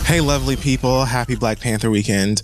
Hey, lovely people. Happy Black Panther weekend.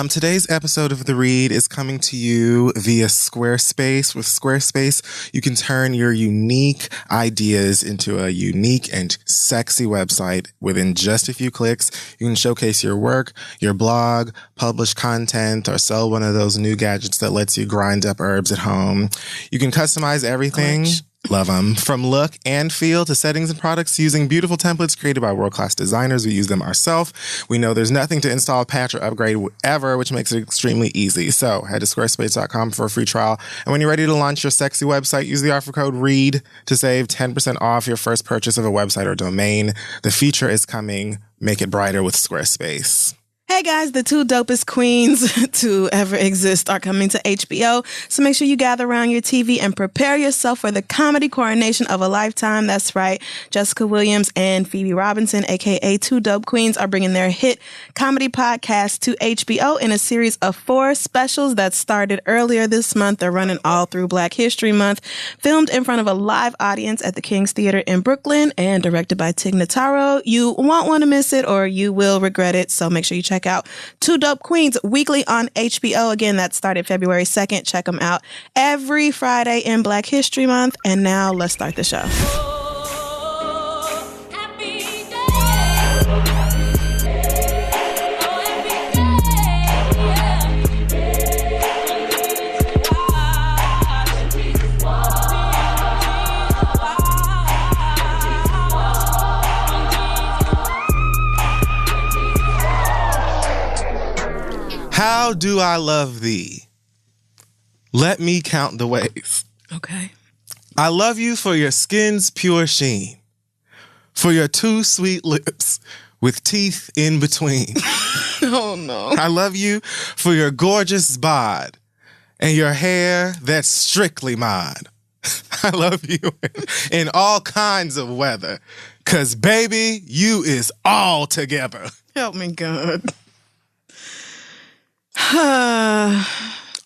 Today's episode of The Read is coming to you via Squarespace. With Squarespace, you can turn your unique ideas into a unique and sexy website within just a few clicks. You can showcase your work, your blog, publish content, or sell one of those new gadgets that lets you grind up herbs at home. You can customize everything. Love them. From look and feel to settings and products using beautiful templates created by world-class designers. We use them ourselves. We know there's nothing to install, patch, or upgrade ever, which makes it extremely easy. So head to squarespace.com for a free trial. And when you're ready to launch your sexy website, use the offer code READ to save 10% off your first purchase of a website or domain. The feature is coming. Make it brighter with Squarespace. Hey guys, the two dopest queens to ever exist are coming to HBO. So make sure you gather around your TV and prepare yourself for the comedy coronation of a lifetime. That's right. Jessica Williams and Phoebe Robinson, aka Two Dope Queens, are bringing their hit comedy podcast to HBO in a series of 4 specials that started earlier this month. They're running all through Black History Month, filmed in front of a live audience at the King's Theater in Brooklyn and directed by Tig Notaro. You won't want to miss it or you will regret it. So make sure you check out Two Dope Queens weekly on HBO. Again, that started February 2nd. Check them out every Friday in Black History Month. And now let's start the show. How do I love thee? Let me count the ways. Okay. I love you for your skin's pure sheen, for your 2 sweet lips with teeth in between. Oh, no. I love you for your gorgeous bod and your hair that's strictly mine. I love you in all kinds of weather, 'cause baby, you is all together. Help me, God.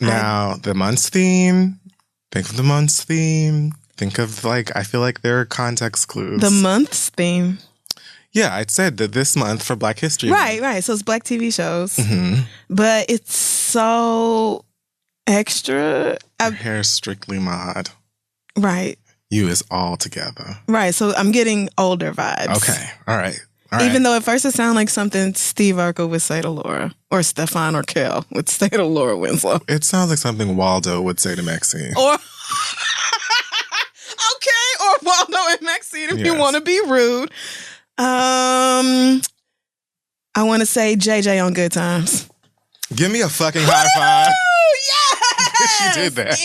Now, the month's theme, think of the month's theme. Think of, I feel like there are context clues. The month's theme. Yeah, I said that this month for Black History Month. Right. So it's Black TV shows. Mm-hmm. But it's so extra. Your hair's strictly mod. Right. You is all together. Right. So I'm getting older vibes. Okay. All right. Even though at first it sounded like something Steve Urkel would say to Laura, or Stefan or Kel would say to Laura Winslow. It sounds like something Waldo would say to Maxine. Or okay, or Waldo and Maxine if you want to be rude. I want to say JJ on Good Times. Give me a fucking high five. Yes! She did that.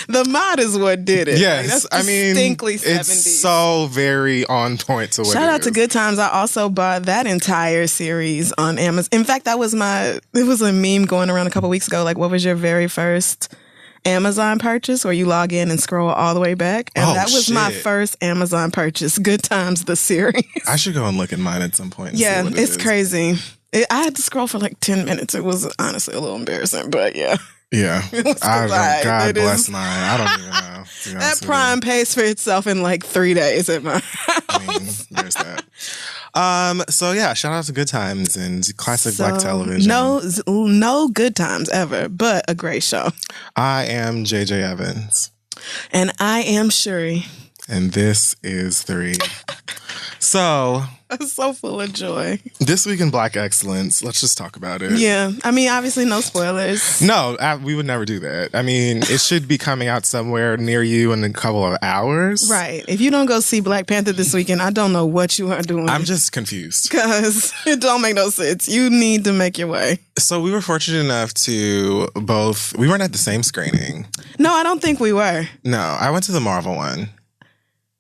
The mod is what did it. Yes, That's distinctly 70s. It's so very on point to what Shout out to Good Times. I also bought that entire series on Amazon. In fact, it was a meme going around a couple weeks ago. Like, what was your very first Amazon purchase where you log in and scroll all the way back? And that was my first Amazon purchase. Good Times, the series. I should go and look at mine at some point. Yeah, it's crazy. I had to scroll for like 10 minutes. It was honestly a little embarrassing, but yeah. Yeah. God bless mine. I don't even know. That Prime pays for itself in like 3 days at my house. I mean, there's that. So yeah, shout out to Good Times and classic Black television. No Good Times ever, but a great show. I am JJ Evans. And I am Shuri. And this is The Read. So I'm so full of joy. This week in Black excellence, let's just talk about it. Yeah. I mean, obviously no spoilers. No, we would never do that. I mean, it should be coming out somewhere near you in a couple of hours. Right. If you don't go see Black Panther this weekend, I don't know what you are doing. I'm just confused. Because it don't make no sense. You need to make your way. So we were fortunate enough to we weren't at the same screening. No, I don't think we were. No, I went to the Marvel one.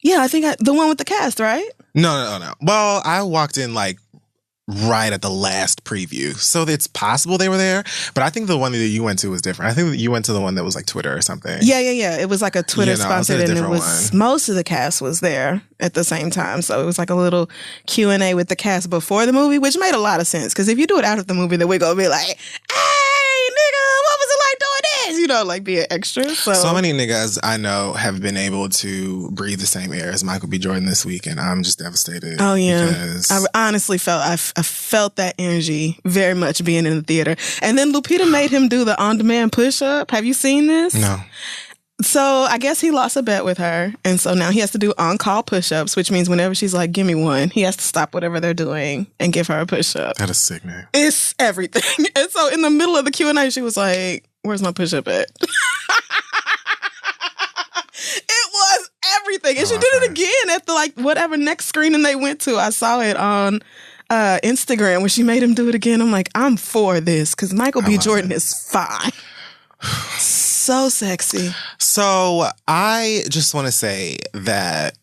Yeah, I think the one with the cast, right? No. Well, I walked in right at the last preview. So it's possible they were there, but I think the one that you went to was different. I think that you went to the one that was like Twitter or something. Yeah. It was like a Twitter sponsored, and it was most of the cast was there at the same time. So it was like a little Q&A with the cast before the movie, which made a lot of sense. Because if you do it out of the movie, then we're going to be like, hey, nigga, what was it like doing this? like be an extra. So many niggas I know have been able to breathe the same air as Michael B. Jordan this week, and I'm just devastated. Oh yeah, because I honestly felt I felt that energy very much being in the theater. And then Lupita made him do the on-demand push-up. Have you seen this? No. So I guess he lost a bet with her, and so now he has to do on-call push-ups, which means whenever she's like, "Give me one," he has to stop whatever they're doing and give her a push-up. That is sickening. It's everything. And so in the middle of the Q&A, she was like, "Where's my push-up at?" It was everything. And she did it again at the whatever next screening they went to. I saw it on Instagram where she made him do it again. I'm like, I'm for this because Michael B. Jordan is fine. So sexy. So I just want to say that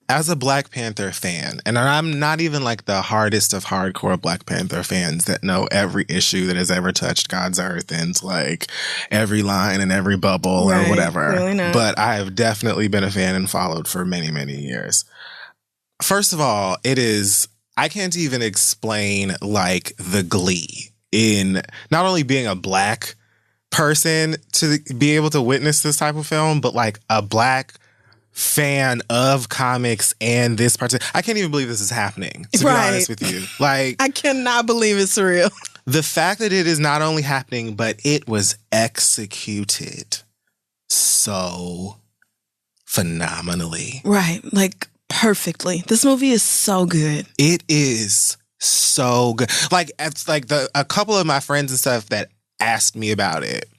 as a Black Panther fan, and I'm not even like the hardest of hardcore Black Panther fans that know every issue that has ever touched God's earth and like every line and every bubble or whatever. Really not. But I have definitely been a fan and followed for many, many years. First of all, I can't even explain like the glee in not only being a Black person to be able to witness this type of film, but like a Black fan of comics and this part. I can't even believe this is happening, to be honest with you. Like, I cannot believe it's real. The fact that it is not only happening, but it was executed so phenomenally. Right. Like, perfectly. This movie is so good. It is so good. Like, it's like a couple of my friends and stuff that asked me about it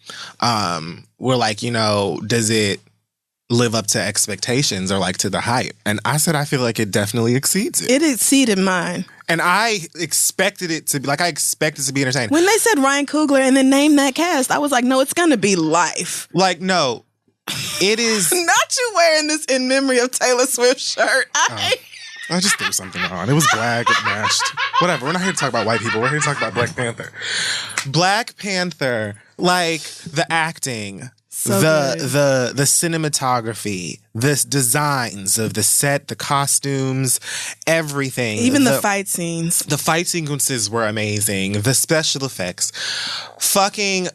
were like, does it live up to expectations or like to the hype? And I said, I feel like it definitely exceeds it. It exceeded mine. And I expected it to be entertaining. When they said Ryan Coogler and then named that cast, I was like, no, it's going to be life. Like, no, it is. Not you wearing this in memory of Taylor Swift shirt. I just threw something on. It was black. It matched. Whatever. We're not here to talk about white people. We're here to talk about Black Panther. Black Panther, like the acting, so the cinematography, the designs of the set, the costumes, everything. Even the fight scenes. The fight sequences were amazing. The special effects. Fucking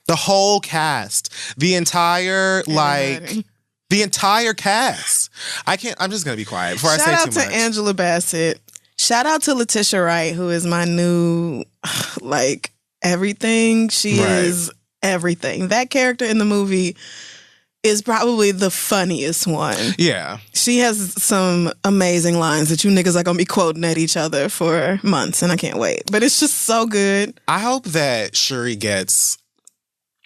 the whole cast. The entire the entire cast. I'm just going to be quiet before I say too much. Shout out to Angela Bassett. Shout out to Letitia Wright, who is my new, everything. She is everything. That character in the movie is probably the funniest one. Yeah. She has some amazing lines that you niggas are going to be quoting at each other for months, and I can't wait. But it's just so good. I hope that Shuri gets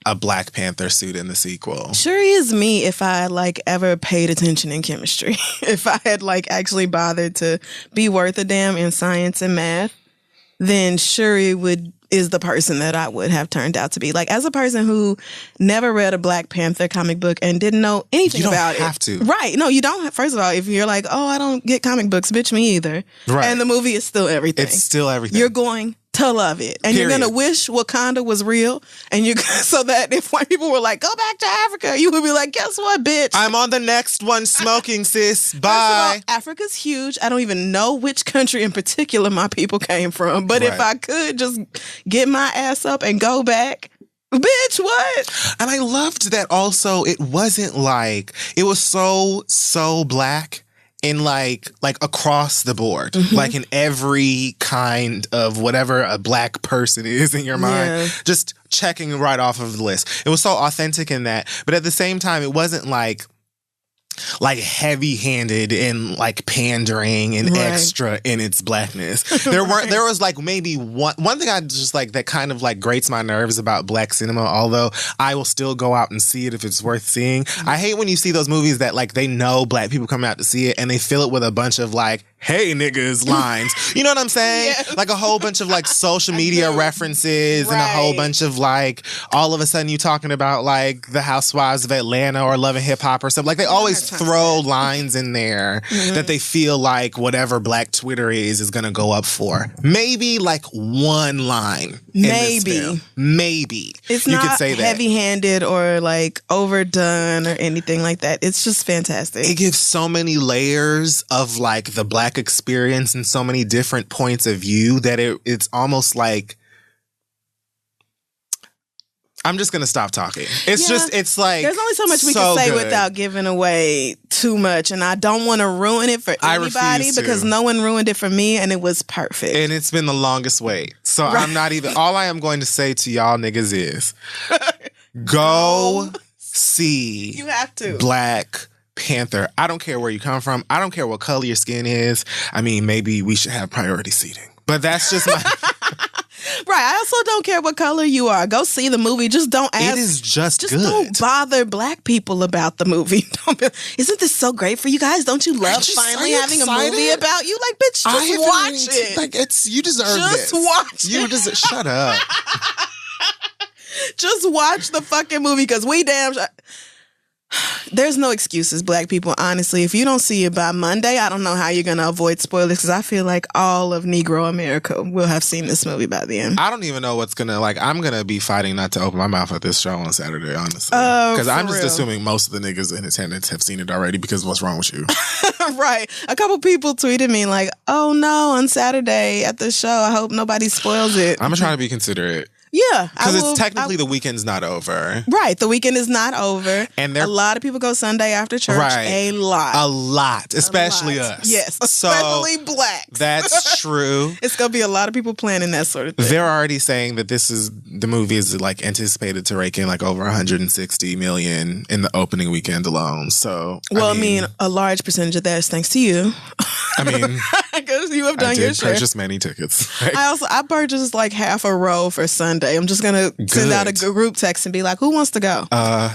a Black Panther suit in the sequel. Shuri is me if I ever paid attention in chemistry. If I had actually bothered to be worth a damn in science and math, then Shuri is the person that I would have turned out to be. As a person who never read a Black Panther comic book and didn't know anything about it. You don't have to. Right. No, you don't. First of all, if you're like, oh, I don't get comic books, bitch, me either. Right. And the movie is still everything. It's still everything. You're going to love it. And Period. You're going to wish Wakanda was real. And so that if white people were like, go back to Africa, you would be like, guess what, bitch? I'm on the next one smoking, sis. Bye. First of all, Africa's huge. I don't even know which country in particular my people came from. But if I could just get my ass up and go back, bitch, what? And I loved that also it wasn't it was so Black. In across the board, Mm-hmm. in every kind of whatever a Black person is in your mind, just checking right off of the list. It was so authentic in that, but at the same time, it wasn't heavy-handed and pandering and extra in its Blackness. There was maybe one thing I just that kind of grates my nerves about Black cinema, although I will still go out and see it if it's worth seeing. Mm-hmm. I hate when you see those movies that they know Black people coming out to see it and they fill it with a bunch of hey niggas lines. You know what I'm saying? Yes. A whole bunch of social media references and a whole bunch of all of a sudden you talking about the Housewives of Atlanta or Love and Hip Hop or something. They always throw lines in there that they feel whatever Black Twitter is going to go up for. Maybe one line. Maybe. Maybe. It's you not could say that. Heavy-handed or overdone or anything like that. It's just fantastic. It gives so many layers of the Black experience and so many different points of view that it's almost I'm just gonna stop talking. It's Yeah. just, it's like, There's only so much we can say without giving away too much, and I don't want to ruin it for anybody because no one ruined it for me, and it was perfect. And it's been the longest wait. So I'm not even, all I am going to say to y'all niggas is, go see You have to. Black Panther. I don't care where you come from. I don't care what color your skin is. I mean, maybe we should have priority seating. But that's just my... Right. I also don't care what color you are. Go see the movie. Just don't ask. It is just good. Don't bother black people about the movie. Isn't this so great for you guys? Don't you love finally having a movie about you? Like, bitch, just watch it. Like, you deserve this. Just watch You deserve... Shut up. Just watch the fucking movie because we damn... There's no excuses, black people. Honestly, if you don't see it by Monday, I don't know how you're going to avoid spoilers because I feel like all of Negro America will have seen this movie by the end. I don't even know what's going to, like, I'm going to be fighting not to open my mouth at this show on Saturday, honestly. Because I'm just assuming most of the niggas in attendance have seen it already because what's wrong with you? Right. A couple people tweeted me like, oh no, on Saturday at the show, I hope nobody spoils it. I'm trying to be considerate. Yeah. Because it's technically the weekend's not over. Right. The weekend is not over. And a lot of people go Sunday after church. Right. A lot. Especially us. Yes. Especially blacks. That's true. It's going to be a lot of people planning that sort of thing. They're already saying that the movie is like anticipated to rake in like over 160 million in the opening weekend alone. So, I mean, a large percentage of that is thanks to you. I mean, because you have done your share. I did purchase many tickets. I purchased like half a row for Sunday. I'm just gonna send out a group text and be like, "Who wants to go?"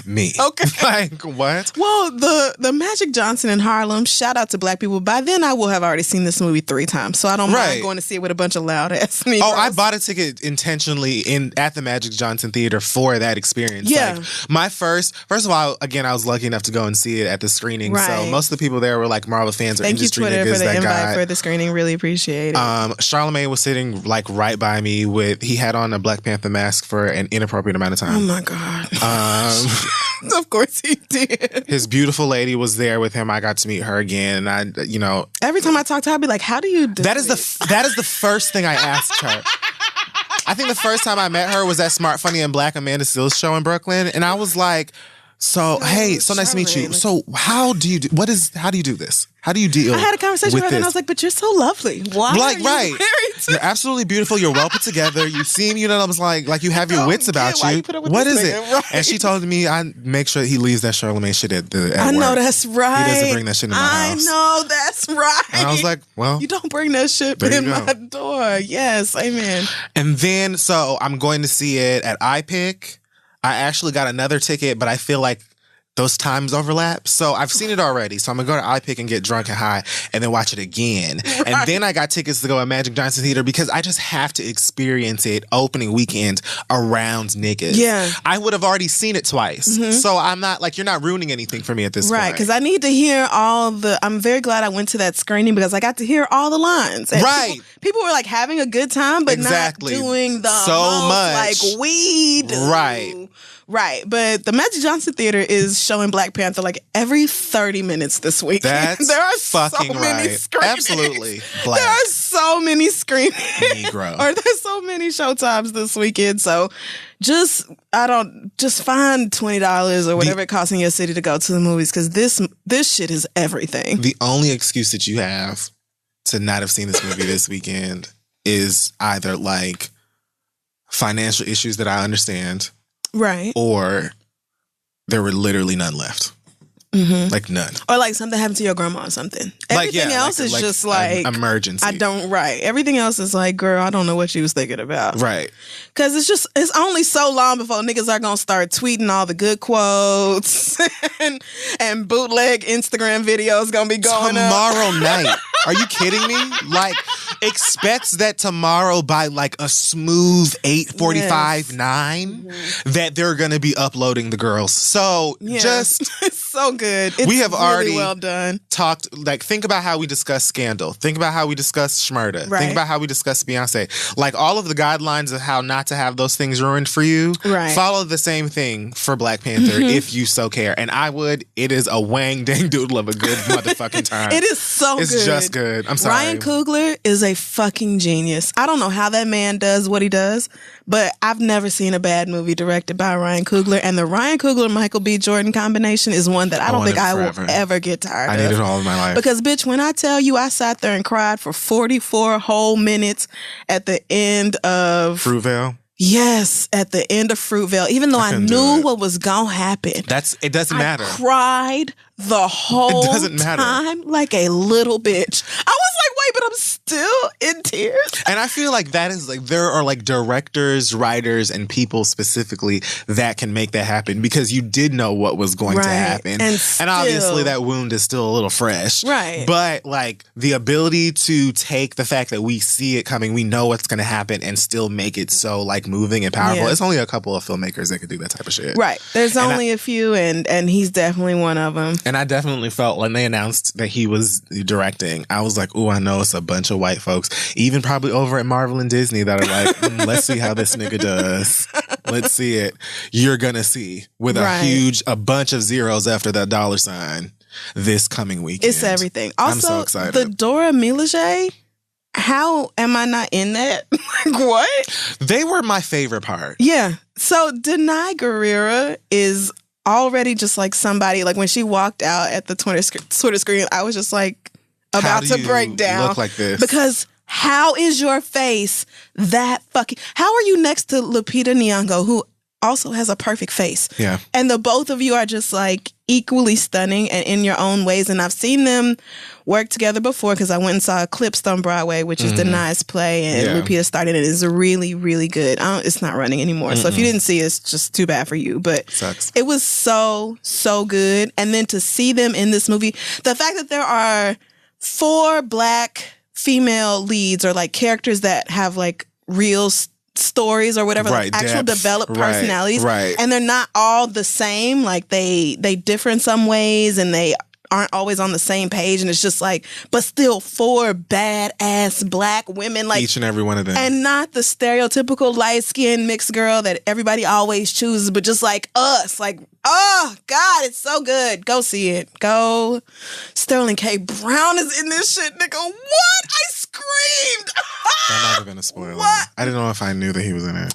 Me. Okay. Like what? Well, the Magic Johnson in Harlem. Shout out to black people. By then, I will have already seen this movie 3 times, so I don't mind going to see it with a bunch of loud ass Negroes. Oh, I bought a ticket intentionally at the Magic Johnson Theater for that experience. Yeah. Like, my first of all, again, I was lucky enough to go and see it at the screening. Right. So most of the people there were like Marvel fans or industry niggas. Thank you, Twitter, for the invite for the the screening. Really appreciate it. Charlemagne was sitting like right by me he had on a Black Panther mask for an inappropriate amount of time. Oh my God. Of course he did. His beautiful lady was there with him. I got to meet her again. And every time I talk to her, I'd be like, how do you do that is the first thing I asked her. I think the first time I met her was at Smart Funny and Black Amanda Seales show in Brooklyn. And I was like, hey, so nice to meet you. So how do you do this? How do you deal? I had a conversation with her and I was like, but you're so lovely. Why are you married to? You're absolutely beautiful. You're well put together. You seem, I was like you have your wits about you. What is it? Right. And she told me I make sure he leaves that Charlemagne shit at I know work. That's right. He doesn't bring that shit in my house. I know that's right. And I was like, well, you don't bring that shit in my door. Yes, amen. And then so I'm going to see it at iPick. I actually got another ticket, but I feel like those times overlap. So I've seen it already. So I'm going to go to iPick and get drunk and high and then watch it again. Right. And then I got tickets to go at Magic Johnson Theater because I just have to experience it opening weekend around niggas. Yeah. I would have already seen it twice. Mm-hmm. So I'm not like, you're not ruining anything for me at this point. Right. Because I need to hear I'm very glad I went to that screening because I got to hear all the lines. And right. People were like having a good time, but not doing the most, like weed. Right. Right, but the Magic Johnson Theater is showing Black Panther like every 30 minutes this week. That's there are fucking so many right. Screenings. Absolutely. Black. There are so many screenings. Negro. Or there's so many showtimes this weekend. So just find $20 or whatever it costs in your city to go to the movies because this shit is everything. The only excuse that you have to not have seen this movie this weekend is either like financial issues that I understand. Right. Or there were literally none left. Mm-hmm. Like none. Or like something happened to your grandma or something. Everything else is just like emergency. Everything else is like, girl, I don't know what she was thinking about. Right. Because it's only so long before niggas are going to start tweeting all the good quotes and bootleg Instagram videos going to be going tomorrow night. Are you kidding me? Like, expects that tomorrow by like a smooth 8:45, 9, that they're going to be uploading the girls. So just... It's so good. It's we have really already well done. talked, like, think about how we discuss Scandal. Think about how we discuss Shmurda. Right. Think about how we discuss Beyonce. Like, all of the guidelines of how not to have those things ruined for you. Right. Follow the same thing for Black Panther if you so care. And I would. It is a wang dang doodle of a good motherfucking time. It is so good. It's just good. I'm sorry. Ryan Coogler is a fucking genius. I don't know how that man does what he does, but I've never seen a bad movie directed by Ryan Coogler. And the Ryan Coogler-Michael B. Jordan combination is one that I don't think I will ever get tired of. I need it all in my life. Because, bitch, when I tell you I sat there and cried for 44 whole minutes at the end of Fruitvale. Yes, at the end of Fruitvale, even though I knew what was gonna happen. It doesn't matter. I cried the whole time like a little bitch. I was like, wait, but I'm still in tears. And I feel like that is like, there are like directors, writers, and people specifically that can make that happen because you did know what was going to happen. And obviously that wound is still a little fresh. Right. But like the ability to take the fact that we see it coming, we know what's going to happen, and still make it so like moving and powerful. Yeah. It's only a couple of filmmakers that could do that type of shit. Right. There's only a few, and he's definitely one of them. And I definitely felt when they announced that he was directing, I was like, oh, I know it's a bunch of white folks, even probably over at Marvel and Disney, that are like, let's see how this nigga does. Let's see it. You're going to see with a bunch of zeros after that $sign this coming weekend. It's everything. Also, I'm so excited. The Dora Milaje, how am I not in that? Like, what? They were my favorite part. Yeah. So Denai Guerrera is already just like somebody, like when she walked out at the Twitter screen, I was just like about to break down. Look like this? Because how is your face that fucking... How are you next to Lupita Nyong'o, who also has a perfect face? Yeah. And the both of you are just like equally stunning and in your own ways. And I've seen them work together before because I went and saw Eclipsed on Broadway, which is Denai's play, and Lupita started it. It's really, really good. It's not running anymore. So if you didn't see it, it's just too bad for you. But sucks. It was so, so good. And then to see them in this movie, the fact that there are 4 Black female leads, or like characters that have like real stories or whatever, like actual developed personalities, and they're not all the same. Like they differ in some ways, and they aren't always on the same page, and it's just like, but still 4 badass Black women, like each and every one of them, and not the stereotypical light-skinned mixed girl that everybody always chooses, but just like us. Like, oh God, it's so good. Go see it. Go. Sterling K. Brown is in this shit, nigga. What? I screamed. I'm never gonna spoil it. I didn't know if I knew that he was in it.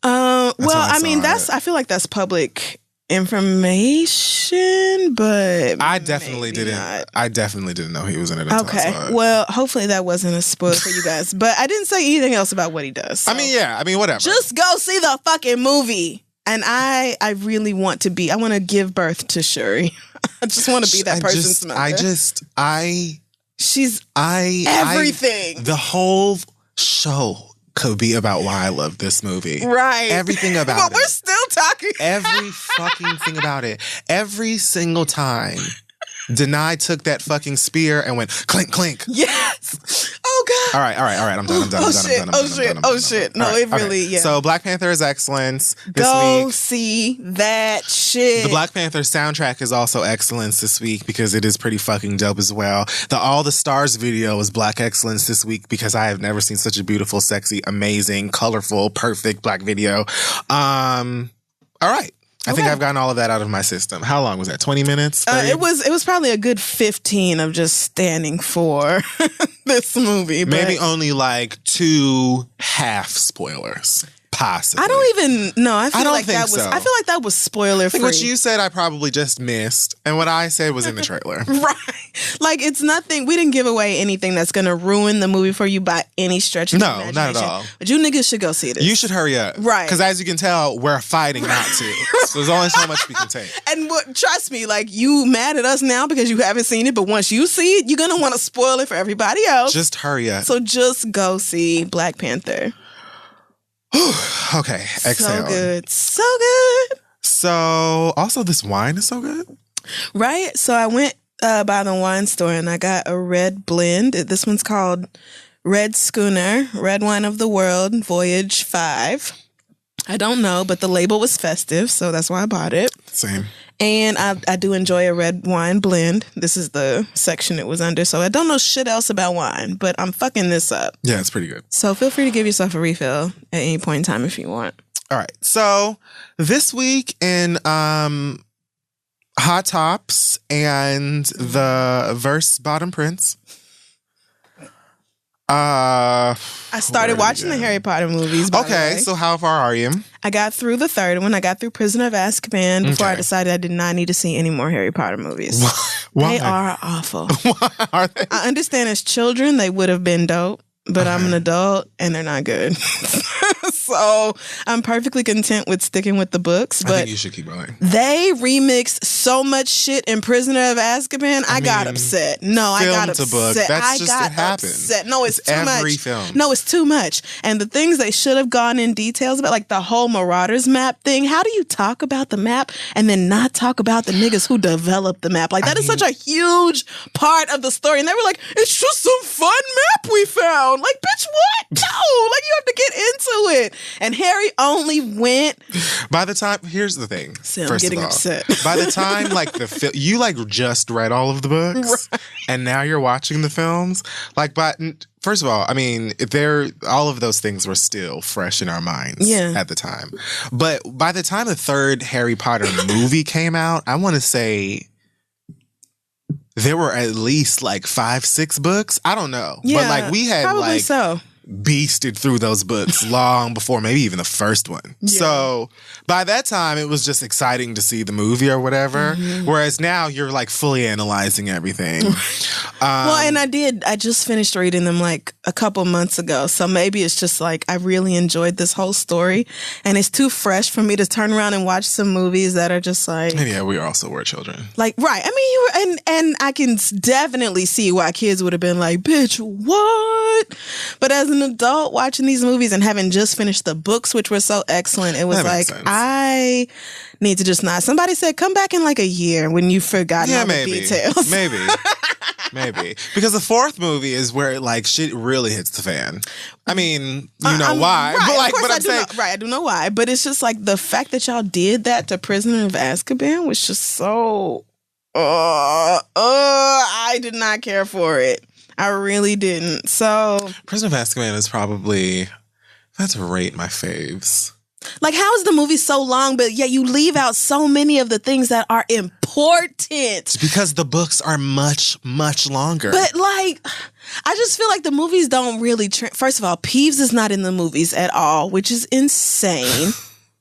Well, I mean, I feel like that's public information, but I definitely didn't. I definitely didn't know he was in it. Okay, well, hopefully that wasn't a spoiler for you guys. But I didn't say anything else about what he does. So. I mean, whatever. Just go see the fucking movie. And I really want to be. I want to give birth to Shuri. I just want to be that person's mother. She's everything. The whole show could be about why I love this movie. Right. Everything about it. But we're still talking. Every fucking thing about it. Every single time Denai took that fucking spear and went clink, clink. Yes. Oh, God. All right. I'm done. Oh, shit. No, it really, yeah. So Black Panther is excellence this Go week. see that shit. The Black Panther soundtrack is also excellence this week because it is pretty fucking dope as well. The All the Stars video is Black excellence this week because I have never seen such a beautiful, sexy, amazing, colorful, perfect Black video. All right. I think I've gotten all of that out of my system. How long was that? 20 minutes? It was probably a good 15 of just standing for this movie. Maybe only like 2 half spoilers. Possibly. I don't even know. I feel like that was spoiler free. What you said I probably just missed, and what I said was in the trailer. Right. Like, it's nothing. We didn't give away anything that's going to ruin the movie for you by any stretch of the imagination. No, not at all. But you niggas should go see this. You should hurry up. Right. Because as you can tell, we're fighting not to. So there's only so much we can take. And trust me, like, you mad at us now because you haven't seen it, but once you see it, you're going to want to spoil it for everybody else. Just hurry up. So just go see Black Panther. Okay, exhale. So good. So good. So, also this wine is so good. Right? So I went by the wine store and I got a red blend. This one's called Red Schooner, Red Wine of the World, Voyage 5. I don't know, but the label was festive, so that's why I bought it. Same. And I do enjoy a red wine blend. This is the section it was under, so I don't know shit else about wine, but I'm fucking this up. Yeah, it's pretty good. So feel free to give yourself a refill at any point in time if you want. All right. So this week in Hot Tops and the Verse Bottom Prince. I started watching the Harry Potter movies. Okay, so how far are you? I got through the third one. I got through Prisoner of Azkaban before I decided I did not need to see any more Harry Potter movies. Why? They are awful. Why are they? I understand as children they would have been dope, but I'm an adult and they're not good. So I'm perfectly content with sticking with the books. But I think you should keep going. They remixed so much shit in Prisoner of Azkaban. I got upset. No, I got upset. Book. That's just, got it happens. upset. No, it's too much. Every film. No, it's too much. And the things they should have gone in details about, like the whole Marauders map thing. How do you talk about the map and then not talk about the niggas who developed the map? Like that is such a huge part of the story. And they were like, it's just some fun map we found. Like, bitch, what? No, like you have to get into it. And Harry only went. By the time, here's the thing. See, I'm getting upset. By the time, like you like just read all of the books, right, and now you're watching the films. Like, but first of all, I mean, all of those things were still fresh in our minds at the time. But by the time the third Harry Potter movie came out, I want to say there were at least like 5-6 books. I don't know, but like we had probably so. Beasted through those books long before maybe even the first one. Yeah. So by that time, it was just exciting to see the movie or whatever. Mm-hmm. Whereas now you're like fully analyzing everything. Well, and I just finished reading them like a couple months ago. So maybe it's just like I really enjoyed this whole story. And it's too fresh for me to turn around and watch some movies that are just like. And yeah, we also were children. Like, right. I mean, you were, and I can definitely see why kids would have been like, bitch, what? But as an adult watching these movies and having just finished the books, which were so excellent, it was like, I need to just not. Somebody said, come back in like a year when you've forgotten all the details. Maybe. Because the fourth movie is where like shit really hits the fan. I mean, you know why. Right, but like, but I'm saying, I do know why. But it's just like the fact that y'all did that to Prisoner of Azkaban was just so I did not care for it. I really didn't. So Prisoner of Azkaban is probably, that's rate my faves. Like, how is the movie so long, but yet you leave out so many of the things that are important? It's because the books are much, much longer. But like, I just feel like the movies don't really. First of all, Peeves is not in the movies at all, which is insane.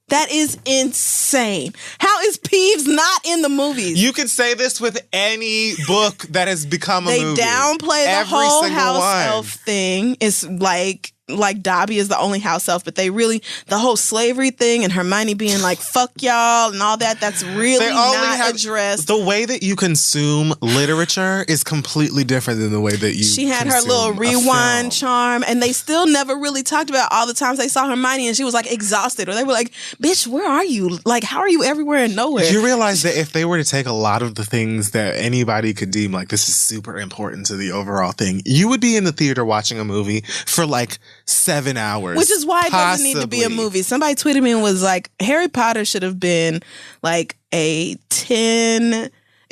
That is insane. How is Peeves not in the movies? You can say this with any book that has become a movie. They downplay the whole house elf thing. It's like Dobby is the only house elf, but they really, the whole slavery thing and Hermione being like, fuck y'all and all that, that's really not addressed. The way that you consume literature is completely different than the way that you She had her little rewind charm, and they still never really talked about all the times they saw Hermione and she was like exhausted, or they were like, bitch, where are you? Like, how are you everywhere and nowhere? You realize that if they were to take a lot of the things that anybody could deem like this is super important to the overall thing, you would be in the theater watching a movie for like 7 hours. Which is why it doesn't need to be a movie. Somebody tweeted me and was like, Harry Potter should have been like it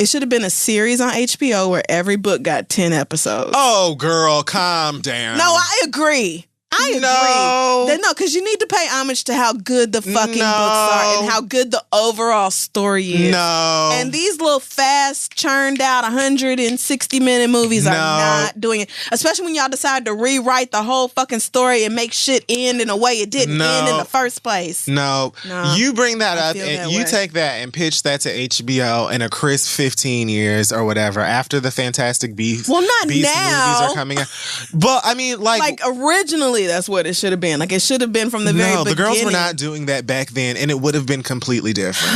should have been a series on HBO where every book got 10 episodes. Oh, girl, calm down. No, I agree. I agree. No, because you need to pay homage to how good the fucking books are and how good the overall story is. No. And these little fast, churned out 160-minute movies are not doing it. Especially when y'all decide to rewrite the whole fucking story and make shit end in a way it didn't end in the first place. No. You bring that up and you take that and pitch that to HBO in a crisp 15 years or whatever after the Fantastic Beasts. Well, not Beast now. movies are coming out. But I mean, like originally, that's what it should have been. Like, it should have been from the very beginning. No, the girls were not doing that back then, and it would have been completely different.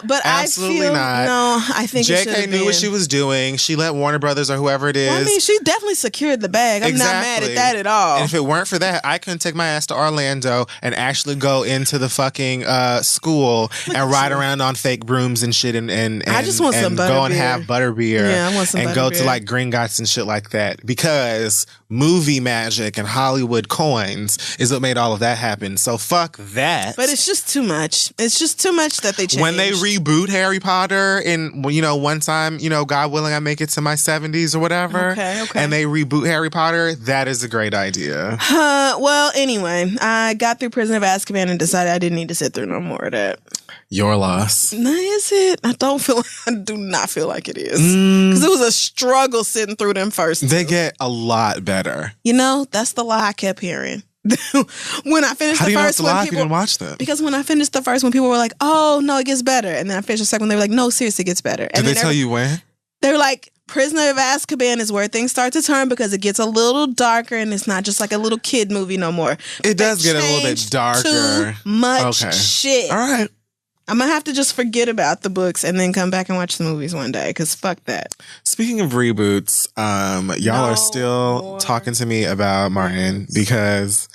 But absolutely not. No, I think JK knew what she was doing. She let Warner Brothers or whoever it is. Well, I mean, she definitely secured the bag. I'm not mad at that at all. And if it weren't for that, I couldn't take my ass to Orlando and actually go into the fucking school and ride around on fake brooms and shit and I just want some butterbeer. Go and have butterbeer. Yeah, I want some and butterbeer. go to like Gringotts and shit like that because movie magic and Hollywood coin coins is what made all of that happen. So fuck that. But it's just too much. It's just too much that they changed. When they reboot Harry Potter and, one time, God willing, I make it to my 70s or whatever. Okay. And they reboot Harry Potter, that is a great idea. Well, anyway, I got through Prison of Azkaban and decided I didn't need to sit through no more of that. Your loss. No, is it? I do not feel like it is. Because it was a struggle sitting through them first. They get a lot better. That's the lie I kept hearing. When I finished the first one, people didn't watch them. Because when I finished the first one, people were like, "Oh no, it gets better," and then I finished the second one, they were like, "No, seriously, it gets better." And Did they tell you when? They were like, Prisoner of Azkaban is where things start to turn because it gets a little darker and it's not just like a little kid movie no more. It does get a little bit darker. Too much shit. All right. I'm going to have to just forget about the books and then come back and watch the movies one day because fuck that. Speaking of reboots, y'all are still talking to me about Martin because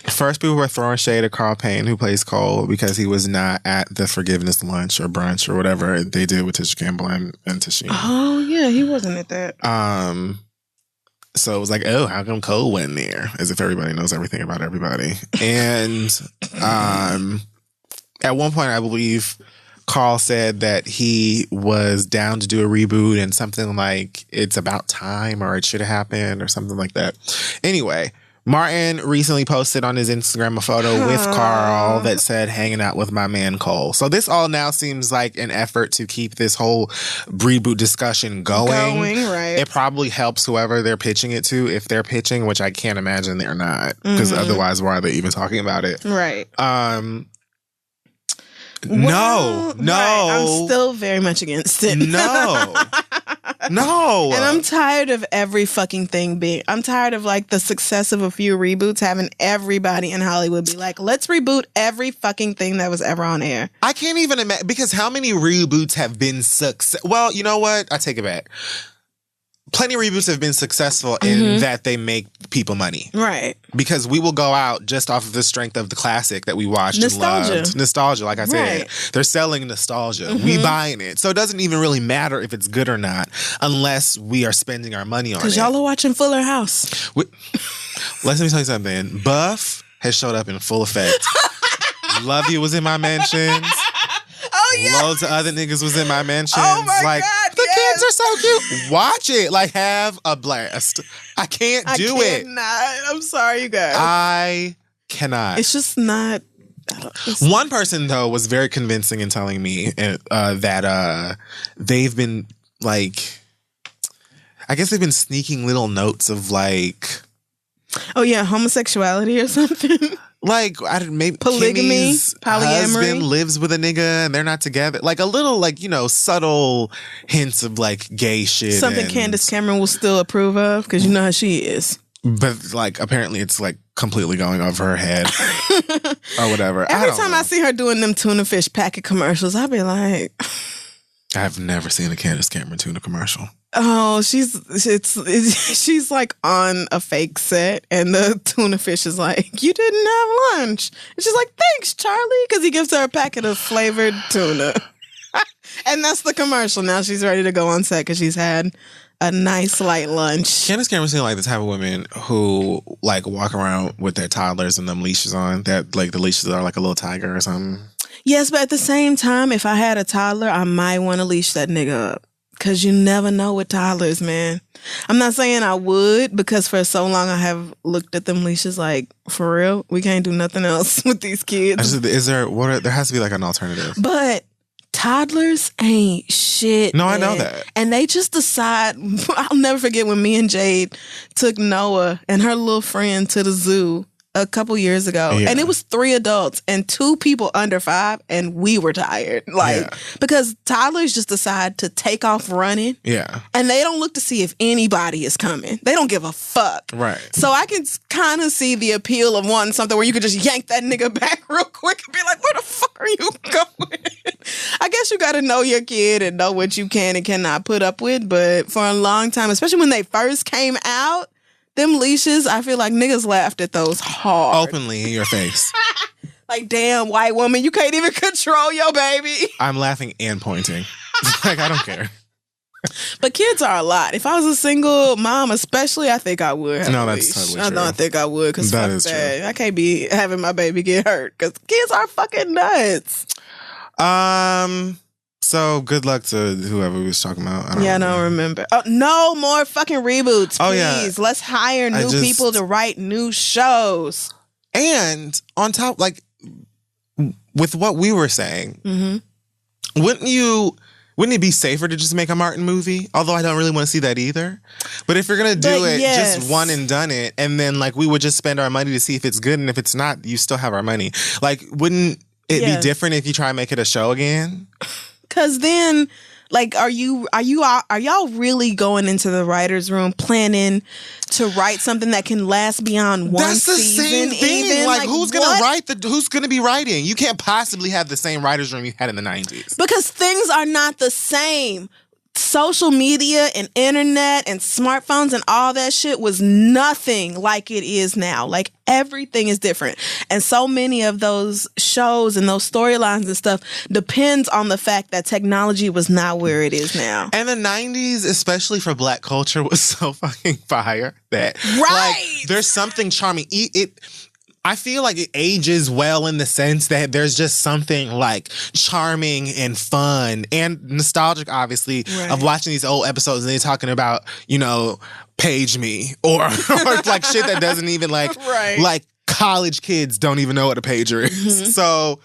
first people were throwing shade at Carl Payne, who plays Cole, because he was not at the forgiveness lunch or brunch or whatever they did with Tisha Campbell and Tashina. Oh, yeah, he wasn't at that. So it was like, oh, how come Cole wasn't there? As if everybody knows everything about everybody. And at one point, I believe Carl said that he was down to do a reboot and something like it's about time or it should have happened or something like that. Anyway, Martin recently posted on his Instagram a photo with Carl that said, hanging out with my man Cole. So this all now seems like an effort to keep this whole reboot discussion going. Right. It probably helps whoever they're pitching it to, if they're pitching, which I can't imagine they're not, because otherwise why are they even talking about it? Right. No. Right. I'm still very much against it. No. And I'm tired of every fucking thing I'm tired of like the success of a few reboots having everybody in Hollywood be like, let's reboot every fucking thing that was ever on air. I can't even imagine, because how many reboots have been well, you know what? I take it back. Plenty of reboots have been successful in that they make people money. Right. Because we will go out just off of the strength of the classic that we watched and loved. Nostalgia, like I said. Right. They're selling nostalgia. We buying it. So it doesn't even really matter if it's good or not unless we are spending our money on it. Because y'all are watching Fuller House. Let me tell you something. Buff has showed up in full effect. Love You was in my mentions. Oh, yeah. Loads of other niggas was in my mentions. Oh, my God. The kids are so cute. Watch it. Like, have a blast. I can't do it. I'm sorry, you guys. I cannot. It's just not. One person, though, was very convincing in telling me that they've been, like, I guess they've been sneaking little notes of, like... Oh, yeah, homosexuality or something? Like, maybe polygamy, Kimmy's polyamory. husband lives with a nigga and they're not together. Like a little, like, subtle hints of like gay shit. Something Candace Cameron will still approve of because you know how she is. But like, apparently it's like completely going over her head or whatever. Every time I see her doing them tuna fish packet commercials, I'll be like... I've never seen a Candace Cameron tuna commercial. Oh, she's like on a fake set, and the tuna fish is like, "You didn't have lunch." And she's like, "Thanks, Charlie," because he gives her a packet of flavored tuna, and that's the commercial. Now she's ready to go on set because she's had a nice light lunch. Candace Cameron seems like the type of women who like walk around with their toddlers and them leashes on. That like the leashes are like a little tiger or something. Yes, but at the same time, if I had a toddler, I might want to leash that nigga up. Because you never know with toddlers, man. I'm not saying I would, because for so long I have looked at them leashes like, for real, we can't do nothing else with these kids. There has to be like an alternative. But toddlers ain't shit. No, man. I know that. And they just decide, I'll never forget when me and Jade took Noah and her little friend to the zoo a couple years ago. Yeah. And it was 3 adults and 2 people under 5, and we were tired. Because toddlers just decide to take off running. Yeah. And they don't look to see if anybody is coming. They don't give a fuck. Right. So I can kind of see the appeal of wanting something where you could just yank that nigga back real quick and be like, where the fuck are you going? I guess you got to know your kid and know what you can and cannot put up with. But for a long time, especially when they first came out, them leashes, I feel like niggas laughed at those hard. Openly in your face. Like, damn, white woman, you can't even control your baby. I'm laughing and pointing. Like, I don't care. But kids are a lot. If I was a single mom, especially, I think I would. No, that's totally true. I don't think I would, because that is true. I can't be having my baby get hurt, because kids are fucking nuts. So good luck to whoever we was talking about. I don't remember. Oh, no more fucking reboots, please. Oh, yeah. Let's hire new people to write new shows. And on top, like, with what we were saying, wouldn't it be safer to just make a Martin movie? Although I don't really want to see that either. But if you're going to do it, just one and done it, and then, like, we would just spend our money to see if it's good, and if it's not, you still have our money. Like, wouldn't it be different if you try and make it a show again? Because then, like, are y'all really going into the writer's room planning to write something that can last beyond one season? That's the same thing. Even? Like, who's gonna be writing? You can't possibly have the same writer's room you had in the 90s. Because things are not the same. Social media and internet and smartphones and all that shit was nothing like it is now. Like, everything is different. And so many of those shows and those storylines and stuff depends on the fact that technology was not where it is now. And the 90s, especially for Black culture, was so fucking fire that like, there's something charming. I feel like it ages well in the sense that there's just something like charming and fun and nostalgic, obviously, of watching these old episodes and they're talking about, page me or like shit that doesn't even like college kids don't even know what a pager is. So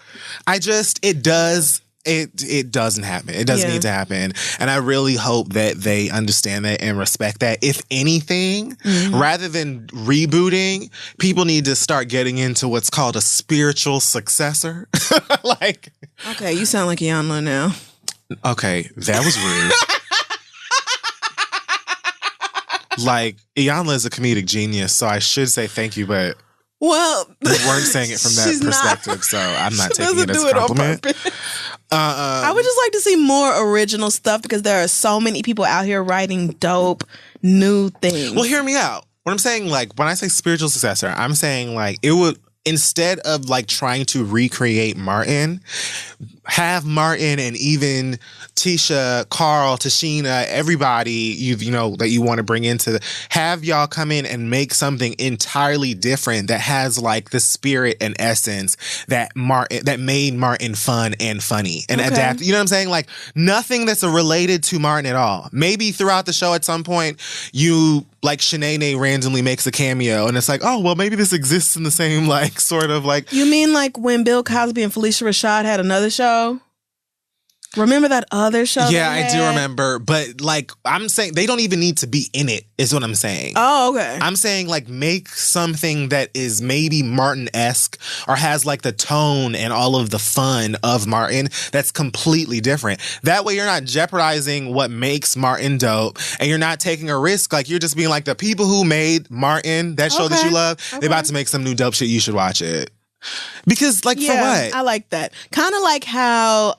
it doesn't happen. It doesn't need to happen. And I really hope that they understand that and respect that. If anything, rather than rebooting, people need to start getting into what's called a spiritual successor. Like, okay, you sound like Iyanla now. Okay, that was rude. Like, Iyanla is a comedic genius, so I should say thank you, but well, you weren't saying it from that perspective, so I'm not taking it as a compliment. I would just like to see more original stuff, because there are so many people out here writing dope new things. Well, hear me out. What I'm saying, like, when I say spiritual successor, I'm saying, like, it would, instead of, like, trying to recreate Martin, have Martin and even Tisha, Carl, Tashina, everybody that you want to bring into have y'all come in and make something entirely different that has like the spirit and essence that made Martin fun and funny and adapt. You know what I'm saying? Like, nothing that's related to Martin at all. Maybe throughout the show at some point like Shanae randomly makes a cameo and it's like, oh, well, maybe this exists in the same like sort of like. You mean like when Bill Cosby and Felicia Rashad had another show? Remember that other show? Yeah, I do remember. But like, I'm saying they don't even need to be in it, is what I'm saying. Oh, okay. I'm saying like make something that is maybe Martin-esque or has like the tone and all of the fun of Martin that's completely different. That way you're not jeopardizing what makes Martin dope and you're not taking a risk. Like, you're just being like, the people who made Martin, that show that you love, they're about to make some new dope shit. You should watch it. Because, like, for what? I like that. Kind of like how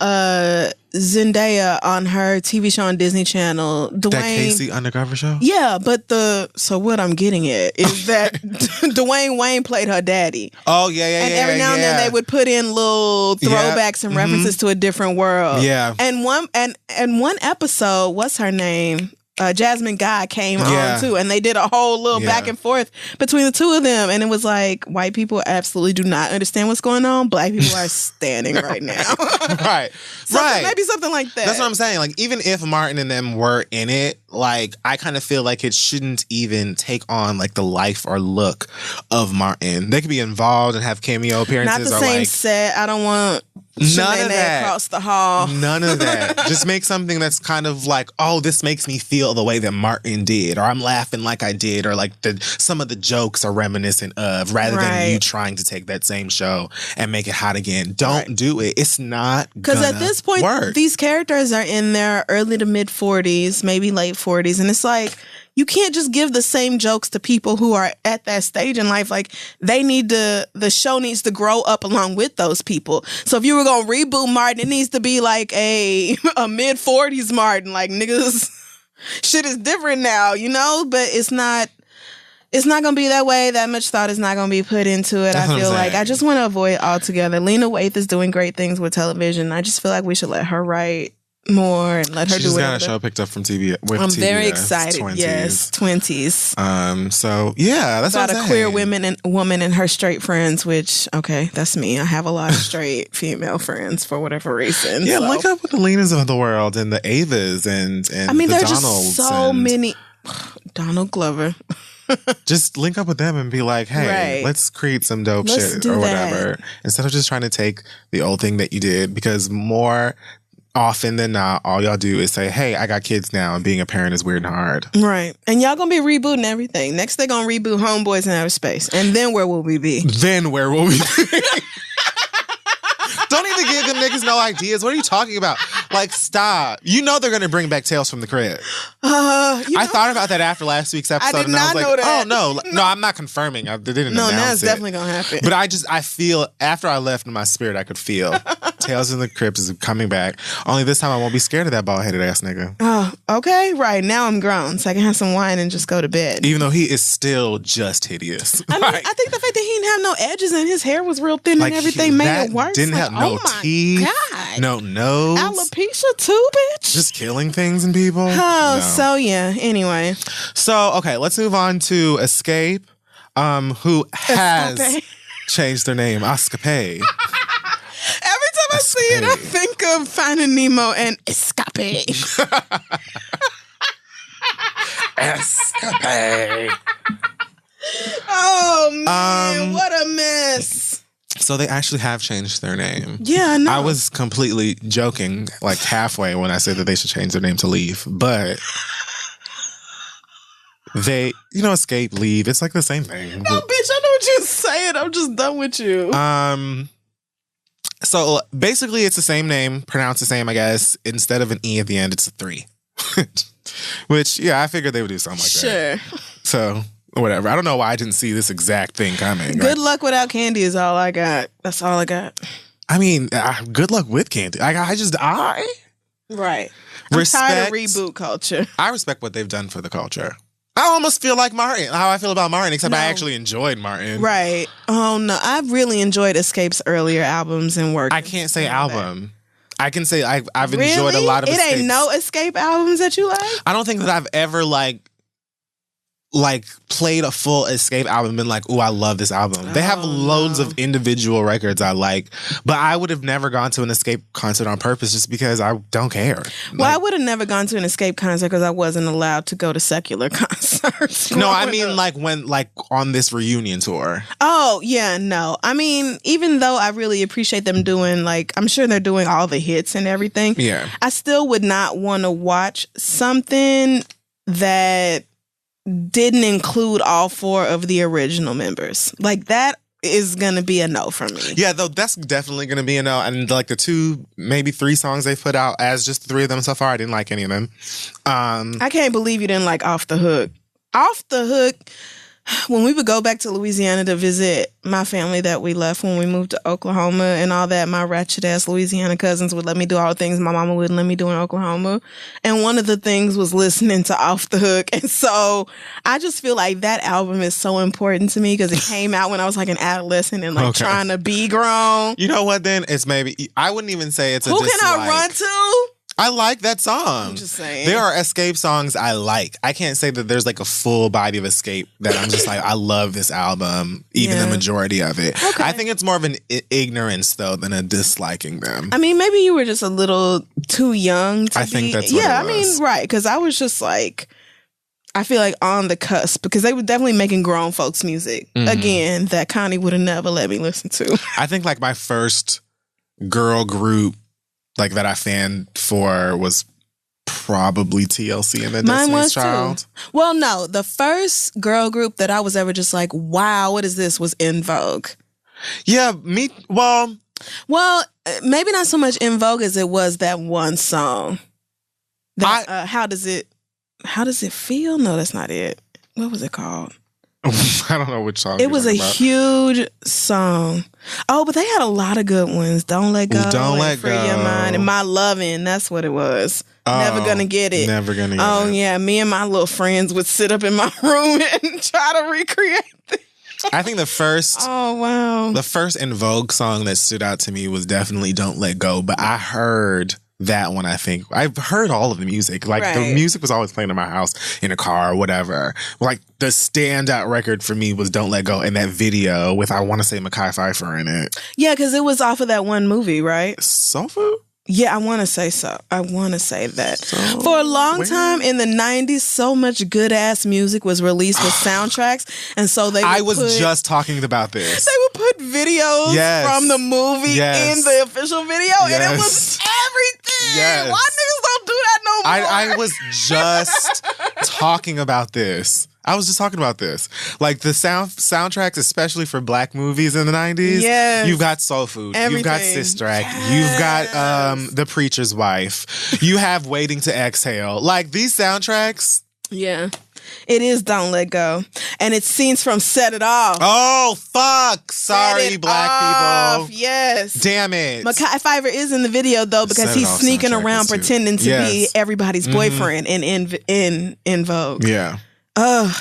Zendaya on her TV show on Disney Channel, Dwayne. That Casey Undercover show? Yeah, but so what I'm getting at is that Dwayne Wayne played her daddy. Oh, yeah. And every now and then they would put in little throwbacks and references to a different world. Yeah. And one episode, what's her name? Jasmine Guy came on too, and they did a whole little back and forth between the two of them, and it was like, white people absolutely do not understand what's going on. Black people are standing right now. Right. Maybe something like that. That's what I'm saying. Like, even if Martin and them were in it, like, I kind of feel like it shouldn't even take on like the life or look of Martin. They could be involved and have cameo appearances. Not the same set. I don't want none of that across the hall. None of that. Just make something that's kind of like, oh, this makes me feel the way that Martin did, or I'm laughing like I did, or like some of the jokes are reminiscent of, rather than you trying to take that same show and make it hot again. Don't do it. It's not because at this point, these characters are in their early to mid 40s, maybe late 40s, and it's like, you can't just give the same jokes to people who are at that stage in life. Like, the show needs to grow up along with those people. So if you were going to reboot Martin, it needs to be like a mid 40s Martin. Like, niggas, shit is different now, but it's not going to be that way. That much thought is not going to be put into it. I feel like I just want to avoid it altogether. Lena Waithe is doing great things with television. I just feel like we should let her write more and let her do She's got whatever. a show picked up from TV. I'm TBS, very excited. 20s. Yes, 20s. So yeah, that's about what I'm a queer saying. woman and her straight friends. Which that's me. I have a lot of straight female friends for whatever reason. Yeah, so. link up with the Lenas of the world and the Avas and I mean, the there's Donalds. just so many. Donald Glover. Just link up with them and be like, hey, let's create some dope shit or whatever. Instead of just trying to take the old thing that you did, because more often than not, all y'all do is say, hey, I got kids now, and being a parent is weird and hard. Right. And y'all gonna be rebooting everything. Next they gonna reboot Homeboys in Outer Space. And then where will we be? Then where will we be? Don't even give them niggas no ideas. What are you talking about? Like, stop. You know they're going to bring back Tales from the Crypt. I thought about that after last week's episode. I did not know that. Oh, no. No, I'm not confirming. They didn't announce it. No, that's definitely going to happen. But I feel, after I left in my spirit, I could feel Tales from the Crypt is coming back. Only this time I won't be scared of that bald-headed ass nigga. Oh, okay. Right. Now I'm grown, so I can have some wine and just go to bed. Even though he is still just hideous. I mean, I think the fact that he didn't have no edges and his hair was real thin and everything made it worse. Didn't have no teeth. God. No nose. Alopecia too, bitch. Just killing things and people. Oh, no. So yeah. Anyway. So, okay, let's move on to Escape, who has changed their name, Escape. Every time I see it, I think of Finding Nemo and Escape. Escape. Oh, man, what a mess. So they actually have changed their name. Yeah, I know. I was completely joking, like halfway, when I said that they should change their name to Leave, but they, Escape, Leave. It's like the same thing. No, bitch, I know what you're saying. I'm just done with you. So basically, it's the same name, pronounced the same, I guess. Instead of an E at the end, it's a 3. Which, yeah, I figured they would do something like that. Sure. So, whatever. I don't know why I didn't see this exact thing coming. Good luck without candy is all I got. That's all I got. I mean, good luck with candy. Right. I'm tired of reboot culture. I respect what they've done for the culture. I almost feel like Martin, how I feel about Martin, except I actually enjoyed Martin. Right. Oh, no. I really enjoyed Escape's earlier albums and work. I can't say album. I can say I've enjoyed a lot of Escape. It ain't no Escape albums that you like? I don't think that I've ever, played a full Escape album and been like, ooh, I love this album. They have loads of individual records I like, but I would have never gone to an Escape concert on purpose just because I don't care. Well, I would have never gone to an Escape concert because I wasn't allowed to go to secular concerts. No, I mean when on this reunion tour. Oh, yeah, no. I mean, even though I really appreciate them doing, I'm sure they're doing all the hits and everything. Yeah. I still would not want to watch something that didn't include all 4 of the original members. That is going to be a no for me. Yeah, though that's definitely going to be a no. And the 2, maybe 3 songs they've put out as just the 3 of them so far, I didn't like any of them. I can't believe you didn't like Off the Hook. Off the Hook, when we would go back to Louisiana to visit my family that we left when we moved to Oklahoma and all that, my ratchet ass Louisiana cousins would let me do all the things my mama wouldn't let me do in Oklahoma. And one of the things was listening to Off the Hook. And so I just feel like that album is so important to me because it came out when I was an adolescent and trying to be grown. You know what then? It's maybe, I wouldn't even say it's a dislike. Who Can I run to? I like that song. I'm just saying. There are Escape songs I like. I can't say that there's a full body of Escape that I'm just I love this album, even the majority of it. Okay. I think it's more of an ignorance, though, than a disliking them. I mean, maybe you were just a little too young to think that's what it was. I mean, right, because I was just I feel on the cusp, because they were definitely making grown folks music, again, that Connie would have never let me listen to. I think my first girl group that I fanned for was probably TLC and the Destiny's Child. Too. Well, no, the first girl group that I was ever just wow, what is this, was In Vogue. Yeah, me. Well, maybe not so much In Vogue as it was that one song. That How Does It Feel? No, that's not it. What was it called? I don't know which song. It was a huge song. Oh, but they had a lot of good ones. Don't Let Go. Don't Let Free Go. Your Mind. And My Lovin'. That's what it was. Never Gonna Get It. Never Gonna Get It. Oh, yeah. Me and my little friends would sit up in my room and try to recreate it. I think the first In Vogue song that stood out to me was definitely Don't Let Go. But I heard that one, I think. I've heard all of the music. Like, the music was always playing in my house, in a car or whatever. Like, the standout record for me was Don't Let Go, and that video with, I want to say, Mekhi Phifer in it. Yeah, because it was off of that one movie, right? Soul Food? Yeah, I want to say so. I want to say that. For a long time in the 90s, so much good-ass music was released with soundtracks. And so they I was just talking about this. They would put videos from the movie in the official video. And it was everything. Why niggas don't do that no more? I was just talking about this. Like, the soundtracks, especially for Black movies in the 90s, you've got Soul Food, you've got Sister Act, you've got The Preacher's Wife, you have Waiting to Exhale. Like, these soundtracks. Yeah. It is Don't Let Go. And it's scenes from Set It Off. Oh, fuck. Sorry, Black people. Yes. Damn it. Mekhi Phifer is in the video, though, because he's sneaking around pretending to be everybody's boyfriend in Vogue. Yeah.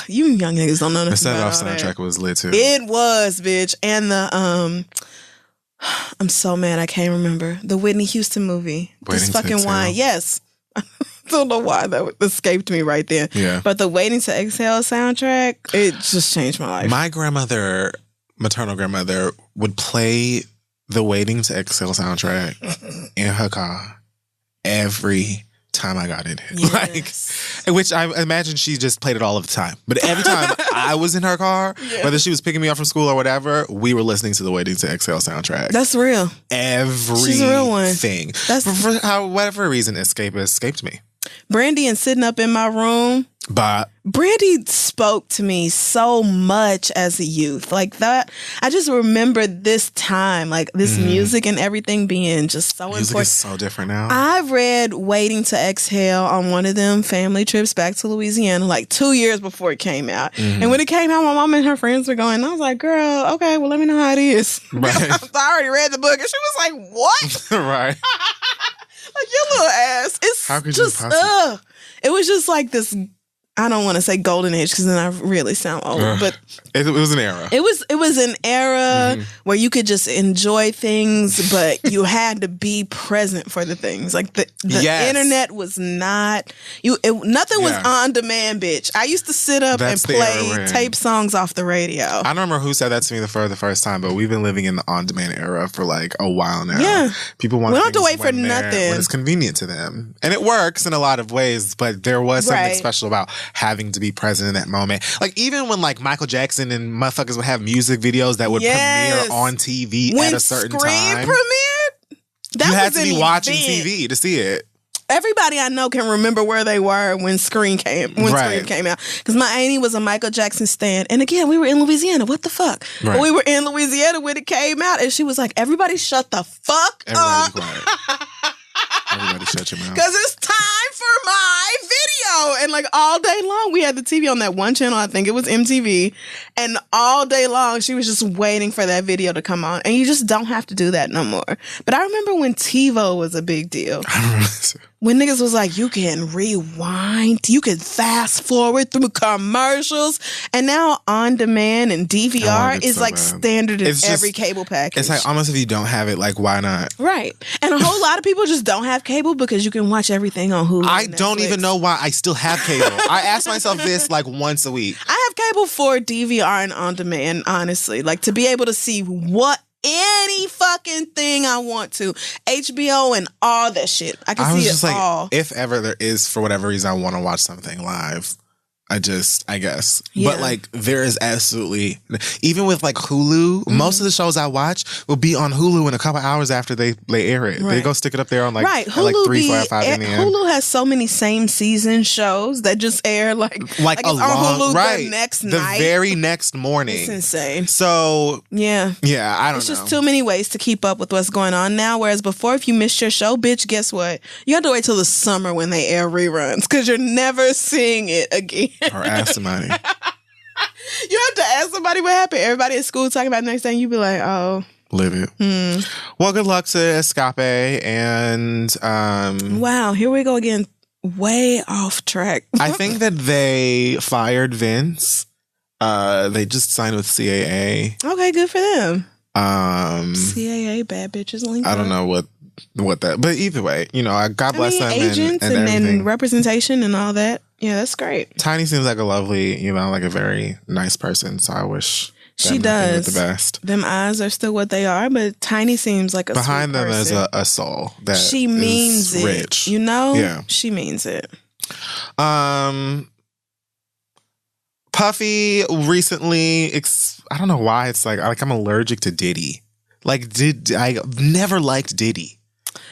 You young niggas don't know nothing about the Set It Off soundtrack was lit too. It was, bitch. And the I'm so mad I can't remember the Whitney Houston movie. This fucking wine. Yes. I don't know why that escaped me right there. Yeah. But the Waiting to Exhale soundtrack, it just changed my life. My grandmother, maternal grandmother, would play the Waiting to Exhale soundtrack in her car every time I got in it. Yes. Like, which I imagine she just played it all of the time. But every time I was in her car, whether she was picking me up from school or whatever, we were listening to the Waiting to Exhale soundtrack. That's real. She's a real one. For whatever reason, escaped me. Brandy and Sitting Up in My Room. Brandy spoke to me so much as a youth. Like that, I just remember this time, like this music and everything being just so important. Music is so different now. I read Waiting to Exhale on one of them family trips back to Louisiana like 2 years before it came out. And when it came out, my mom and her friends were going, I was like, girl, okay, well, let me know how it is. Right. I already read the book. And she was like, what? Right. Like, your little ass. It's how could just, you possibly? It was just like this, I don't want to say golden age because then I really sound old, but it was an era. It was an era where you could just enjoy things, but you had to be present for the things. Like the internet was not nothing was on demand, bitch. I used to sit up and play tape songs off the radio. I don't remember who said that to me for the first time, but we've been living in the on demand era for like a while now. Yeah, people want. We don't have to wait for nothing when it's convenient to them, and it works in a lot of ways. But there was something special about having to be present in that moment. Like, even when like Michael Jackson and motherfuckers would have music videos that would premiere on TV at a certain time. Premiered, you had to be watching TV to see it. Everybody I know can remember where they were when Scream came out. Because my auntie was a Michael Jackson stan. And again, we were in Louisiana. What the fuck? Right. We were in Louisiana when it came out. And she was like, everybody shut the fuck up. Quiet. Everybody shut your mouth. Because it's time for my video. And like all day long, we had the TV on that one channel. I think it was MTV. And all day long, she was just waiting for that video to come on. And you just don't have to do that no more. But I remember when TiVo was a big deal. I remember this. When niggas was like, you can rewind, you can fast forward through commercials, and now on demand and DVR is so like standard in every cable package. It's like almost if you don't have it, like why not? Right. And a whole lot of people just don't have cable because you can watch everything on Hulu. I don't even know why I still have cable. I ask myself this like once a week. I have cable for DVR and on demand, honestly. Like to be able to see any fucking thing I want to. HBO and all that shit. I can see it all. If ever there is, for whatever reason, I want to watch something live, I guess. Yeah. But like there is absolutely, even with like Hulu, most of the shows I watch will be on Hulu in a couple hours after they air it. Right. They go stick it up there on like, Hulu like 3, 4, 5 a.m. Hulu has so many same season shows that just air like it's on Hulu the next night. The very next morning. It's insane. So yeah, I don't know. It's just too many ways to keep up with what's going on now. Whereas before, if you missed your show, bitch, guess what? You have to wait till the summer when they air reruns because you're never seeing it again. Or ask somebody. You have to ask somebody what happened. Everybody at school talking about the next thing. You be like, oh. Live it. Well, good luck to Escape. And wow, here we go again. Way off track. I think that they fired Vince. They just signed with CAA. Okay, good for them. CAA, bad bitches link. I don't know what what that. But either way, God bless them agents and everything. representation and all that. Yeah, that's great. Tiny seems like a lovely, like a very nice person. So I wish she does the best. Them eyes are still what they are, but Tiny seems like a behind sweet them person. is a soul that she means is it. Rich. Yeah, she means it. Puffy recently, I don't know why it's like I'm allergic to Diddy. I never liked Diddy.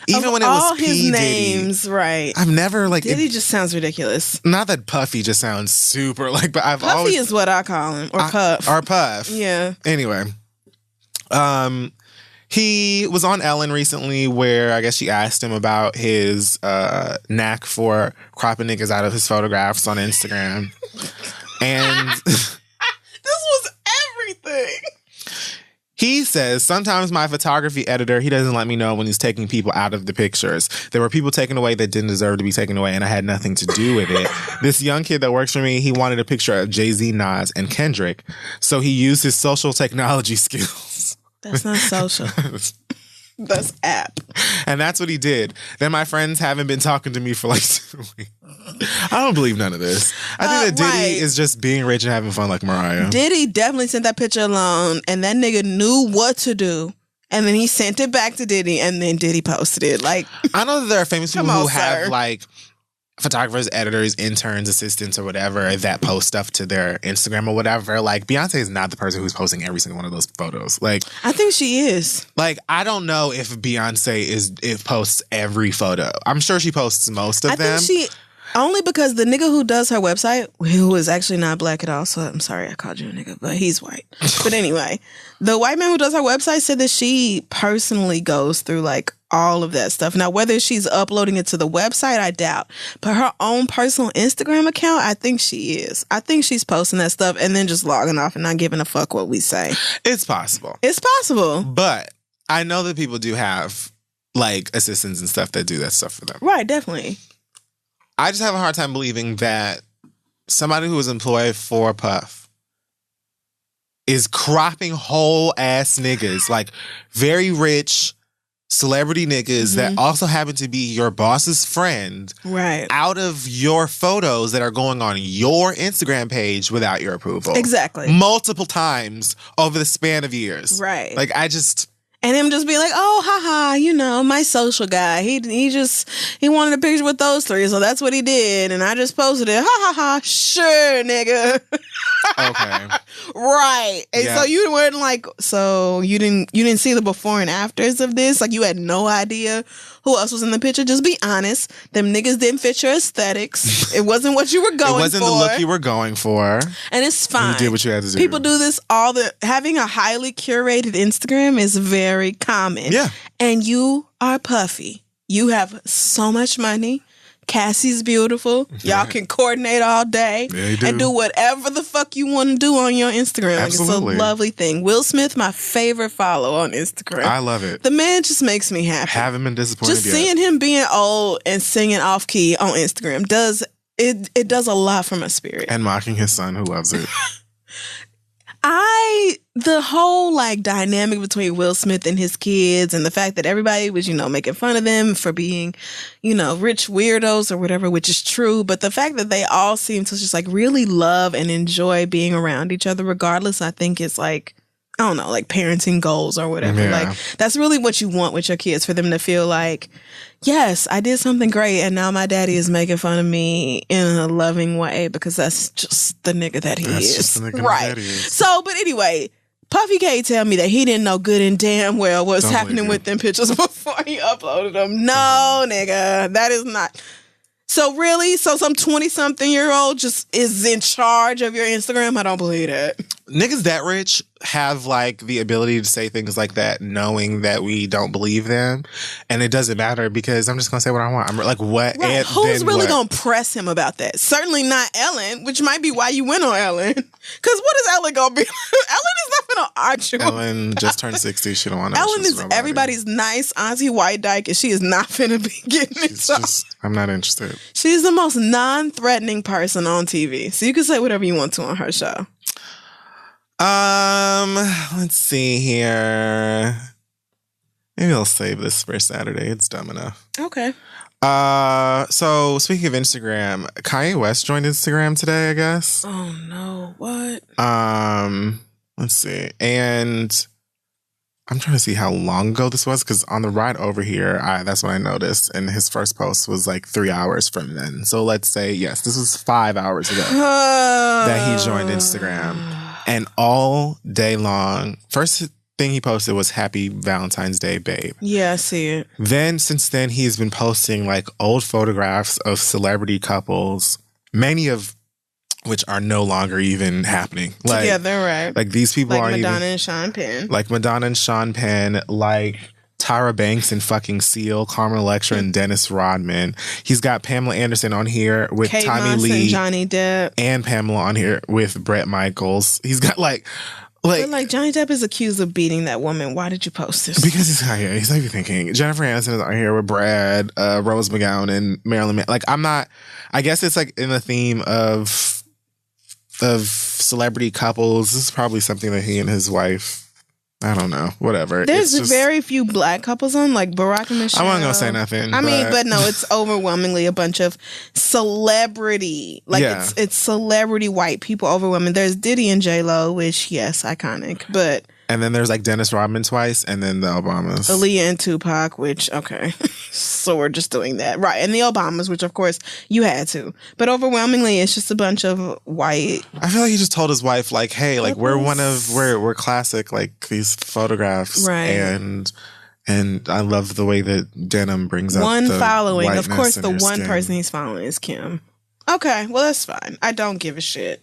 Even when it was all P. his Diddy, names, right? I've never Diddy just sounds ridiculous. Not that Puffy just sounds super but I've Puffy always is what I call him, or Puff. Or Puff. Yeah. Anyway, he was on Ellen recently, where I guess she asked him about his knack for cropping niggas out of his photographs on Instagram, and this was everything. He says, sometimes my photography editor, he doesn't let me know when he's taking people out of the pictures. There were people taken away that didn't deserve to be taken away, and I had nothing to do with it. This young kid that works for me, he wanted a picture of Jay-Z, Nas, and Kendrick. So he used his social technology skills. That's not social. That's app. And that's what he did. Then my friends haven't been talking to me for 2 weeks. I don't believe none of this. I think that Diddy is just being rich and having fun like Mariah. Diddy definitely sent that picture alone, and that nigga knew what to do. And then he sent it back to Diddy, and then Diddy posted it. I know that there are famous people who have photographers, editors, interns, assistants, or whatever that post stuff to their Instagram or whatever. Beyonce is not the person who's posting every single one of those photos. I think she is. I don't know if Beyonce posts every photo. I'm sure she posts most of them. I think only because the nigga who does her website, who is actually not black at all, so I'm sorry I called you a nigga, but he's white. But anyway, the white man who does her website said that she personally goes through all of that stuff. Now, whether she's uploading it to the website, I doubt. But her own personal Instagram account, I think she is. I think she's posting that stuff and then just logging off and not giving a fuck what we say. It's possible. It's possible. But I know that people do have assistants and stuff that do that stuff for them. Right, definitely. I just have a hard time believing that somebody who is employed for Puff is cropping whole ass niggas, very rich celebrity niggas that also happen to be your boss's friend, right, out of your photos that are going on your Instagram page without your approval. Exactly. Multiple times over the span of years. Right. And him just being like, oh, haha, my social guy. He wanted a picture with those three, so that's what he did. And I just posted it. Ha, ha, ha. Sure, nigga. Okay. Right. And so you weren't so you didn't see the before and afters of this? You had no idea who else was in the picture? Just be honest. Them niggas didn't fit your aesthetics. It wasn't what you were going for. It wasn't the look you were going for. And it's fine. And you did what you had to do. People do this having a highly curated Instagram is very common. Yeah. And you are Puffy. You have so much money. Cassie's beautiful. Y'all can coordinate all day and do whatever the fuck you want to do on your Instagram. Absolutely. It's a lovely thing. Will Smith, my favorite follow on Instagram. I love it. The man just makes me happy. Haven't been disappointed just seeing him being old and singing off key on Instagram does a lot for my spirit. And mocking his son who loves it. The whole dynamic between Will Smith and his kids and the fact that everybody was, making fun of them for being, rich weirdos or whatever, which is true. But the fact that they all seem to just really love and enjoy being around each other regardless, I think is I don't know, parenting goals or whatever. Yeah. That's really what you want with your kids, for them to feel yes, I did something great and now my daddy is making fun of me in a loving way because that's just the nigga that he is. Just the nigga right. that he is. So, but anyway, Puffy can't tell me that he didn't know good and damn well what's happening with them pictures before he uploaded them. No, nigga, that is not. So really? So some 20-something-year-old just is in charge of your Instagram? I don't believe that. Niggas that rich have the ability to say things like that knowing that we don't believe them. And it doesn't matter because I'm just going to say what I want. I'm what? Right. Who's really going to press him about that? Certainly not Ellen, which might be why you went on Ellen. Because what is Ellen going to be? Ellen is not going to argue. Ellen just turned 60. She don't want to. Ellen is everybody's nice auntie white dyke and she is not finna be getting it. I'm not interested. She's the most non-threatening person on TV. So you can say whatever you want to on her show. Let's see here. Maybe I'll save this for Saturday. It's dumb enough. Okay. So speaking of Instagram, Kanye West joined Instagram today, I guess. Oh no, what? Let's see. And I'm trying to see how long ago this was, because on the ride over here, that's what I noticed. And his first post was like 3 hours from then. So let's say, yes, this was 5 hours ago that he joined Instagram. And all day long, first thing he posted was Happy Valentine's Day, babe. Yeah, I see it. Then, since then, he's been posting like old photographs of celebrity couples, many of which are no longer even happening. Like, together, right? Like these people like aren't Madonna even, and Sean Penn. like Madonna and Sean Penn, like Tyra Banks and fucking Seal, Carmen Electra and Dennis Rodman. He's got Pamela Anderson on here with Kate Tommy Moss Lee and Johnny Depp, and Pamela on here with Bret Michaels. He's got like Johnny Depp is accused of beating that woman. Why did you post this? Because he's Kanye. He's like thinking. Jennifer Aniston is on here with Brad, Rose McGowan, and Marilyn. Like I'm not. I guess it's like in the theme of celebrity couples. This is probably something that he and his wife. I don't know. Whatever. There's very few black couples on, like Barack and Michelle. I wasn't gonna say nothing. I mean, but no, it's overwhelmingly a bunch of celebrity. Like it's celebrity white people overwhelming. There's Diddy and J-Lo, which yes, iconic. But and then there's like Dennis Rodman twice, and then the Obamas. Aaliyah and Tupac, which okay. So we're just doing that. Right. And the Obamas, which of course you had to. But overwhelmingly it's just a bunch of white. I feel like he just told his wife, like, hey, like we're classic, like these photographs. Right. And I love the way that denim brings up one the following. Of course the one skin. person he's following is Kim. Okay, well that's fine. I don't give a shit.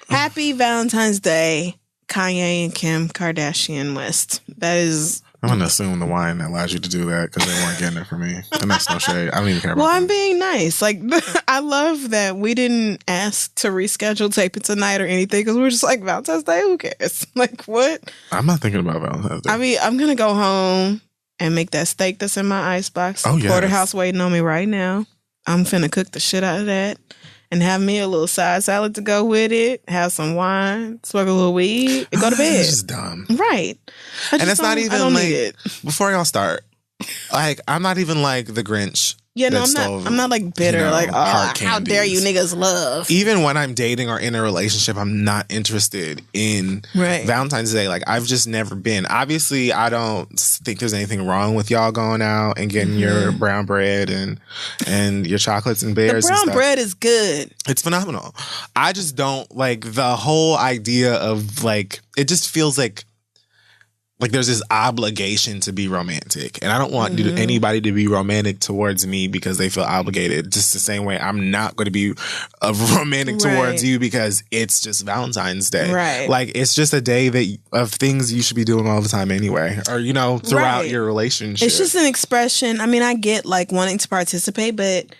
Happy Valentine's Day, Kanye and Kim Kardashian West. That is. I'm going to assume the wine allows you to do that because they weren't getting it for me. And that's no shade. I don't even care about I'm being nice. Like, I love that we didn't ask to reschedule taping tonight or anything because we were just like, Valentine's Day, who cares? Like, what? I'm not thinking about Valentine's Day. I mean, I'm going to go home and make that steak that's in my icebox. Oh, yes. Porterhouse waiting on me right now. I'm finna cook the shit out of that. And have me a little side salad to go with it. Have some wine, smoke a little weed, and go to bed. It's just dumb. Right. And it's not even like, before y'all start, like, I'm not even like the Grinch. Yeah, no, I'm not like bitter, like, oh, how dare you niggas love. Even when I'm dating or in a relationship, I'm not interested in Valentine's Day. Like, I've just never been. Obviously, I don't think there's anything wrong with y'all going out and getting your brown bread and your chocolates and bears. The brown bread is good. It's phenomenal. I just don't like the whole idea of like, it just feels like there's this obligation to be romantic. And I don't want anybody to be romantic towards me because they feel obligated. Just the same way I'm not going to be romantic towards you because it's just Valentine's Day. Right. Like, it's just a day of things you should be doing all the time anyway. Or, you know, throughout your relationship. It's just an expression. I mean, I get like wanting to participate, but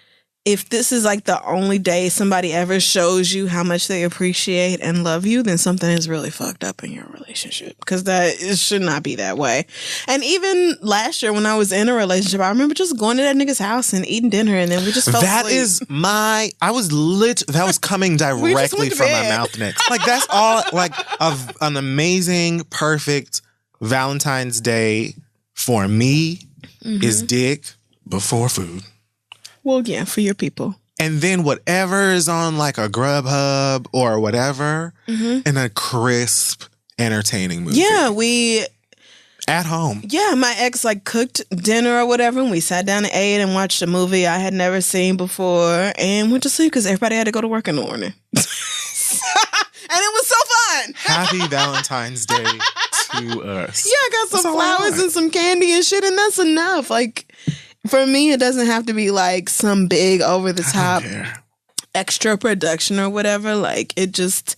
if this is like the only day somebody ever shows you how much they appreciate and love you, then something is really fucked up in your relationship because it should not be that way. And even last year when I was in a relationship, I remember just going to that nigga's house and eating dinner and then we just fell asleep. That was coming directly from my mouth next. Like, that's all, like, of an amazing, perfect Valentine's Day for me is dick before food. Well, yeah, for your people. And then whatever is on like a Grubhub or whatever in a crisp, entertaining movie. Yeah, we... At home. Yeah, my ex like cooked dinner or whatever and we sat down and ate and watched a movie I had never seen before and went to sleep because everybody had to go to work in the morning. And it was so fun. Happy Valentine's Day to us. Yeah, I got some flowers and some candy and shit and that's enough. Like... For me, it doesn't have to be like some big over the top extra production or whatever. Like, it just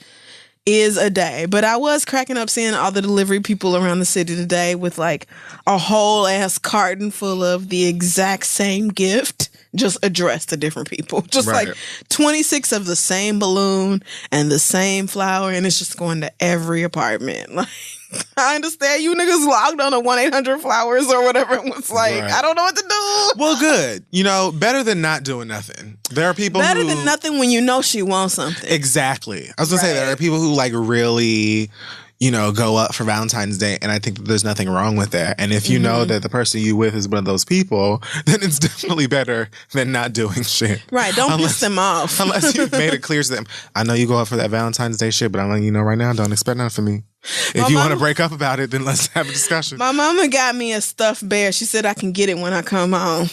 is a day. But I was cracking up seeing all the delivery people around the city today with like a whole ass carton full of the exact same gift, just addressed to different people. Just like 26 of the same balloon and the same flower, and it's just going to every apartment. Like, I understand you niggas logged on a 1-800-Flowers or whatever. It was like, I don't know what to do. Well, good. You know, better than not doing nothing. There are people better than nothing when you know she wants something. Exactly. I was going to say, there are people who like really, go up for Valentine's Day. And I think that there's nothing wrong with that. And if you know that the person you with is one of those people, then it's definitely better than not doing shit. Right. Don't piss them off. Unless you've made it clear to them, I know you go up for that Valentine's Day shit, but I'm letting you know right now, don't expect nothing from me. If you want to break up about it, then let's have a discussion. My mama got me a stuffed bear. She said I can get it when I come home.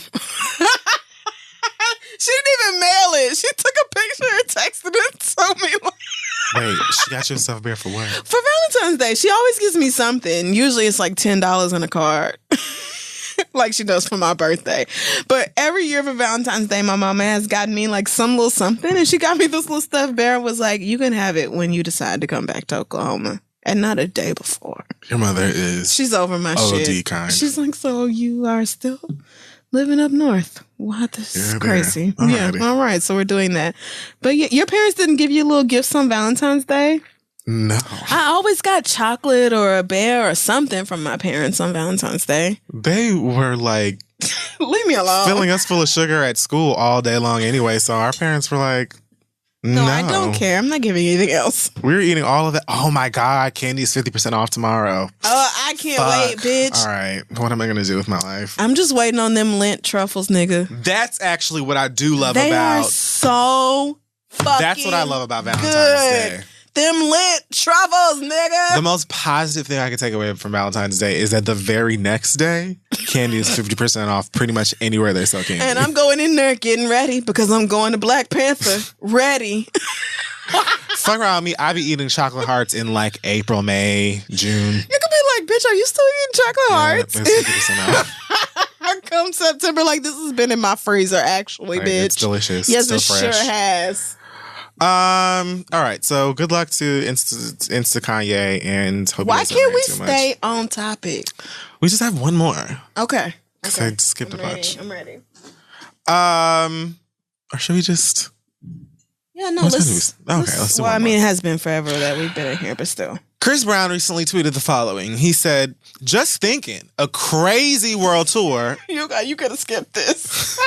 She didn't even mail it. She took a picture and texted it to me. Wait, she got you a stuffed bear for what? For Valentine's Day. She always gives me something. Usually it's like $10 on a card. Like she does for my birthday. But every year for Valentine's Day, my mama has gotten me like some little something. And she got me this little stuffed bear and was like, you can have it when you decide to come back to Oklahoma. And not a day before. Your mother is... She's over my shit. OD kind. She's like, so you are still living up north. What? This is crazy. Alrighty. Yeah, all right. So we're doing that. But your parents didn't give you little gifts on Valentine's Day? No. I always got chocolate or a bear or something from my parents on Valentine's Day. They were like... Leave me alone. Filling us full of sugar at school all day long anyway. So our parents were like... No, I don't care. I'm not giving you anything else. We were eating all of that. Oh my God, candy is 50% off tomorrow. Oh, I can't wait, bitch. All right, what am I going to do with my life? I'm just waiting on them Lint truffles, nigga. That's actually what I do love they about. They are so fucking That's what I love about Valentine's good. Day. Them Lint truffles, nigga. The most positive thing I can take away from Valentine's Day is that the very next day, candy is 50% off pretty much anywhere they sell candy. And I'm going in there getting ready because I'm going to Black Panther. Ready. Fuck around me, I be eating chocolate hearts in like April, May, June. You could be like, bitch, are you still eating chocolate hearts? It's 50% off. Come September, like this has been in my freezer actually, like, bitch. It's delicious. Yes, it's it fresh. sure has. All right. So good luck to Insta Kanye and hope why you don't can't we too stay much. on topic? We just have one more. Okay. Because I skipped a bunch. I'm ready. Or should we just? Yeah, no. Let's do one Well, I mean, more. it has been forever that we've been in here, but still. Chris Brown recently tweeted the following. He said, "Just thinking, a crazy world tour." You could have skipped this.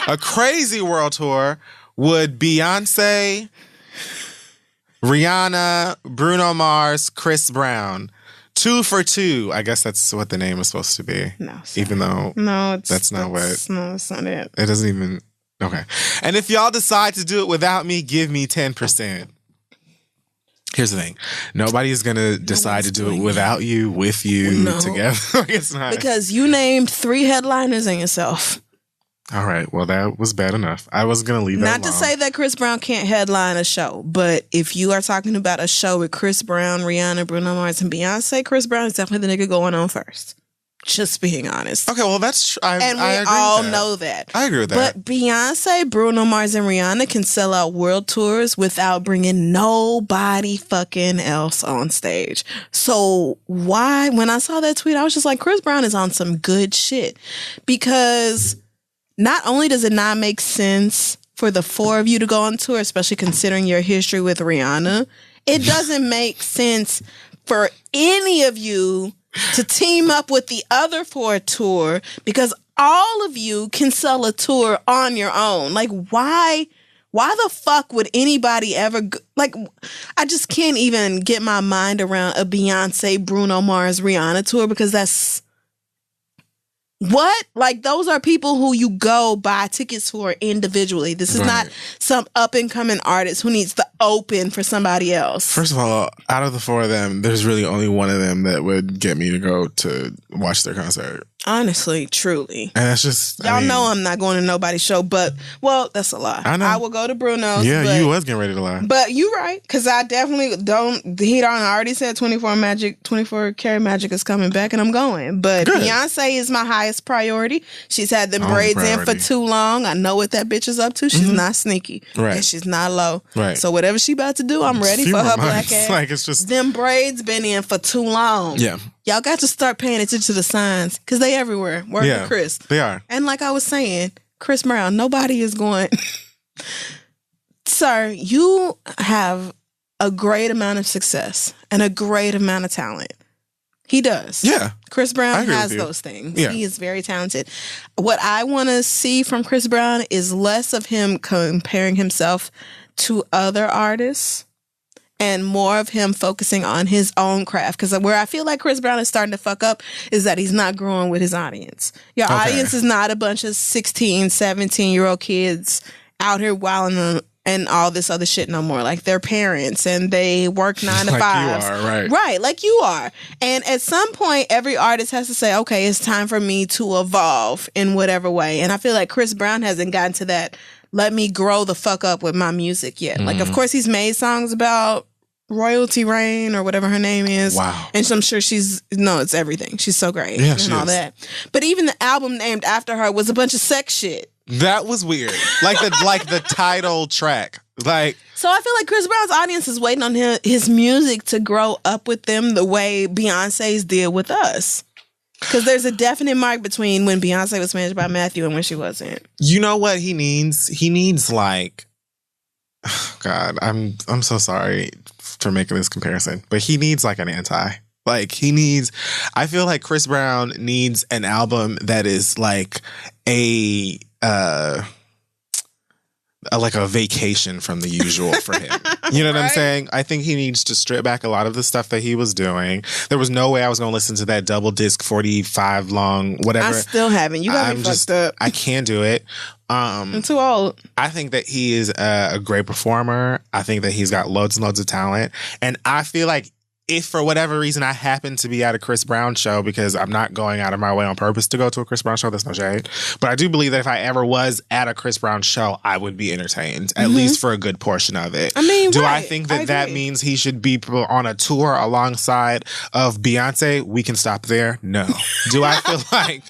A crazy world tour would Beyonce, Rihanna, Bruno Mars, Chris Brown. 2 for 2. I guess that's what the name is supposed to be. No. Sorry. Even though that's not what. No, that's not it. It doesn't even. Okay. And if y'all decide to do it without me, give me 10%. Here's the thing. Nobody is going to decide to do it without you, with you, together. It's not. Because you named 3 headliners and yourself. All right. Well, that was bad enough. I was going to leave that Not alone. to say that Chris Brown can't headline a show, but if you are talking about a show with Chris Brown, Rihanna, Bruno Mars, and Beyonce, Chris Brown is definitely the nigga going on first. Just being honest. Okay, well, that's true. And we agree all with that. know that. I agree with that. But Beyonce, Bruno Mars, and Rihanna can sell out world tours without bringing nobody fucking else on stage. So why, when I saw that tweet, I was just like, Chris Brown is on some good shit. Because not only does it not make sense for the 4 of you to go on tour, especially considering your history with Rihanna, it doesn't make sense for any of you to team up with the other for a tour because all of you can sell a tour on your own. Like, why the fuck would anybody ever I just can't even get my mind around a Beyonce, Bruno Mars, Rihanna tour because that's what? Like, those are people who you go buy tickets for individually. This is not some up-and-coming artist who needs to open for somebody else. First of all, out of the 4 of them, there's really only one of them that would get me to go to watch their concert. Honestly, truly. And that's just... Y'all know I'm not going to nobody's show, but, well, that's a lie. I know. I will go to Bruno's. Yeah, you was getting ready to lie. But you right, because I definitely I already said 24 Karat Magic is coming back, and I'm going. But Good. Beyonce is my highest priority. She's had them braids in for too long. I know what that bitch is up to. She's not sneaky. Right. And she's not low. Right. So whatever she about to do, I'm ready for her black ass. Like, it's just... Them braids been in for too long. Yeah. Y'all got to start paying attention to the signs because they everywhere. Work with Chris. They are. And like I was saying, Chris Brown, nobody is going... Sir, you have a great amount of success and a great amount of talent. He does. Yeah. Chris Brown has with you. those things. Yeah. He is very talented. What I want to see from Chris Brown is less of him comparing himself to other artists and more of him focusing on his own craft. Because where I feel like Chris Brown is starting to fuck up is that he's not growing with his audience. Your audience is not a bunch of 16, 17-year-old kids out here wilding and all this other shit no more. Like, they're parents and they work 9 to 5. Like you are, right. Right, like you are. And at some point, every artist has to say, okay, it's time for me to evolve in whatever way. And I feel like Chris Brown hasn't gotten to that, let me grow the fuck up with my music yet. Like, of course, he's made songs about Royalty Rain or whatever her name is. Wow. And I'm sure it's everything. She's so great and all that. But even the album named after her was a bunch of sex shit. That was weird. Like the title track. Like, so I feel like Chris Brown's audience is waiting on his music to grow up with them the way Beyonce's did with us. Because there's a definite mark between when Beyonce was managed by Matthew and when she wasn't. You know what he needs? He needs like, oh God, I'm so sorry for making this comparison, but he needs like an anti. Like I feel like Chris Brown needs an album that is like a vacation from the usual for him. You know what I'm saying? I think he needs to strip back a lot of the stuff that he was doing. There was no way I was going to listen to that double disc 45 long whatever. I still haven't. You got me fucked up. I can't do it. I'm too old. I think that he is a great performer. I think that he's got loads and loads of talent. And I feel like if for whatever reason I happen to be at a Chris Brown show, because I'm not going out of my way on purpose to go to a Chris Brown show, that's no shade. But I do believe that if I ever was at a Chris Brown show, I would be entertained, at least for a good portion of it. I mean, do I think that means he should be on a tour alongside of Beyonce? We can stop there. No. Do I feel like...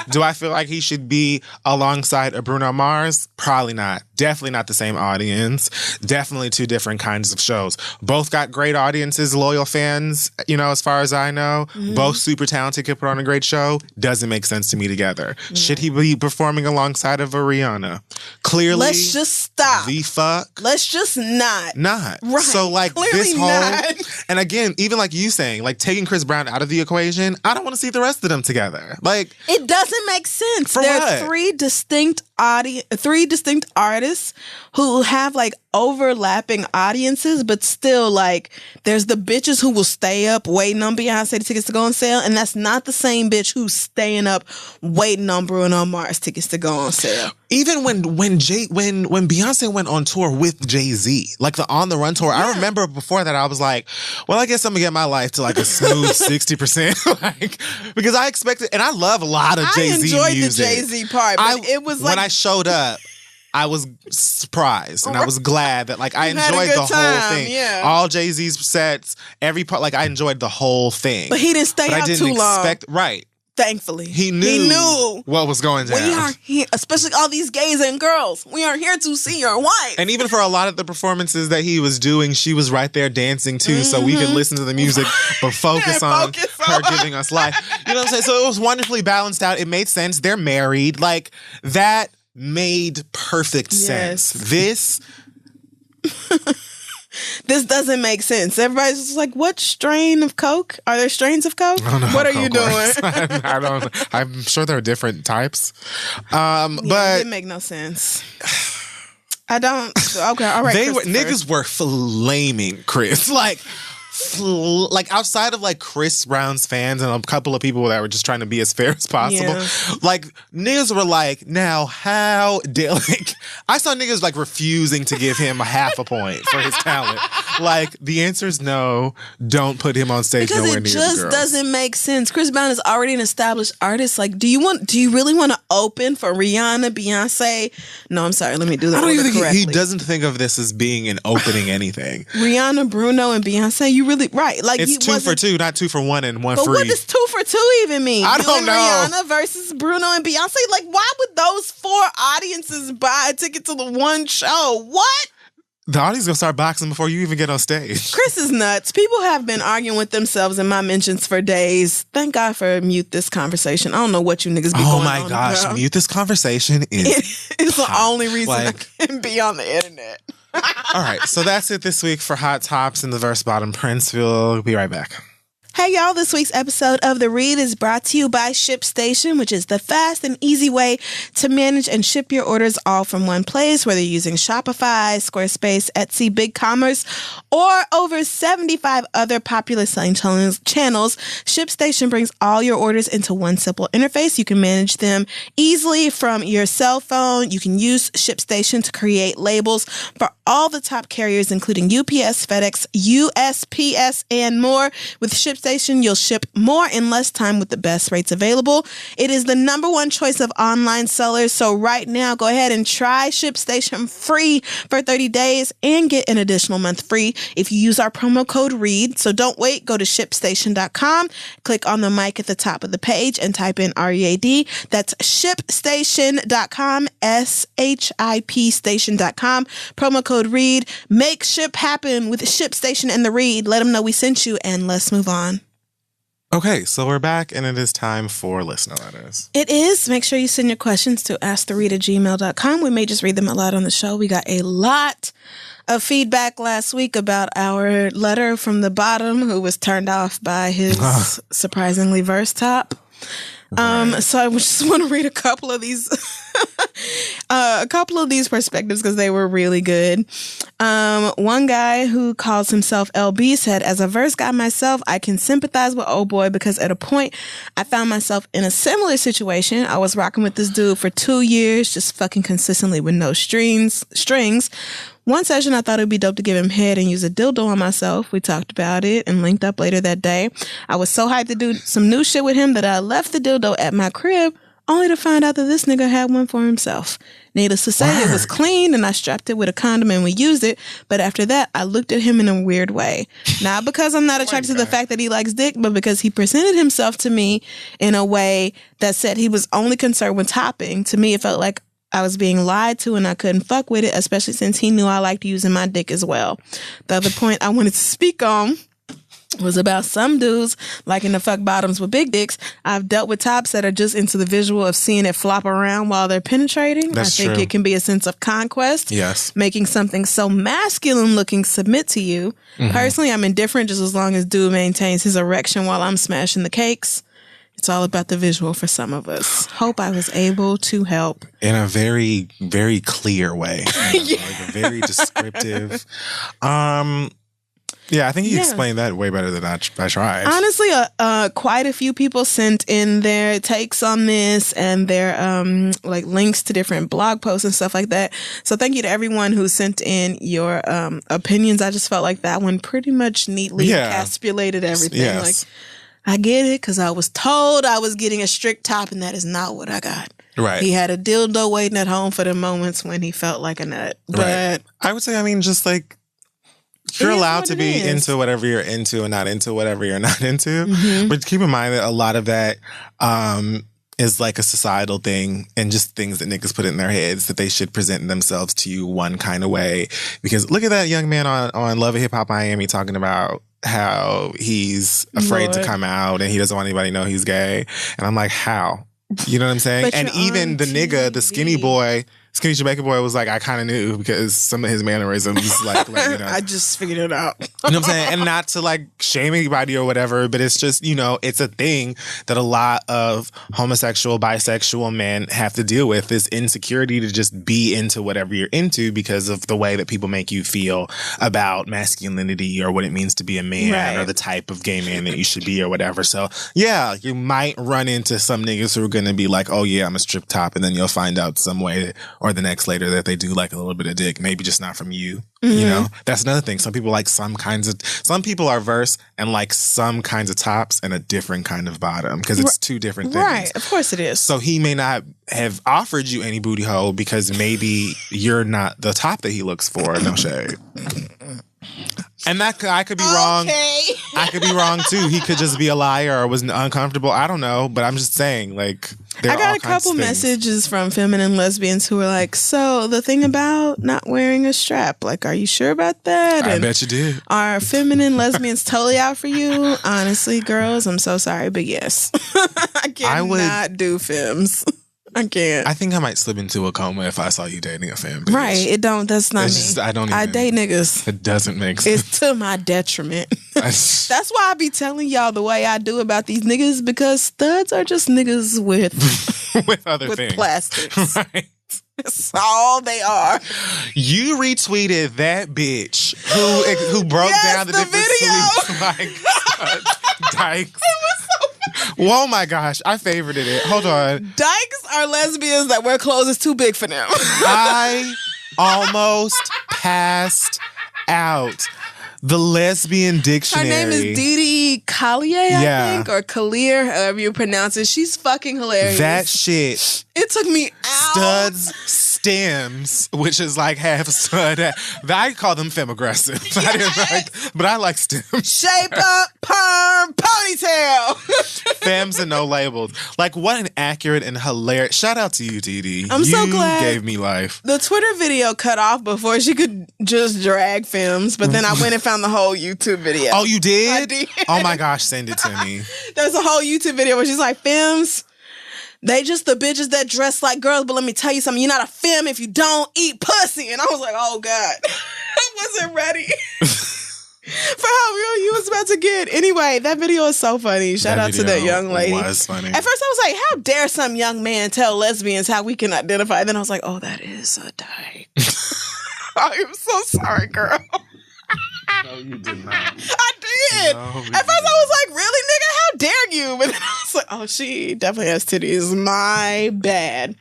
do I feel like he should be alongside a Bruno Mars? Probably not. Definitely not the same audience. Definitely two different kinds of shows. Both got great audiences, loyal fans, as far as I know. Both super talented, could put on a great show. Doesn't make sense to me together. Should he be performing alongside of a Rihanna? Clearly. Let's just stop. The fuck? Let's just not. Not. Right. So like Clearly this whole... not. And again, even like you saying, like taking Chris Brown out of the equation, I don't want to see the rest of them together. Like, it doesn't make sense. For there what? are three distinct artists who have like overlapping audiences, but still like there's the bitches who will stay up waiting on Beyonce tickets to go on sale, and that's not the same bitch who's staying up waiting on Bruno Mars tickets to go on sale. Even when Beyonce went on tour with Jay-Z, like the On the Run tour, I remember before that I was like, well, I guess I'm gonna get my life to like a smooth 60%, like, because I expected, and I love a lot of Jay-Z music. I enjoyed the Jay-Z part, but it was like when I showed up, I was surprised and I was glad that like I enjoyed the whole thing. Yeah. All Jay-Z's sets, every part, like I enjoyed the whole thing. But he didn't stay out too long. Right. Thankfully. He knew what was going down. We are here, especially all these gays and girls. We are here to see your wife. And even for a lot of the performances that he was doing, she was right there dancing too, so we could listen to the music but focus on her giving us life. You know what I'm saying? So it was wonderfully balanced out. It made sense. They're married. Like, that made perfect sense. This doesn't make sense. Everybody's just like, what strain of Coke? Are there strains of Coke? I don't know what are Coke you doing? I don't. I'm sure there are different types. But it didn't make no sense. I don't. Okay, all right. Niggas were flaming Chris. Like outside of like Chris Brown's fans and a couple of people that were just trying to be as fair as possible, like niggas were like, now how dare, like, I saw niggas like refusing to give him a half a point for his talent. Like, the answer is no, don't put him on stage because nowhere it near the just girls. doesn't make sense. Chris Brown is already an established artist. Like, do you really want to open for Rihanna, Beyonce? No, I'm sorry, let me do that. I don't even think correctly. he doesn't think of this as being an opening anything. Rihanna, Bruno, and Beyonce, you really right? Like, it's 2 for 2, not 2 for 1 and 1 for 3. But what does 2 for 2 even mean? I don't know. Rihanna versus Bruno and Beyonce. Like, why would those 4 audiences buy a ticket to the one show? What? The audience gonna start boxing before you even get on stage. Chris is nuts. People have been arguing with themselves in my mentions for days. Thank God for Mute This Conversation. I don't know what you niggas be going on. Oh my gosh, about. Mute This Conversation is it's the only reason like, I can be on the internet. All right, so that's it this week for Hot Tops in the Verse Bottom Prince. We'll be right back. Hey y'all, this week's episode of The Read is brought to you by ShipStation, which is the fast and easy way to manage and ship your orders all from one place, whether you're using Shopify, Squarespace, Etsy, BigCommerce, or over 75 other popular selling channels. ShipStation brings all your orders into one simple interface. You can manage them easily from your cell phone. You can use ShipStation to create labels for all the top carriers, including UPS, FedEx, USPS, and more. With ShipStation, you'll ship more in less time with the best rates available. It is the #1 choice of online sellers. So right now, go ahead and try ShipStation free for 30 days and get an additional month free if you use our promo code READ. So don't wait. Go to ShipStation.com, click on the mic at the top of the page and type in READ. That's ShipStation.com, SHIP station.com. Promo code READ. Make ship happen with ShipStation and the READ. Let them know we sent you, and let's move on. Okay, so we're back, and it is time for listener letters. It is. Make sure you send your questions to asktheread@gmail.com. We may just read them aloud on the show. We got a lot of feedback last week about our letter from the bottom, who was turned off by his surprisingly verse top. So I just want to read a couple of these perspectives because they were really good. One guy who calls himself LB said, as a verse guy myself, I can sympathize with old boy because at a point I found myself in a similar situation. I was rocking with this dude for 2 years, just fucking consistently with no strings. One session, I thought it would be dope to give him head and use a dildo on myself. We talked about it and linked up later that day. I was so hyped to do some new shit with him that I left the dildo at my crib, only to find out that this nigga had one for himself. Needless to say, It was clean and I strapped it with a condom and we used it. But after that, I looked at him in a weird way. Not because I'm not attracted to the fact that he likes dick, but because he presented himself to me in a way that said he was only concerned with topping. To me, it felt like I was being lied to and I couldn't fuck with it, especially since he knew I liked using my dick as well. The other point I wanted to speak on was about some dudes liking to fuck bottoms with big dicks. I've dealt with tops that are just into the visual of seeing it flop around while they're penetrating. That's I think true. it can be a sense of conquest. Yes. Making something so masculine looking submit to you. Mm-hmm. Personally, I'm indifferent just as long as dude maintains his erection while I'm smashing the cakes. It's all about the visual for some of us. Hope I was able to help. In a very, very clear way. Yeah. Like a very descriptive. Yeah, I think you explained that way better than I tried. Honestly, quite a few people sent in their takes on this and their like links to different blog posts and stuff like that. So thank you to everyone who sent in your opinions. I just felt like that one pretty much neatly encapsulated everything. Yes. Like, I get it because I was told I was getting a strict top and that is not what I got. Right. He had a dildo waiting at home for the moments when he felt like a nut. But right. I would say, just like, you're allowed to be into whatever you're into and not into whatever you're not into. Mm-hmm. But keep in mind that a lot of that is like a societal thing and just things that niggas put in their heads that they should present themselves to you one kind of way. Because look at that young man on Love and Hip Hop Miami talking about how he's afraid to come out and he doesn't want anybody to know he's gay. And I'm like, how? You know what I'm saying? And even the nigga, the skinny Jamaican boy was like, I kind of knew because some of his mannerisms, like, I just figured it out. You know what I'm saying? And not to like shame anybody or whatever, but it's just, it's a thing that a lot of homosexual, bisexual men have to deal with, this insecurity to just be into whatever you're into because of the way that people make you feel about masculinity or what it means to be a man or the type of gay man that you should be or whatever. So yeah, you might run into some niggas who are going to be like, oh yeah, I'm a strip top. And then you'll find out some way or the next later that they do like a little bit of dick, maybe just not from you. Mm-hmm. That's another thing. Some people like some people are verse and like some kinds of tops and a different kind of bottom because it's two different things. Right, of course it is. So he may not have offered you any booty hole because maybe you're not the top that he looks for. No shade. And that I could be wrong. I could be wrong too. He could just be a liar or was uncomfortable. I don't know, but I'm just saying, like, I got a couple messages from feminine lesbians who were like, "So the thing about not wearing a strap, like, are you sure about that?" I bet you did. Are feminine lesbians totally out for you? Honestly, girls, I'm so sorry, but yes, I cannot do femmes. I can't. I think I might slip into a coma if I saw you dating a femme bitch. Right. That's not It's me. just, I date niggas. It doesn't make sense. It's to my detriment. That's why I be telling y'all the way I do about these niggas, because studs are just niggas with other things. Plastics. Right. That's all they are. You retweeted that bitch who broke down the different sleeves like dykes. It was so funny. Oh my gosh, I favorited it. Hold on. Dykes are lesbians that wear clothes that's too big for them. I almost passed out. The lesbian dictionary. Her name is Didi Collier, I think, or Collier, however you pronounce it. She's fucking hilarious. That shit. It took me out. Studs, stems, which is like half stud. I call them femme-aggressive. Yes. But I like stems. Shape up, perm, ponytail. Femmes and no labels. Like, what an accurate and hilarious. Shout out to you, Didi. I'm so glad. You gave me life. The Twitter video cut off before she could just drag femmes, but then I went and found the whole YouTube video. Oh, you did? I did. Oh my gosh, send it to me. There's a whole YouTube video where she's like, femmes, they just the bitches that dress like girls, but let me tell you something, you're not a femme if you don't eat pussy. And I was like, oh God. I wasn't ready for how real you was about to get. Anyway, that video is so funny. Shout out to that young lady. It was funny. At first I was like, how dare some young man tell lesbians how we can identify? Then I was like, oh, that is a dyke. I'm so sorry, girl. No, you did not. I did. No, At first I was like, really, nigga? How dare you? But then I was like, oh, she definitely has titties. My bad.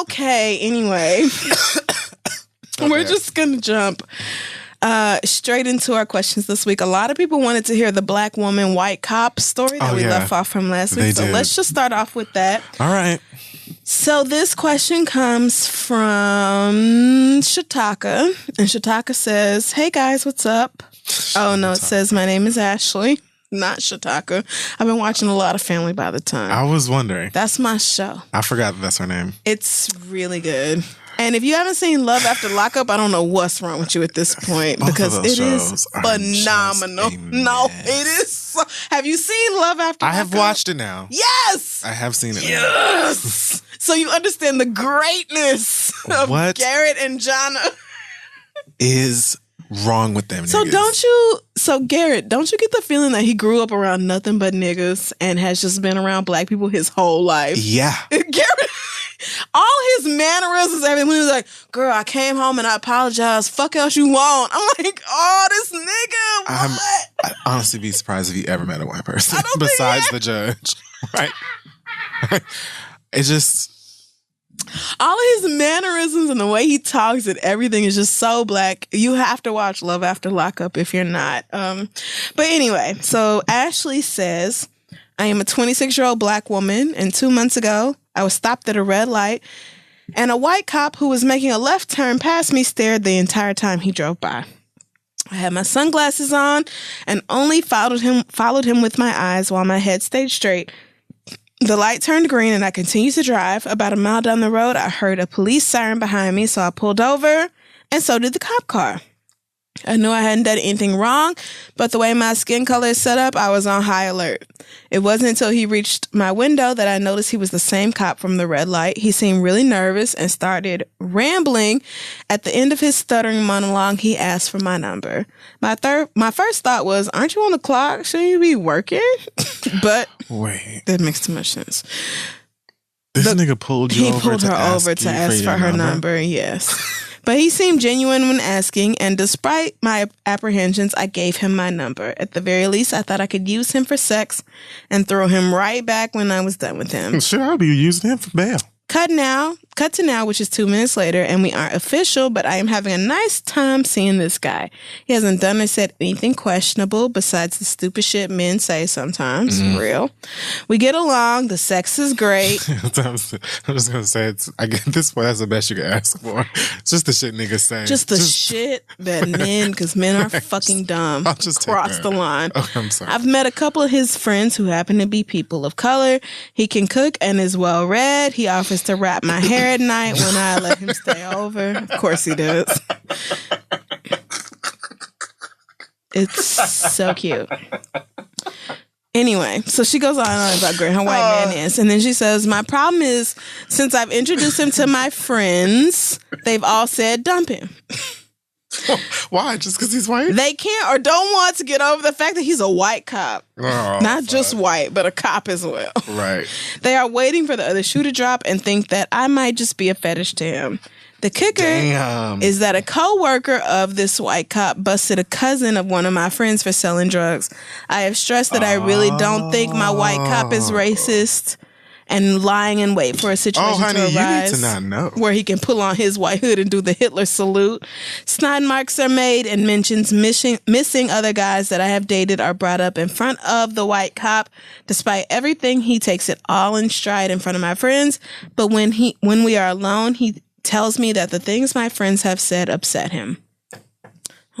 Okay, anyway. Okay. We're just going to jump straight into our questions this week. A lot of people wanted to hear the black woman, white cop story that we left off from last week. So let's just start off with that. All right. So this question comes from Shataka. And Shataka says, hey guys, what's up? Oh no, it says, my name is Ashley, not Shataka. I've been watching a lot of Family by the Time. I was wondering. That's my show. I forgot that's her name. It's really good. And if you haven't seen Love After Lockup, I don't know what's wrong with you at this point, because it is phenomenal. No, it is. Have you seen Love After Lockup? I have watched it now. Yes. I have seen it now. Yes. So you understand the greatness of Garrett and Jonna. Is wrong with them niggas. So Garrett, don't you get the feeling that he grew up around nothing but niggas and has just been around black people his whole life? Yeah. Garrett, all his mannerisms, everything, he was like, girl, I came home and I apologized. Fuck else you want. I'm like, oh, this nigga, what? I'd honestly be surprised if you ever met a white person besides the judge. Right? It's just... all his mannerisms and the way he talks and everything is just so black. You have to watch Love After Lockup if you're not. But anyway, so Ashley says, I am a 26-year-old black woman, and 2 months ago, I was stopped at a red light, and a white cop who was making a left turn past me stared the entire time he drove by. I had my sunglasses on and only followed him with my eyes while my head stayed straight. The light turned green and I continued to drive. About a mile down the road, I heard a police siren behind me, so I pulled over, and so did the cop car. I knew I hadn't done anything wrong, but the way my skin color is set up, I was on high alert. It wasn't until he reached my window that I noticed he was the same cop from the red light. He seemed really nervous and started rambling. At the end of his stuttering monologue, he asked for my number. My first thought was, aren't you on the clock? Shouldn't you be working? But wait, that makes too much sense. This nigga pulled you over He pulled her over to ask for her number, yes. But he seemed genuine when asking, and despite my apprehensions, I gave him my number. At the very least, I thought I could use him for sex and throw him right back when I was done with him. Sure, I'll be using him for bail. Cut to now, which is 2 minutes later, and we aren't official, but I am having a nice time seeing this guy. He hasn't done or said anything questionable besides the stupid shit men say sometimes. Mm-hmm. Real. We get along. The sex is great. I'm just going to say, I get this point, that's the best you can ask for. It's just the shit niggas say. Just the shit that men, because men are fucking dumb, I'll just cross the line. Okay, I'm sorry. I've met a couple of his friends who happen to be people of color. He can cook and is well read. He offers to wrap my hair at night when I let him stay over. Of course he does. It's so cute. Anyway, so she goes on and on about how great her white man is. And then she says, my problem is, since I've introduced him to my friends, they've all said dump him. Why? Just because he's white? They can't or don't want to get over the fact that he's a white cop. Not just white, but a cop as well. Right. They are waiting for the other shoe to drop and think that I might just be a fetish to him. The kicker is that a co-worker of this white cop busted a cousin of one of my friends for selling drugs. I have stressed that I really don't think my white cop is racist and lying in wait for a situation to arise. You need to not know. Where he can pull on his white hood and do the Hitler salute. Snide marks are made and mentions missing other guys that I have dated are brought up in front of the white cop. Despite everything, he takes it all in stride in front of my friends. But when we are alone, he tells me that the things my friends have said upset him.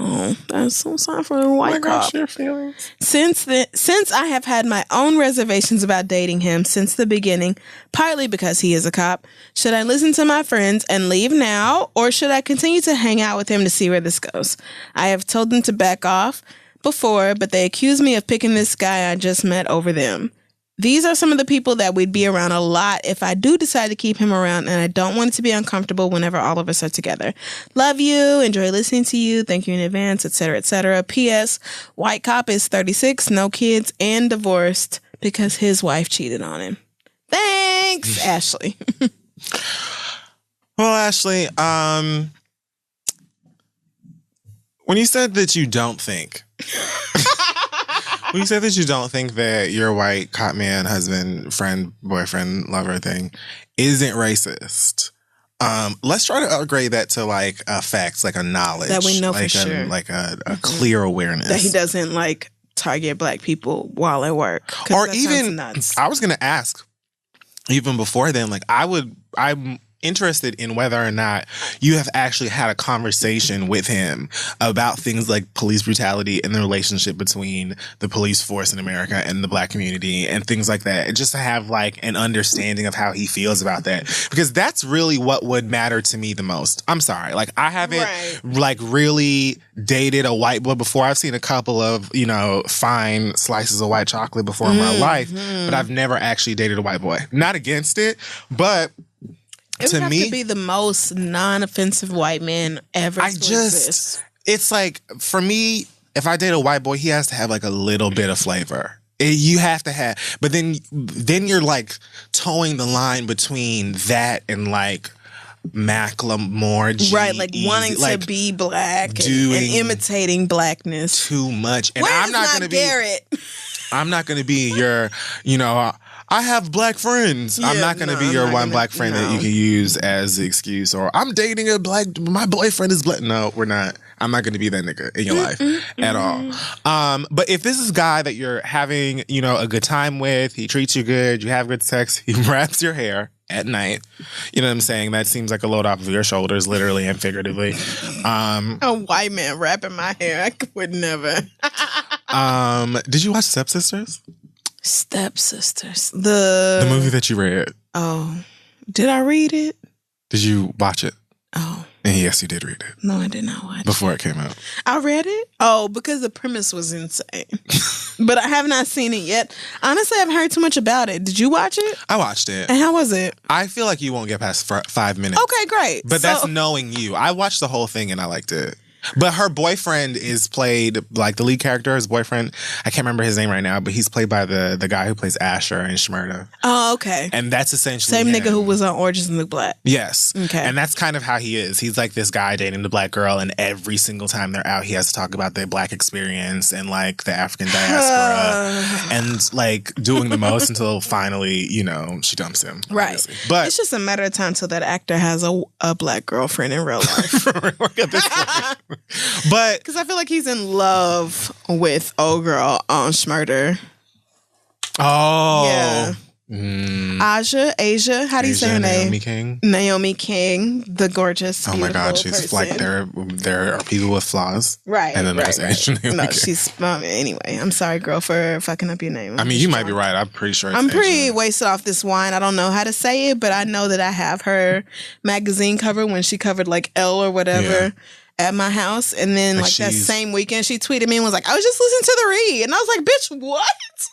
Oh, that's so sad for the white cop. Your feelings. Since I have had my own reservations about dating him since the beginning, partly because he is a cop, should I listen to my friends and leave now, or should I continue to hang out with him to see where this goes? I have told them to back off before, but they accuse me of picking this guy I just met over them. These are some of the people that we'd be around a lot if I do decide to keep him around, and I don't want it to be uncomfortable whenever all of us are together. Love you. Enjoy listening to you. Thank you in advance, etc., etc. P.S. White cop is 36, no kids, and divorced because his wife cheated on him. Thanks, Ashley. Well, Ashley, when you said that you don't think... When you said that you don't think that your white cop man, husband, friend, boyfriend, lover thing isn't racist, let's try to upgrade that to like a facts, like a knowledge. That we know like for sure. Like a clear awareness. That he doesn't like target black people while at work. Or even, I was going to ask, even before then, like I'm interested in whether or not you have actually had a conversation with him about things like police brutality and the relationship between the police force in America and the black community and things like that. And just to have like an understanding of how he feels about that. Because that's really what would matter to me the most. I'm sorry. Like I haven't like really dated a white boy before. I've seen a couple of, fine slices of white chocolate before in my life, but I've never actually dated a white boy. Not against it, but it would have to be the most non-offensive white man ever. It's like, for me, if I date a white boy, he has to have like a little bit of flavor. You have to have, but then you're like towing the line between that and like Macklemore, right? Like wanting to be black and imitating blackness too much. And I'm not going to be Garrett. I'm not going to be your, I have black friends. Yeah, I'm not going to be your one black friend that you can use as the excuse. Or I'm dating my boyfriend is black. No, we're not. I'm not going to be that nigga in your life at all. But if this is a guy that you're having, a good time with, he treats you good, you have good sex, he wraps your hair at night. You know what I'm saying? That seems like a load off of your shoulders, literally and figuratively. A white man wrapping my hair. I would never. Did you watch Stepsisters? Stepsisters. The movie that you read. Oh. Did I read it? Did you watch it? Oh. And yes, you did read it. No, I did not watch it. Before it came out. I read it? Oh, because the premise was insane. But I have not seen it yet. Honestly, I've heard too much about it. Did you watch it? I watched it. And how was it? I feel like you won't get past 5 minutes. Okay, great. But that's knowing you. I watched the whole thing and I liked it. But her boyfriend is played, like the lead character, his boyfriend, I can't remember his name right now, but he's played by the guy who plays Asher in Shmurda. Oh, okay. And that's essentially same him. Nigga who was on Orange is the New Black. Yes. Okay. And that's kind of how he is. He's like this guy dating the black girl, and every single time they're out, he has to talk about their black experience and like the African diaspora and like doing the most until finally, she dumps him. Right. Obviously. But it's just a matter of time till that actor has a black girlfriend in real life. At this point. But because I feel like he's in love with old girl on Shmurda. Oh. Yeah. Asia, how do you say her name? Naomi King, the gorgeous, oh my God, she's person. Like there are people with flaws, right? And then there's Asia. No, she's anyway. I'm sorry, girl, for fucking up your name. I mean, you might be right. I'm pretty sure. I'm pretty wasted off this wine. I don't know how to say it, but I know that I have her magazine cover when she covered like Elle or whatever. Yeah. At my house, and then like that same weekend she tweeted me and was like, I was just listening to the read, and I was like, bitch, what?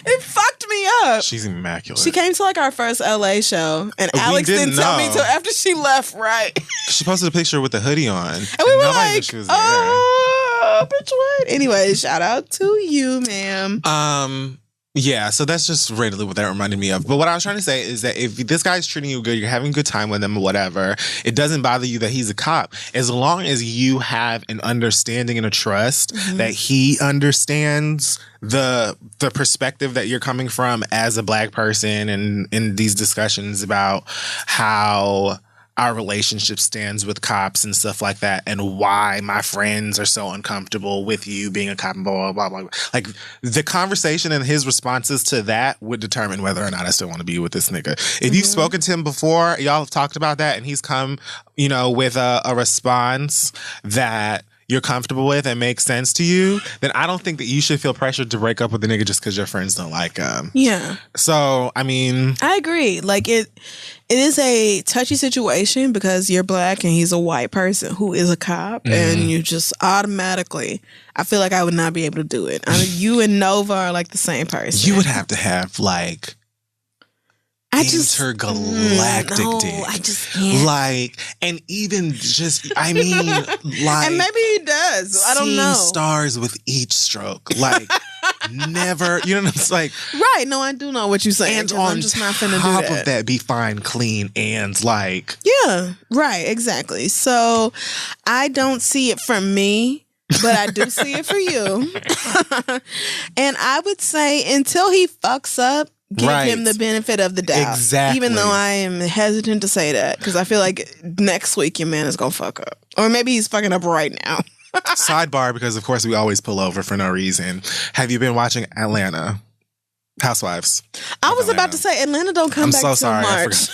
It fucked me up. She's immaculate. She came to like our first LA show, and Alex didn't tell me until after she left. Right? She posted a picture with the hoodie on, and we were like, she was "Oh, bitch, what?" Anyway, shout out to you, ma'am. Yeah, so that's just randomly what that reminded me of. But what I was trying to say is that if this guy's treating you good, you're having a good time with him or whatever, it doesn't bother you that he's a cop. As long as you have an understanding and a trust that he understands the perspective that you're coming from as a Black person, and in these discussions about how our relationship stands with cops and stuff like that, and why my friends are so uncomfortable with you being a cop and blah, blah, blah, blah. Like, the conversation and his responses to that would determine whether or not I still want to be with this nigga. If you've spoken to him before, y'all have talked about that, and he's come, with a response that you're comfortable with and makes sense to you, then I don't think that you should feel pressured to break up with the nigga just because your friends don't like him. Yeah. So, I mean, I agree. Like, it is a touchy situation because you're Black and he's a white person who is a cop, and you just automatically, I feel like I would not be able to do it. I mean, you and Nova are like the same person. You would have to have like intergalactic dick. I just can't. Like, and even just, I mean, like, and maybe he does. I don't know. Stars with each stroke. Like, never, it's like. Right. No, I do know what you're saying. And on I'm just not finna top do that. of that, be fine, clean, and like. Yeah. Right. Exactly. So I don't see it for me, but I do see it for you. And I would say until he fucks up, give him the benefit of the doubt. Exactly. Even though I am hesitant to say that, because I feel like next week your man is going to fuck up. Or maybe he's fucking up right now. Sidebar, because of course we always pull over for no reason. Have you been watching Atlanta? Housewives. I was about to say Atlanta don't come back so till sorry, March.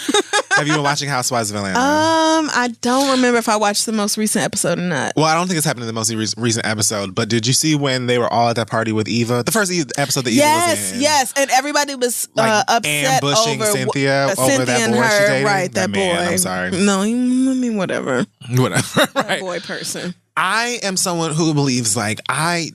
Have you been watching Housewives of Atlanta? I don't remember if I watched the most recent episode or not. Well, I don't think it's happened in the most recent episode, but did you see when they were all at that party with Eva? The first episode that Eva was in. Yes, and everybody was upset ambushing over Cynthia over Cynthia that and boy she her, dated? right, that boy. Man, I'm sorry. No, I mean, whatever. Whatever, right. That boy person. I am someone who believes like a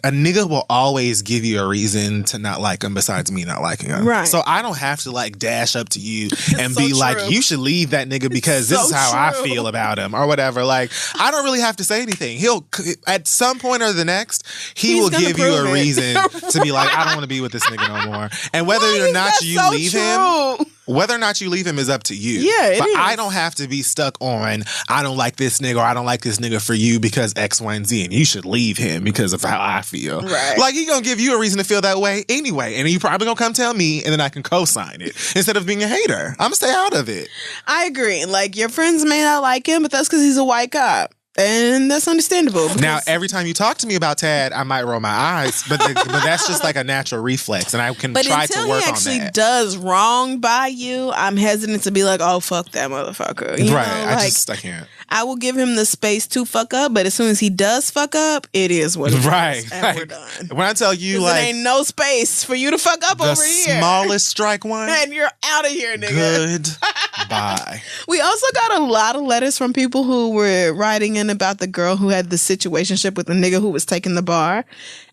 nigga will always give you a reason to not like him besides me not liking him. Right. So I don't have to like dash up to you and so be true. like, you should leave that nigga because this is how I feel about him or whatever. Like, I don't really have to say anything. He'll, at some point or the next, he will give you a reason to be like, I don't want to be with this nigga no more. And whether or not you leave him. Whether or not you leave him is up to you. Yeah, it but is. I don't have to be stuck on, I don't like this nigga or I don't like this nigga for you because X, Y, and Z. And you should leave him because of how I feel. Right. Like, he gonna give you a reason to feel that way anyway. And you probably gonna come tell me and then I can co-sign it. Instead of being a hater. I'm gonna stay out of it. I agree. Like, your friends may not like him, but that's because he's a white cop. And that's understandable. Now, every time you talk to me about Tad, I might roll my eyes, but that's just like a natural reflex, and I can try to work on that. But until he actually does wrong by you, I'm hesitant to be like, "Oh, fuck that motherfucker." You right? know, I can't. I will give him the space to fuck up, but as soon as he does fuck up, it is what it right. is, and like, we're done. When I tell you, like, there ain't no space for you to fuck up over here. The smallest strike one, and you're out of here, nigga. Goodbye. We also got a lot of letters from people who were writing in about the girl who had the situationship with the nigga who was taking the bar,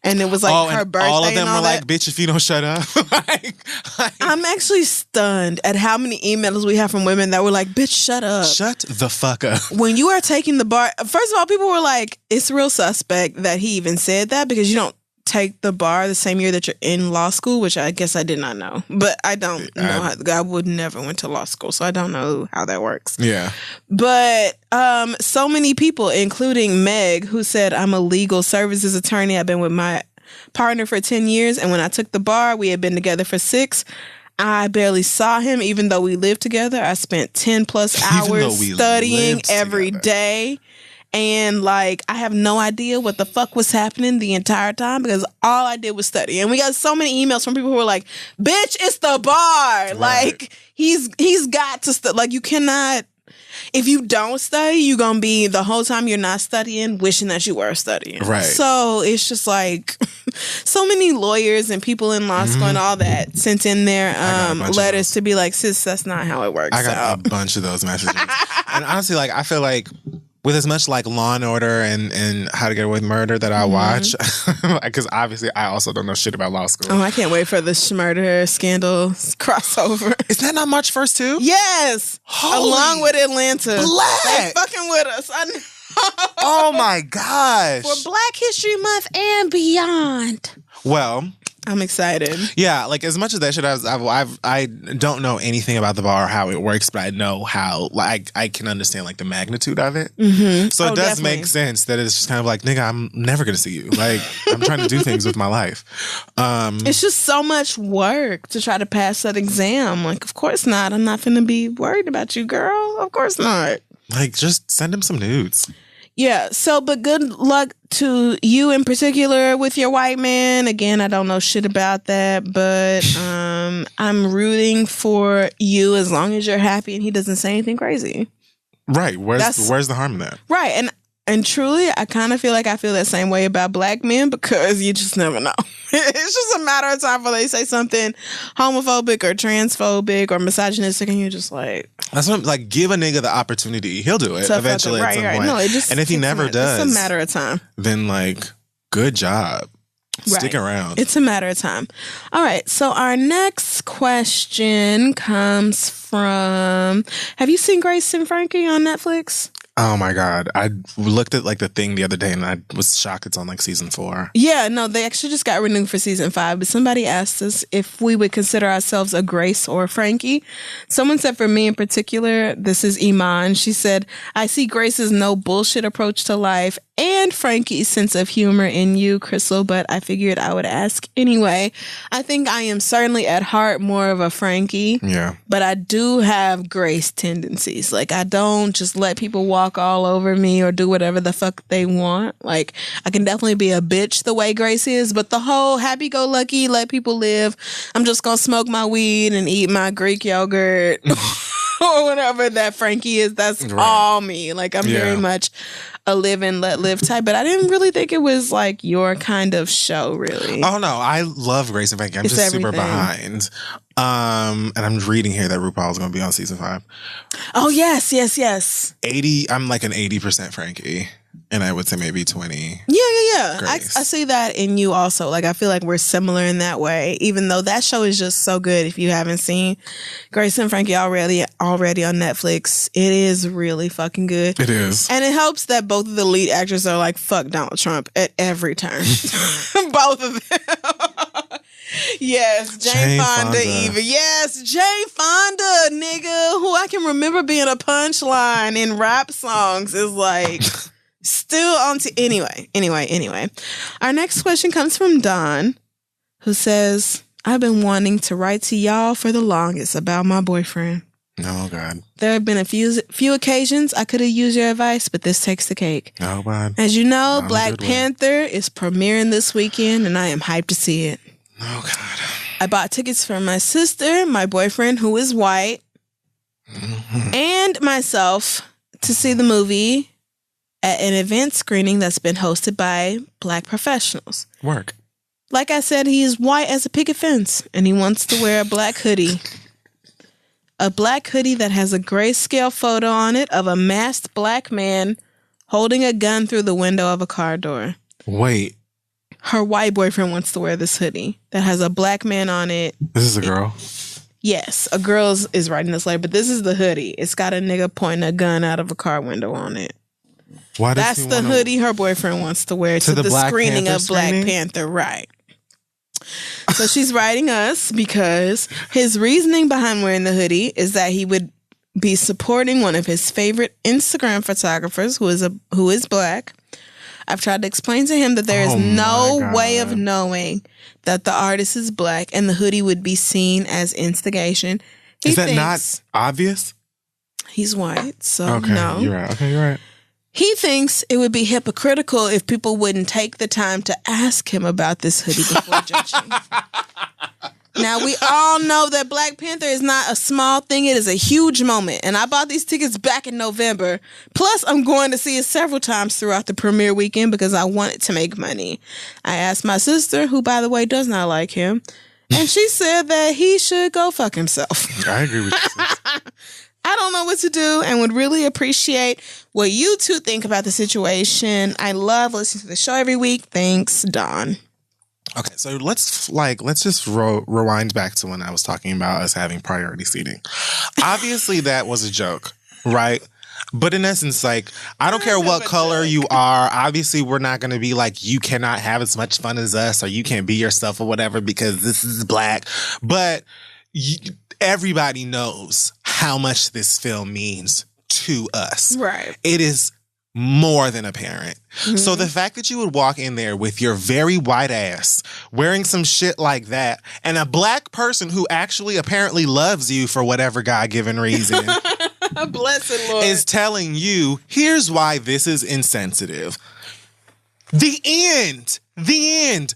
and it was like her birthday. All of them and were that. like, "Bitch, if you don't shut up." I'm actually stunned at how many emails we have from women that were like, "Bitch, shut up. Shut the fuck up." When you are taking the bar, first of all, people were like, it's real suspect that he even said that because you don't take the bar the same year that you're in law school, which I guess I did not know. But I don't know. I would never went to law school, so I don't know how that works. Yeah. But so many people, including Meg, who said, I'm a legal services attorney. I've been with my partner for 10 years. And when I took the bar, we had been together for 6. I barely saw him, even though we lived together. I spent 10 plus hours studying every day. And like, I have no idea what the fuck was happening the entire time because all I did was study. And we got so many emails from people who were like, bitch, it's the bar. Right. Like, he's got to like, you cannot, if you don't study, you're going to be the whole time you're not studying, wishing that you were studying. Right. So it's just like, so many lawyers and people in law school and all that sent in their letters to be like, sis, that's not how it works. I got a bunch of those messages. And honestly, like, I feel like with as much like Law and Order and How to Get Away with Murder that I watch, because obviously I also don't know shit about law school. Oh, I can't wait for the murder scandal crossover. Is that not March 1st too? Yes, along with Atlanta. Black. They fucking with us. I know. Oh my gosh! For Black History Month and beyond. Well, I'm excited. Yeah, like as much as that shit, I don't know anything about the bar or how it works, but I know how. Like I can understand like the magnitude of it. Mm-hmm. So it does make sense that it's just kind of like, nigga, I'm never gonna see you. Like I'm trying to do things with my life. It's just so much work to try to pass that exam. Like, of course not. I'm not gonna be worried about you, girl. Of course not. Like, just send him some nudes. Yeah, so, but good luck to you in particular with your white man. Again, I don't know shit about that, but I'm rooting for you as long as you're happy and he doesn't say anything crazy. Right. Where's the harm in that? Right. And truly, I kind of feel like I feel that same way about Black men because you just never know. It's just a matter of time before they say something homophobic or transphobic or misogynistic, and you're just like... That's what I'm like. Give a nigga the opportunity. He'll do it eventually at some point. No, and if he never does... It's a matter of time. Then, like, good job. Stick around. It's a matter of time. All right. So our next question comes from... Have you seen Grace and Frankie on Netflix? Oh my God. I looked at like the thing the other day and I was shocked it's on like season 4. Yeah, no, they actually just got renewed for season 5. But somebody asked us if we would consider ourselves a Grace or a Frankie. Someone said for me in particular, this is Iman. She said, I see Grace's no bullshit approach to life and Frankie's sense of humor in you, Crystal, but I figured I would ask anyway. I think I am certainly at heart more of a Frankie. Yeah. But I do have Grace tendencies. Like, I don't just let people walk all over me or do whatever the fuck they want. Like, I can definitely be a bitch the way Grace is, but the whole happy-go-lucky, let people live, I'm just gonna smoke my weed and eat my Greek yogurt or whatever that Frankie is, that's all me. Like, I'm very much a live and let live type, but I didn't really think it was like your kind of show, really. Oh no, I love Grace and Frankie. I'm just super behind. And I'm reading here that RuPaul is going to be on season 5. Oh yes. 80. I'm like an 80% Frankie, and I would say maybe 20. Yeah. I see that in you also. Like, I feel like we're similar in that way. Even though that show is just so good. If you haven't seen Grace and Frankie already on Netflix, it is really fucking good. It is, and it helps that both of the lead actors are like fuck Donald Trump at every turn. Both of them. Yes, Jane Fonda even. Yes, Jane Fonda, nigga, who I can remember being a punchline in rap songs is like still on anyway. Our next question comes from Don, who says, I've been wanting to write to y'all for the longest about my boyfriend. Oh, God. There have been a few occasions I could have used your advice, but this takes the cake. Oh, God. As you know, Black Panther is premiering this weekend, and I am hyped to see it. Oh, God. I bought tickets for my sister, my boyfriend, who is white, and myself to see the movie at an event screening that's been hosted by Black professionals. Work. Like I said, he is white as a picket fence, and he wants to wear a black hoodie. A black hoodie that has a grayscale photo on it of a masked black man holding a gun through the window of a car door. Wait. Her white boyfriend wants to wear this hoodie that has a black man on it. This is a girl? Yes, a girl is writing this letter, but this is the hoodie. It's got a nigga pointing a gun out of a car window on it. That's the hoodie her boyfriend wants to wear to the screening of Black Panther, right? So she's writing us because his reasoning behind wearing the hoodie is that he would be supporting one of his favorite Instagram photographers who is black. I've tried to explain to him that there is no way of knowing that the artist is black and the hoodie would be seen as instigation. Is that not obvious? He's white, so no. You're right. Okay, you're right. He thinks it would be hypocritical if people wouldn't take the time to ask him about this hoodie before judging. Now, we all know that Black Panther is not a small thing. It is a huge moment. And I bought these tickets back in November. Plus, I'm going to see it several times throughout the premiere weekend because I wanted to make money. I asked my sister, who, by the way, does not like him, and she said that he should go fuck himself. I agree with you. I don't know what to do and would really appreciate what you two think about the situation. I love listening to the show every week. Thanks, Dawn. Okay, so let's just rewind back to when I was talking about us having priority seating. Obviously, that was a joke, right? But in essence, like, I don't care what color you are. Obviously, we're not going to be like, you cannot have as much fun as us or you can't be yourself or whatever because this is black. But everybody knows how much this film means to us. Right. It is more than apparent. Mm-hmm. So the fact that you would walk in there with your very white ass wearing some shit like that and a black person who actually apparently loves you for whatever God-given reason blessed Lord is telling you, here's why this is insensitive. The end.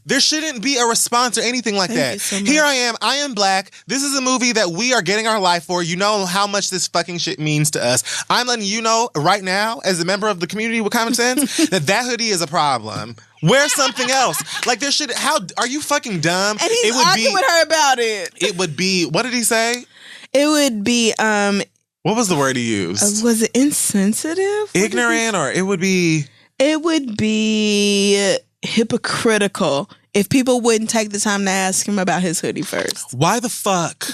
There shouldn't be a response or anything like that. So here I am black. This is a movie that we are getting our life for. You know how much this fucking shit means to us. I'm letting you know right now, as a member of the community with common sense, that hoodie is a problem. Wear something else. Like, there should, how, are you fucking dumb? And he's arguing with her about it. It would be, what did he say? It would be, what was the word he used? Was it insensitive? Ignorant, or it would be... It would be hypocritical if people wouldn't take the time to ask him about his hoodie first. Why the fuck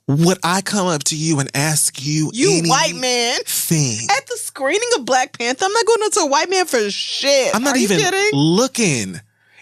would I come up to you and ask you white man thing at the screening of Black Panther? I'm not going up to a white man for shit. I'm not even looking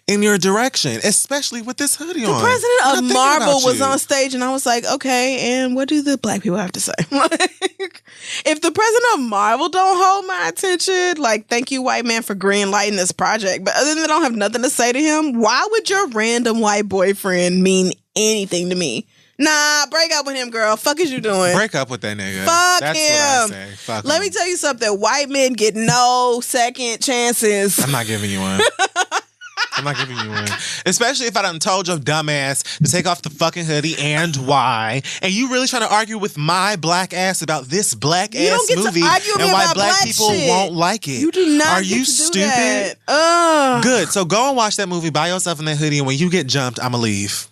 in your direction, especially with this hoodie on. The president of Marvel was on stage, and I was like, okay, and what do the black people have to say? Like, if the president of Marvel don't hold my attention, like, thank you, white man, for green lighting this project, but other than that, I don't have nothing to say to him, why would your random white boyfriend mean anything to me? Nah, break up with him, girl. Fuck is you doing? Break up with that nigga. Fuck him. That's what I say. Fuck Let him. me tell you something. White men get no second chances. I'm not giving you one. I'm not giving you one. Especially if I done told your dumb ass to take off the fucking hoodie and why. And you really trying to argue with my black ass about this black ass movie and why black people won't like it. You do not Are you stupid? Good. So go and watch that movie by yourself in that hoodie, and when you get jumped, I'ma leave.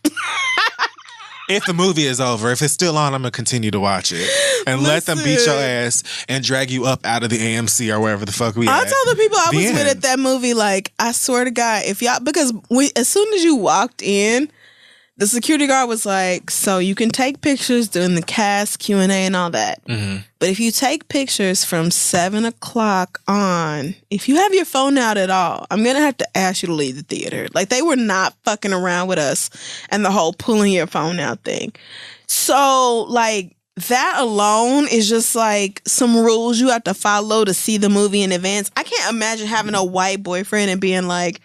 If the movie is over, if it's still on, I'm going to continue to watch it. And let them beat your ass and drag you up out of the AMC or wherever the fuck we at. I told the people I was with at that movie, like, I swear to God, if y'all, because as soon as you walked in, the security guard was like, so you can take pictures during the cast, Q&A and all that. Mm-hmm. But if you take pictures from 7 o'clock on, if you have your phone out at all, I'm going to have to ask you to leave the theater. Like, they were not fucking around with us and the whole pulling your phone out thing. So, like, that alone is just like some rules you have to follow to see the movie in advance. I can't imagine having a white boyfriend and being like,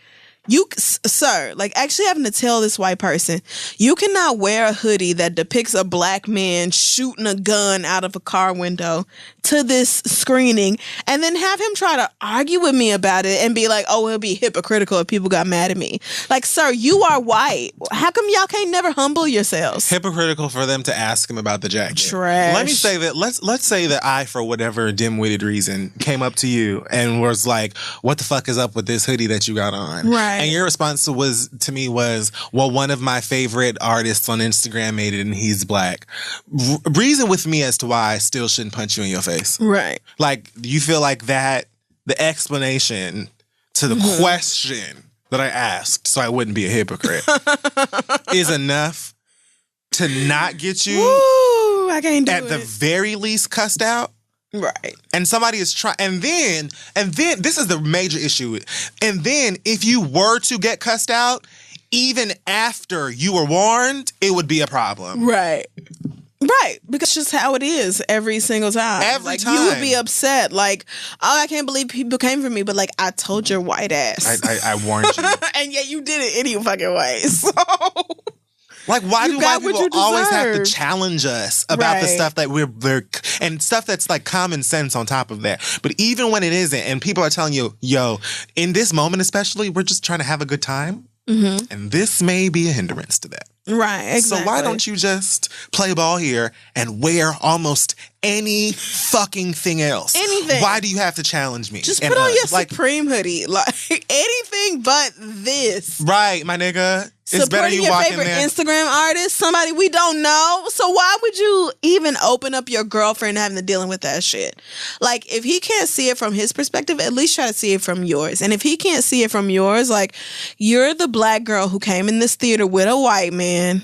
sir, like actually having to tell this white person, you cannot wear a hoodie that depicts a black man shooting a gun out of a car window to this screening and then have him try to argue with me about it and be like, oh, it'll be hypocritical if people got mad at me. Like, sir, you are white. How come y'all can't never humble yourselves? Hypocritical for them to ask him about the jacket. Trash. Let me say that, let's say that I, for whatever dim-witted reason, came up to you and was like, what the fuck is up with this hoodie that you got on? Right. And your response to me was, well, one of my favorite artists on Instagram made it and he's black. Reason with me as to why I still shouldn't punch you in your face. Right. Like, you feel like that, the explanation to the question that I asked so I wouldn't be a hypocrite is enough to not get you I can't do at the very least cussed out. Right. And somebody is trying, and then this is the major issue. And then if you were to get cussed out, even after you were warned, it would be a problem. Right. Right. Because it's just how it is every single time. Every time. You would be upset. Like, oh, I can't believe people came for me. But like, I told your white ass. I warned you. And yet you did it any fucking way. So... Like, why do white people always have to challenge us about the stuff that we're and stuff that's like common sense on top of that? But even when it isn't, and people are telling you, yo, in this moment especially, we're just trying to have a good time. Mm-hmm. And this may be a hindrance to that. Right, exactly. So why don't you just play ball here and wear almost any fucking thing else? Anything. Why do you have to challenge me? Just put on your Supreme hoodie. Like, anything but this. Right, my nigga. It's better supporting you your walk in favorite there. Instagram artist, somebody we don't know. So why would you even open up your girlfriend having to dealing with that shit? Like, if he can't see it from his perspective, at least try to see it from yours. And if he can't see it from yours, like, you're the black girl who came in this theater with a white man.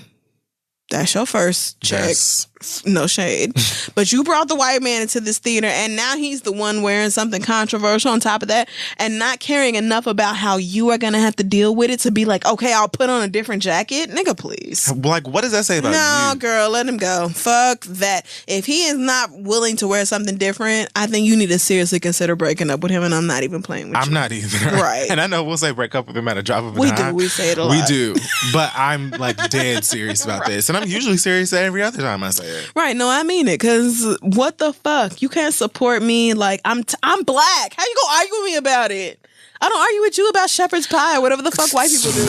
That's your first check. Yes. No shade. But you brought the white man into this theater, and now he's the one wearing something controversial on top of that and not caring enough about how you are going to have to deal with it to be like, okay, I'll put on a different jacket. Nigga, please. Like, what does that say about you? No, girl, let him go. Fuck that. If he is not willing to wear something different, I think you need to seriously consider breaking up with him, and I'm not even playing with you. I'm not either. Right. And I know we'll say break up with him at a drop of a We dime. do. We say it a lot. We do. But I'm like dead serious about this. And I'm usually serious every other time I say it. Right, no, I mean it, because what the fuck? You can't support me like I'm black. How you gonna argue with me about it? I don't argue with you about shepherd's pie or whatever the fuck white people do.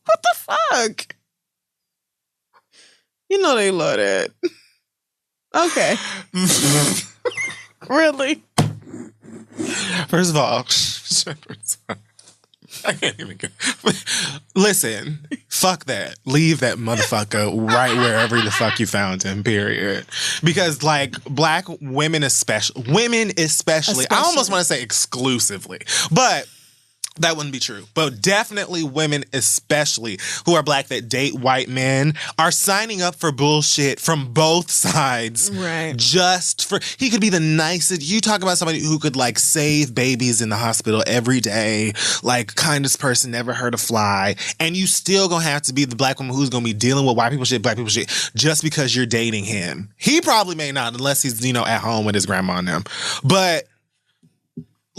What the fuck? You know they love that. Okay. Really? First of all, shepherd's pie. I can't even go. Listen, fuck that. Leave that motherfucker right wherever the fuck you found him, period. Because, like, black women especially, I almost want to say exclusively, but that wouldn't be true. But definitely women, especially who are black that date white men, are signing up for bullshit from both sides. Right. Just for, he could be the nicest. You talk about somebody who could like save babies in the hospital every day, like kindest person never heard a fly. And you still gonna have to be the black woman who's gonna be dealing with white people shit, black people shit, just because you're dating him. He probably may not, unless he's, at home with his grandma and them. But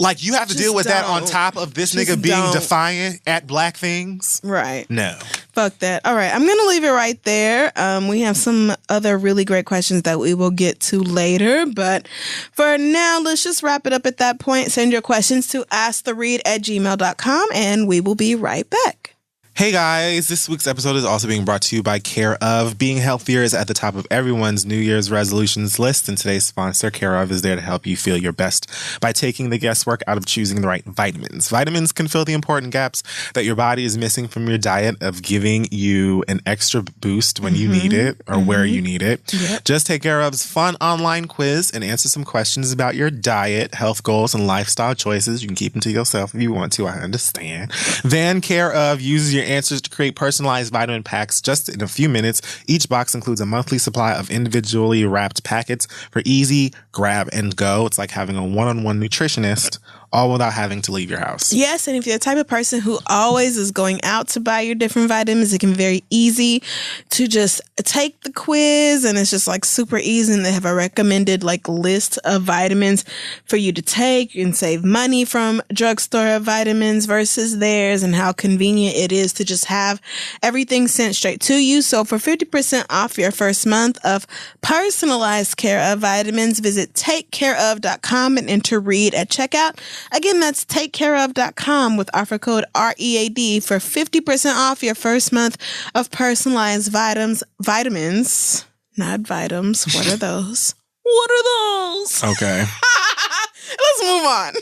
like, you have to deal with that on top of this nigga being defiant at black things? Right. No. Fuck that. All right. I'm going to leave it right there. We have some other really great questions that we will get to later. But for now, let's just wrap it up at that point. Send your questions to asktheread@gmail.com, and we will be right back. Hey guys, this week's episode is also being brought to you by Care Of. Being healthier is at the top of everyone's New Year's resolutions list, and today's sponsor, Care Of, is there to help you feel your best by taking the guesswork out of choosing the right vitamins. Vitamins can fill the important gaps that your body is missing from your diet, of giving you an extra boost when you need it or where you need it. Yep. Just take Care Of's fun online quiz and answer some questions about your diet, health goals, and lifestyle choices. You can keep them to yourself if you want to, I understand. Then Care Of uses your answers to create personalized vitamin packs just in a few minutes. Each box includes a monthly supply of individually wrapped packets for easy grab and go. It's like having a one-on-one nutritionist, all without having to leave your house. Yes, and if you're the type of person who always is going out to buy your different vitamins, it can be very easy to just take the quiz, and it's just like super easy, and they have a recommended like list of vitamins for you to take. You can save money from drugstore vitamins versus theirs, and how convenient it is to just have everything sent straight to you. So for 50% off your first month of personalized Care Of vitamins, visit takecareof.com and enter READ at checkout. Again, that's takecareof.com with offer code READ for 50% off your first month of personalized vitamins. Not vitams. What are those? What are those? Okay. Let's move on.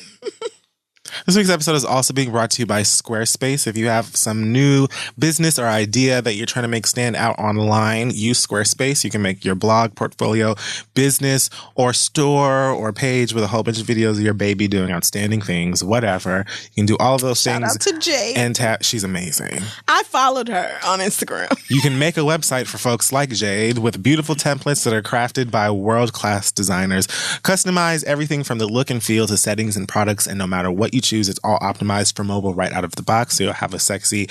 This week's episode is also being brought to you by Squarespace. If you have some new business or idea that you're trying to make stand out online, use Squarespace. You can make your blog, portfolio, business, or store or page with a whole bunch of videos of your baby doing outstanding things, whatever. You can do all of those things. Shout out to Jade. And she's amazing. I followed her on Instagram. You can make a website for folks like Jade with beautiful templates that are crafted by world-class designers. Customize everything from the look and feel to settings and products, and no matter what you choose, it's all optimized for mobile right out of the box. So you'll have a sexy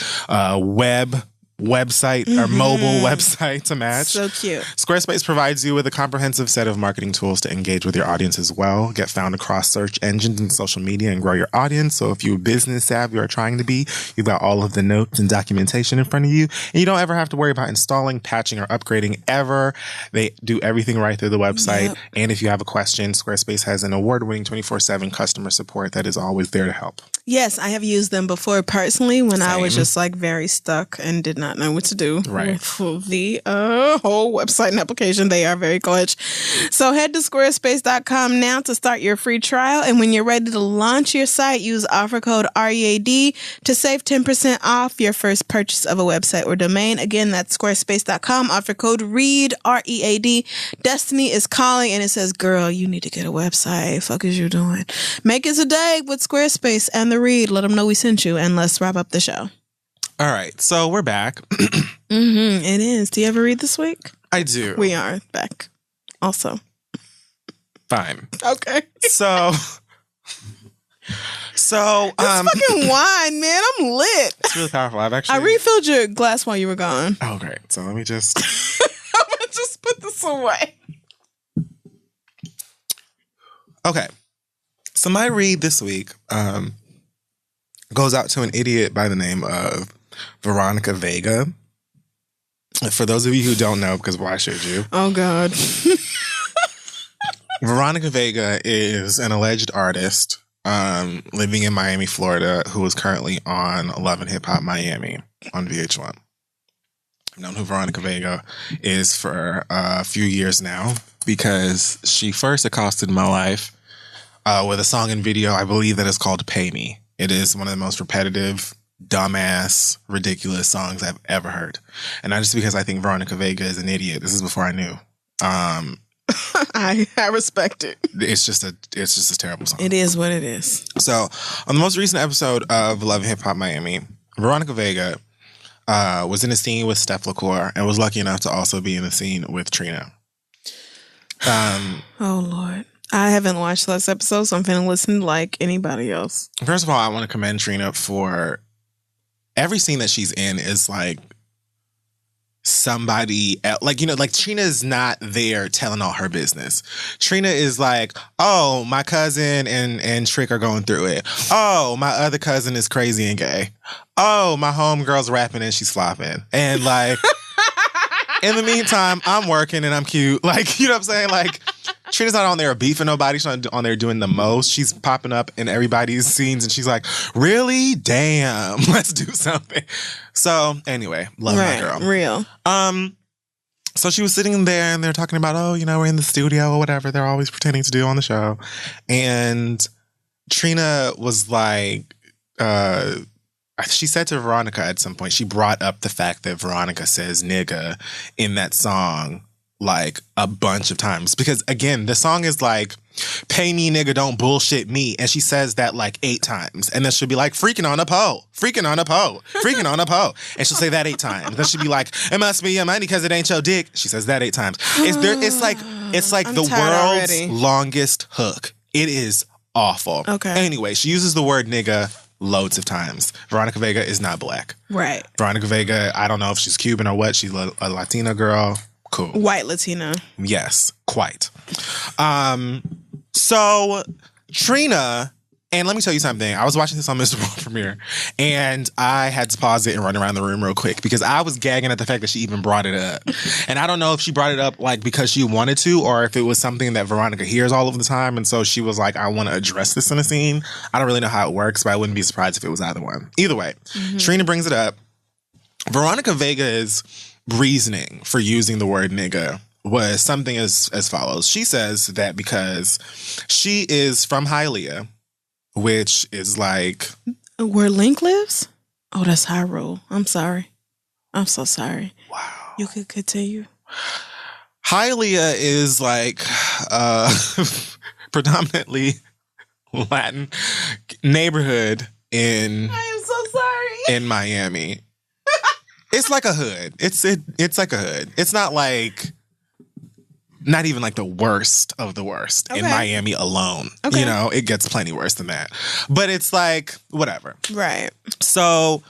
website or mobile website to match. So cute. Squarespace provides you with a comprehensive set of marketing tools to engage with your audience as well. Get found across search engines and social media and grow your audience. So if you're business savvy or trying to be, you've got all of the notes and documentation in front of you, and you don't ever have to worry about installing, patching, or upgrading ever. They do everything right through the website. And if you have a question, Squarespace has an award-winning 24/7 customer support that is always there to help. Yes, I have used them before personally when I was Same. just like very stuck and did not know what to do Right. with the whole website and application. They are very clutch. So head to squarespace.com now to start your free trial. And when you're ready to launch your site, use offer code READ to save 10% off your first purchase of a website or domain. Again, that's squarespace.com. Offer code READ, READ. Destiny is calling and it says, girl, you need to get a website. Fuck is you doing? Make it today with Squarespace and the Read. Let them know we sent you, and let's wrap up the show. All right, so we're back. It is. Do you ever read this week? I do. We are back. Also. Fine. Okay. So This fucking wine, man. I'm lit. It's really powerful. I refilled your glass while you were gone. Oh, great. So let me just... I'm gonna just put this away. Okay. So my read this week goes out to an idiot by the name of Veronica Vega. For those of you who don't know, because why should you? Oh, God. Veronica Vega is an alleged artist living in Miami, Florida, who is currently on Love and Hip Hop Miami on VH1. I've known who Veronica Vega is for a few years now because she first accosted my life with a song and video, I believe that is called Pay Me. It is one of the most repetitive, dumbass, ridiculous songs I've ever heard. And not just because I think Veronica Vega is an idiot. This is before I knew. I respect it. It's just a terrible song. It is what it is. So on the most recent episode of Love and Hip Hop Miami, Veronica Vega was in a scene with Steph LaCour and was lucky enough to also be in a scene with Trina. Oh, Lord. I haven't watched last episode, so I'm finna listen like anybody else. First of all, I want to commend Trina for every scene that she's in is like somebody else. Like, you know, like Trina is not there telling all her business. Trina is like, oh, my cousin and Trick are going through it. Oh, my other cousin is crazy and gay. Oh, my homegirl's rapping and she's flopping. And like, in the meantime, I'm working and I'm cute. Like, you know what I'm saying? Like, Trina's not on there beefing nobody. She's not on there doing the most. She's popping up in everybody's scenes and she's like, really? Damn, let's do something. So anyway, love my girl. Real. So she was sitting there and they're talking about, oh, you know, we're in the studio or whatever. They're always pretending to do on the show. And Trina was like, she said to Veronica at some point, she brought up the fact that Veronica says nigga in that song like a bunch of times. Because again, the song is like, pay me nigga, don't bullshit me. And she says that like 8 times. And then she'll be like, freaking on a pole, freaking on a pole, freaking on a pole. And she'll say that 8 times. Then she'll be like, it must be your money because it ain't your dick. She says that 8 times. It's like the world's already. longest hook. It is awful. Okay. Anyway, she uses the word nigga loads of times. Veronica Vega is not black. Right. Veronica Vega, I don't know if she's Cuban or what. She's a Latina girl. Cool. White Latina. Yes, quite. So Trina, and let me tell you something. I was watching this on Mr. World Premiere, and I had to pause it and run around the room real quick because I was gagging at the fact that she even brought it up. And I don't know if she brought it up like because she wanted to, or if it was something that Veronica hears all of the time, and so she was like, I want to address this in a scene. I don't really know how it works, but I wouldn't be surprised if it was either one. Either way, Trina brings it up. Veronica Vega's reasoning for using the word nigga was something as follows. She says that because she is from Hialeah, which is like... Where Link lives? Oh, that's Hyrule. I'm sorry. I'm so sorry. Wow. You could continue. Hialeah is like predominantly Latin neighborhood in... I am so sorry. In Miami. It's like a hood. It's like a hood. It's not like... Not even like the worst of the worst in Miami alone. Okay. You know, it gets plenty worse than that. But it's like, whatever. Right. So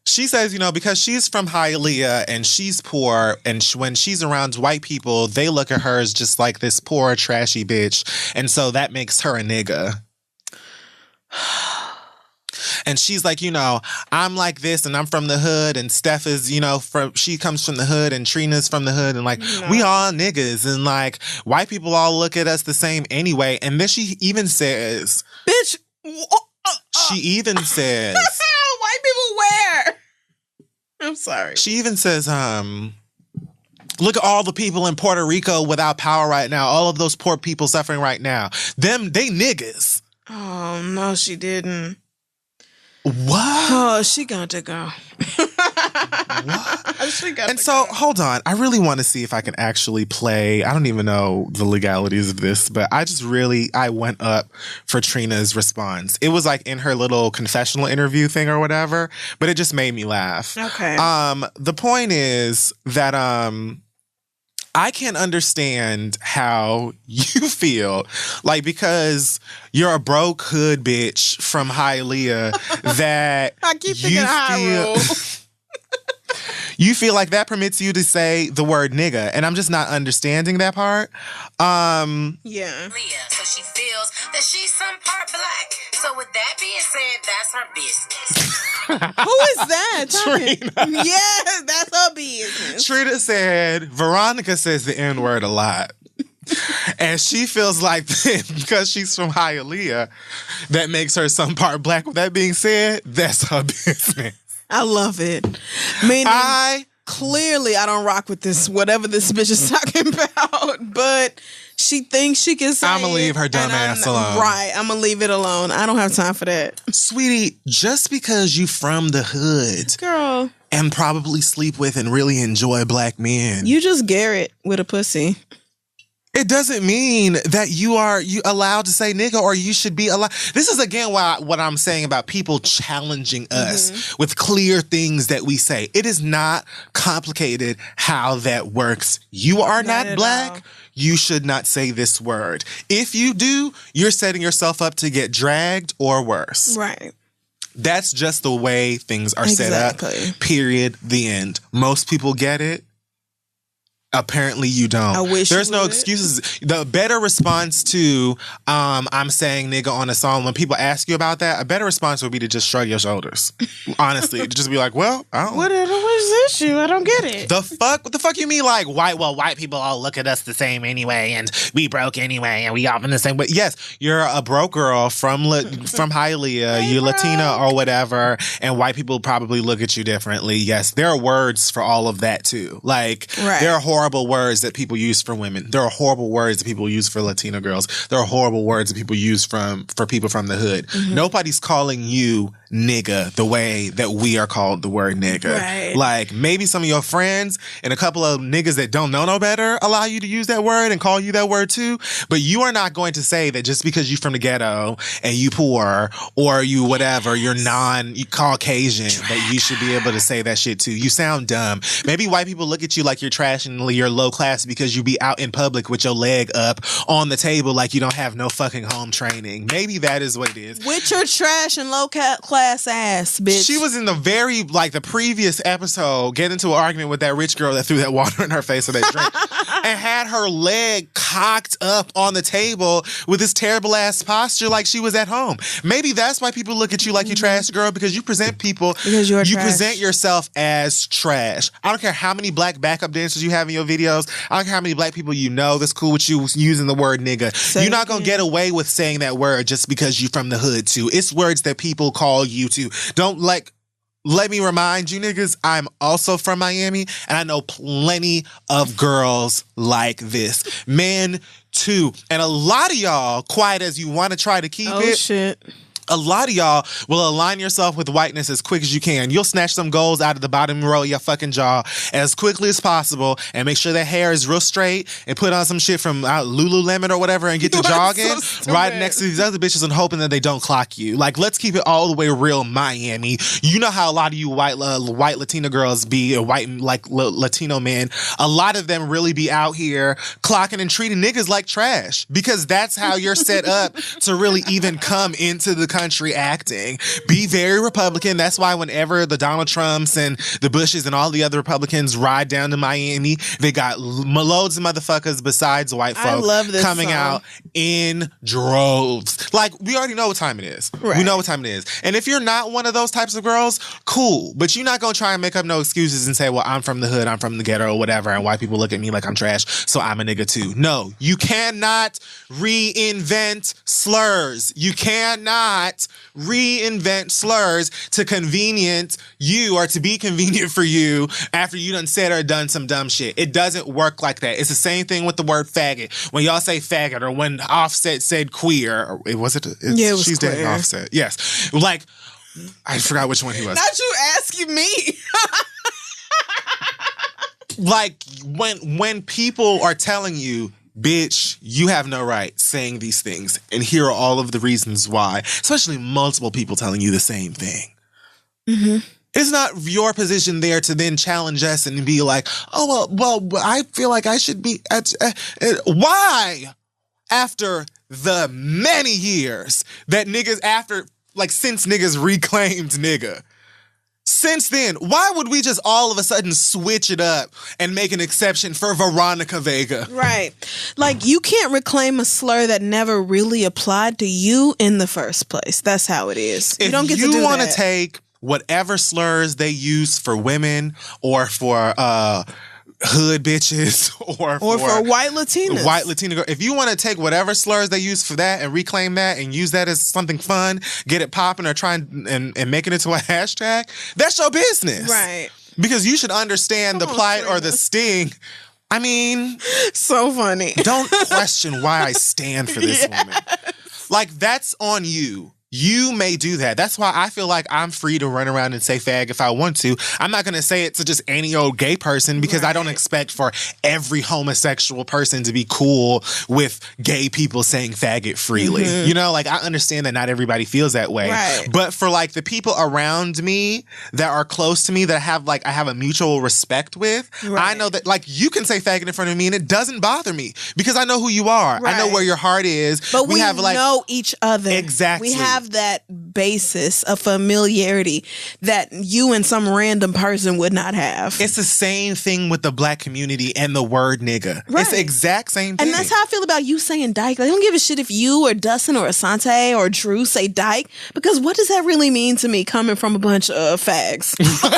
she says, you know, because she's from Hialeah and she's poor, and when she's around white people, they look at her as just like this poor, trashy bitch. And so that makes her a nigga. And she's like, you know, I'm like this and I'm from the hood, and Steph is, you know, she comes from the hood and Trina's from the hood, and like, we all niggas, and like, white people all look at us the same anyway. And then she even says, bitch, She even says... White people where? I'm sorry. She even says, look at all the people in Puerto Rico without power right now. All of those poor people suffering right now. Them, they niggas. Oh, no, she didn't. What? Oh, she got to go. What? She got And to so, go. hold on. I really want to see if I can actually play. I don't even know the legalities of this, but I went up for Trina's response. It was like in her little confessional interview thing or whatever, but it just made me laugh. Okay. The point is that, I can understand how you feel, like, because you're a broke hood bitch from Hialeah that I keep thinking Hyrule. You feel like that permits you to say the word nigga, and I'm just not understanding that part. Yeah. So she feels that she's some part black. So with that being said, that's her business. Who is that? Trina. Yeah, that's her business. Trina said, Veronica says the N-word a lot. And she feels like because she's from Hialeah, that makes her some part black. With that being said, that's her business. I love it. Meaning, clearly I don't rock with this, whatever this bitch is talking about, but she thinks she can say I'm going to leave her dumb ass alone. Right, I'm going to leave it alone. I don't have time for that. Sweetie, just because you from the hood, girl, and probably sleep with and really enjoy black men, you just Garrett with a pussy. It doesn't mean that you allowed to say nigga, or you should be allowed. This is again what I'm saying about people challenging us with clear things that we say. It is not complicated how that works. You are not black. All. You should not say this word. If you do, you're setting yourself up to get dragged or worse. Right. That's just the way things are set up. Period. The end. Most people get it. Apparently you don't. I wish there's you no would. excuses. The better response to I'm saying nigga on a song, when people ask you about that, a better response would be to just shrug your shoulders. Honestly, just be like, well, I don't. What is the issue? I don't get it. The fuck? What the fuck you mean? Like white people all look at us the same anyway, and we broke anyway, and we all in the same way. Yes, you're a broke girl from Hialeah, you're Latina or whatever, and white people probably look at you differently. Yes, there are words for all of that too. Like there are horrible words that people use for women. There are horrible words that people use for Latina girls. There are horrible words that people use for people from the hood. Nobody's calling you nigga the way that we are called the word nigga. Right. Like maybe some of your friends and a couple of niggas that don't know no better allow you to use that word and call you that word too. But you are not going to say that just because you from the ghetto and you poor or you whatever, you're Caucasian, that you should be able to say that shit too. You sound dumb. Maybe white people look at you like you're trash and you're low class because you be out in public with your leg up on the table like you don't have no fucking home training. Maybe that is what it is. With your trash and low class ass, bitch. She was in the previous episode getting into an argument with that rich girl that threw that water in her face with that drink and had her leg cocked up on the table with this terrible ass posture like she was at home. Maybe that's why people look at you like you trash girl, because you present people, because you present yourself as trash. I don't care how many black backup dancers you have in your videos. I don't care how many black people you know that's cool with you using the word nigga. You're not going to get away with saying that word just because you're from the hood too. It's words that people call you to. Don't let me remind you niggas, I'm also from Miami and I know plenty of girls like this. Men too. And a lot of y'all, quiet as you want to try to keep it. Shit. A lot of y'all will align yourself with whiteness as quick as you can. You'll snatch some goals out of the bottom row of your fucking jaw as quickly as possible and make sure that hair is real straight and put on some shit from Lululemon or whatever and get to jogging right next to these other bitches and hoping that they don't clock you. Like, let's keep it all the way real, Miami. You know how a lot of you white Latina girls be, or white Latino men, a lot of them really be out here clocking and treating niggas like trash, because that's how you're set up to really even come into the country acting. Be very Republican. That's why whenever the Donald Trumps and the Bushes and all the other Republicans ride down to Miami, they got loads of motherfuckers besides white folk coming out in droves. Like, we already know what time it is. Right. We know what time it is. And if you're not one of those types of girls, cool. But you're not going to try and make up no excuses and say, well, I'm from the hood, I'm from the ghetto or whatever, and white people look at me like I'm trash, so I'm a nigga too. No, you cannot reinvent slurs. You cannot not reinvent slurs to convenient you or to be convenient for you after you done said or done some dumb shit. It doesn't work like that. It's the same thing with the word faggot. When y'all say faggot or when Offset said queer, or it was She's dead Offset. Yes. Like, I forgot which one he was. Not you asking me. Like, when people are telling you, bitch, you have no right saying these things, and here are all of the reasons why, especially multiple people telling you the same thing. Mm-hmm. It's not your position there to then challenge us and be like, oh, well, I feel like I should be... Why? After the many years that niggas since niggas reclaimed nigga. Since then, why would we just all of a sudden switch it up and make an exception for Veronica Vega? Right. Like, you can't reclaim a slur that never really applied to you in the first place. That's how it is. If you don't get to do you want that. to take whatever slurs they use for women or for hood bitches or for white Latinas. White Latina girl. If you want to take whatever slurs they use for that and reclaim that and use that as something fun, get it popping or try and make it into a hashtag, that's your business. Right. Because you should understand the plight or the sting. I mean... So funny. Don't question why I stand for this woman. Like, that's on you. You may do that. That's why I feel like I'm free to run around and say fag if I want to. I'm not going to say it to just any old gay person because I don't expect for every homosexual person to be cool with gay people saying faggot freely. Mm-hmm. You know, like, I understand that not everybody feels that way. Right. But for, like, the people around me that are close to me that I have a mutual respect with, I know that, like, you can say faggot in front of me and it doesn't bother me because I know who you are. Right. I know where your heart is. But we have, like, know each other. Exactly. We have that basis of familiarity that you and some random person would not have. It's the same thing with the black community and the word nigga. Right. It's the exact same thing. And that's how I feel about you saying dyke. Like, I don't give a shit if you or Dustin or Asante or Drew say dyke, because what does that really mean to me coming from a bunch of fags? But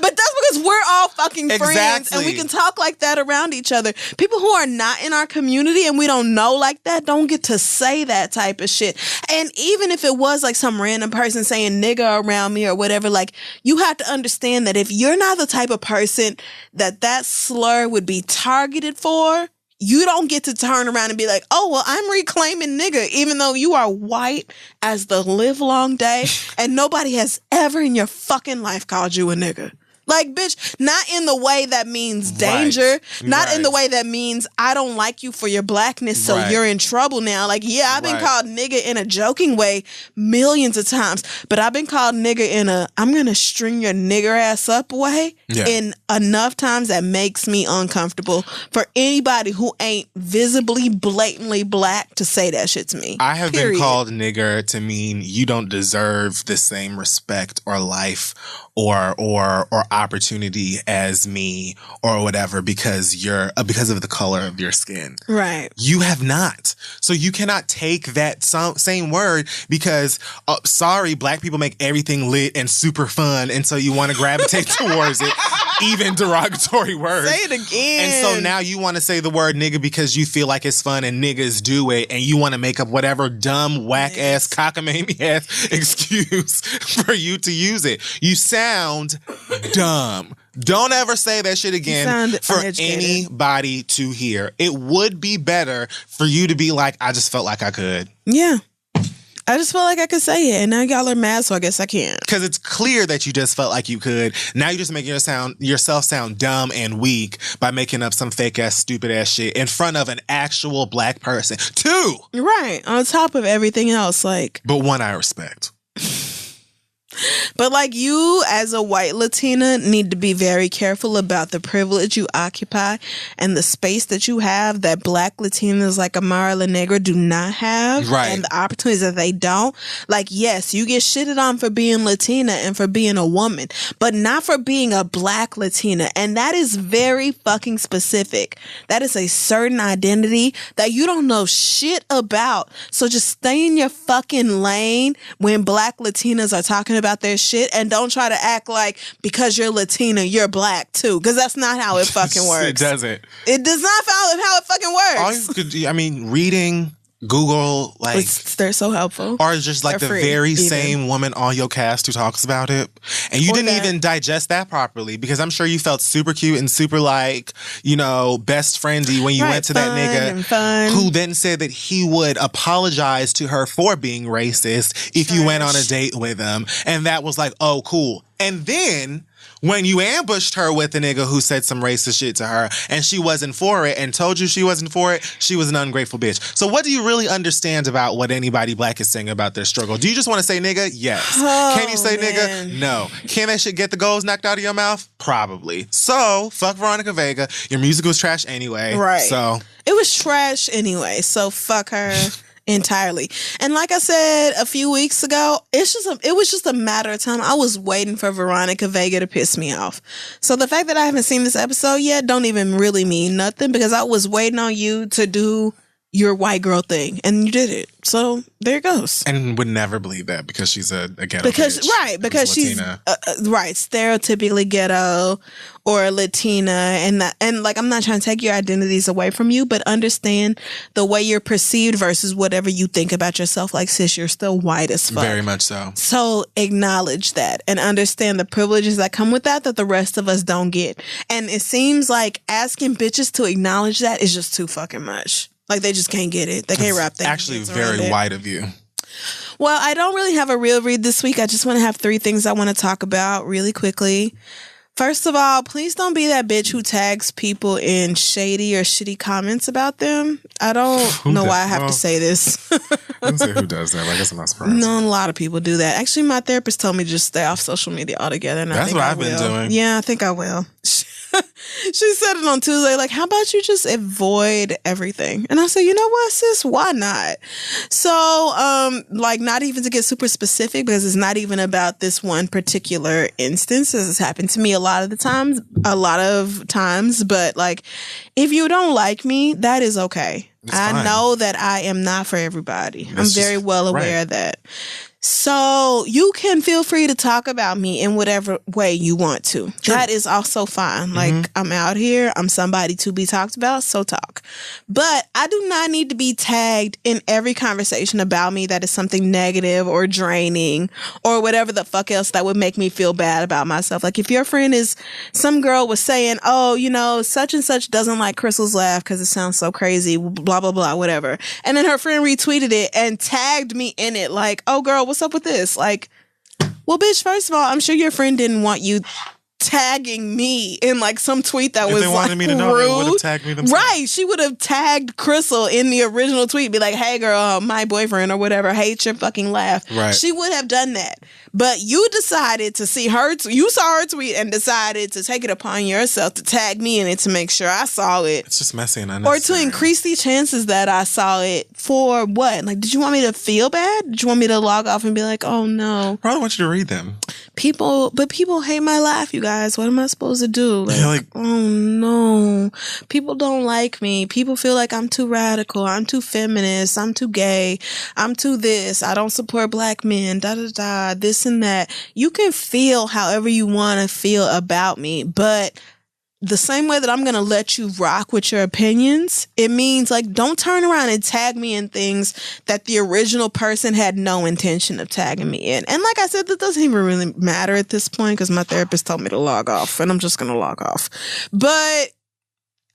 that's because we're all fucking friends and we can talk like that around each other. People who are not in our community and we don't know like that don't get to say that type of shit. And even if it was like some random person saying nigga around me or whatever, like, you have to understand that if you're not the type of person that slur would be targeted for, you don't get to turn around and be like, oh, well, I'm reclaiming nigga, even though you are white as the live long day and nobody has ever in your fucking life called you a nigga. Like, bitch, not in the way that means danger. Not in the way that means I don't like you for your blackness, so you're in trouble now. Like, yeah, I've been called nigga in a joking way millions of times, but I've been called nigga in a I'm going to string your nigger ass up way in enough times that makes me uncomfortable for anybody who ain't visibly, blatantly black to say that shit to me. I have been called nigger to mean you don't deserve the same respect or life or opportunity as me or whatever because of the color of your skin. Right. You have not. So you cannot take that same word because, sorry, black people make everything lit and super fun, and so you want to gravitate towards it. Even derogatory words. Say it again. And so now you want to say the word nigga because you feel like it's fun and niggas do it, and you want to make up whatever dumb, whack-ass, cockamamie-ass excuse for you to use it. You sound dumb. Don't ever say that shit again for anybody to hear. It would be better for you to be like, I just felt like I could. Yeah. I just felt like I could say it, and now y'all are mad, so I guess I can't. Because it's clear that you just felt like you could. Now you're just making yourself sound dumb and weak by making up some fake-ass, stupid-ass shit in front of an actual black person. Too! Right. On top of everything else, like... But one I respect. But like, you as a white Latina need to be very careful about the privilege you occupy and the space that you have that black Latinas like Amara La Negra do not have. Right. And the opportunities that they don't. Like, yes, you get shitted on for being Latina and for being a woman, but not for being a black Latina. And that is very fucking specific. That is a certain identity that you don't know shit about. So just stay in your fucking lane when black Latinas are talking about their shit, and don't try to act like because you're Latina, you're black too, because that's not how it fucking works. It doesn't. It does not follow how it fucking works. Reading Google, like, they're so helpful. or just like they're the free, very even. same woman on your cast who talks about it, and you Or didn't that. even digest that properly, because I'm sure you felt super cute and super like, best friendy when you went to that nigga who then said that he would apologize to her for being racist if you went on a date with him, and that was like, oh, cool. And then when you ambushed her with a nigga who said some racist shit to her and she wasn't for it and told you she wasn't for it, she was an ungrateful bitch. So what do you really understand about what anybody black is saying about their struggle? Do you just want to say nigga? Yes. Can you say nigga? No. Can that shit get the goals knocked out of your mouth? Probably. So fuck Veronica Vega. Your music was trash anyway. Right. So it was trash anyway. So fuck her. Entirely. And like I said a few weeks ago, it was just a matter of time. I was waiting for Veronica Vega to piss me off. So the fact that I haven't seen this episode yet don't even really mean nothing, because I was waiting on you to do your white girl thing, and you did it. So there it goes. And would never believe that because she's a ghetto because bitch. Right, because she's stereotypically ghetto or Latina, and like, I'm not trying to take your identities away from you, but understand the way you're perceived versus whatever you think about yourself. Like, sis, you're still white as fuck. Very much so. So acknowledge that and understand the privileges that come with that the rest of us don't get. And it seems like asking bitches to acknowledge that is just too fucking much. Like, they just can't get it. They can't wrap their actually hands very around it. white of you. Well, I don't really have a real read this week. I just want to have 3 things I want to talk about really quickly. First of all, please don't be that bitch who tags people in shady or shitty comments about them. I don't know why I have to say this. I don't say who does that. I guess I'm not surprised. No, a lot of people do that. Actually, my therapist told me to just stay off social media altogether. And That's what I've been doing. Yeah, I think I will. She said it on Tuesday, like, how about you just avoid everything? And I said, you know what, sis, why not? So, like, not even to get super specific, because it's not even about this one particular instance. This has happened to me a lot of times, but like, if you don't like me, that is okay. I know that I am not for everybody. I'm very well aware of that. So you can feel free to talk about me in whatever way you want to. Sure. That is also fine. Like, I'm out here. I'm somebody to be talked about. So talk. But I do not need to be tagged in every conversation about me that is something negative or draining or whatever the fuck else that would make me feel bad about myself. Like, if your friend some girl was saying, oh, such and such doesn't like Crystal's laugh because it sounds so crazy, blah, blah, blah, whatever. And then her friend retweeted it and tagged me in it like, oh, girl, what's up with this? Like, well, bitch, first of all, I'm sure your friend didn't want you tagging me in like some tweet that was they wanted like me to know, rude. they would have tagged me themselves. Right. She would have tagged Crystal in the original tweet, be like, hey girl, my boyfriend or whatever hates your fucking laugh. Right. She would have done that. But you decided to see her, you saw her tweet and decided to take it upon yourself to tag me in it to make sure I saw it. It's just messy and unnecessary. Or to increase the chances that I saw it. For what? Like, did you want me to feel bad? Did you want me to log off and be like, oh no? Probably want you to read them. People hate my laugh, you guys. What am I supposed to do? Like, oh no. People don't like me. People feel like I'm too radical. I'm too feminist. I'm too gay. I'm too this. I don't support black men. Da da da. This and that. You can feel however you want to feel about me, but the same way that I'm going to let you rock with your opinions, it means, like, don't turn around and tag me in things that the original person had no intention of tagging me in. And like I said, that doesn't even really matter at this point because my therapist told me to log off and I'm just going to log off. But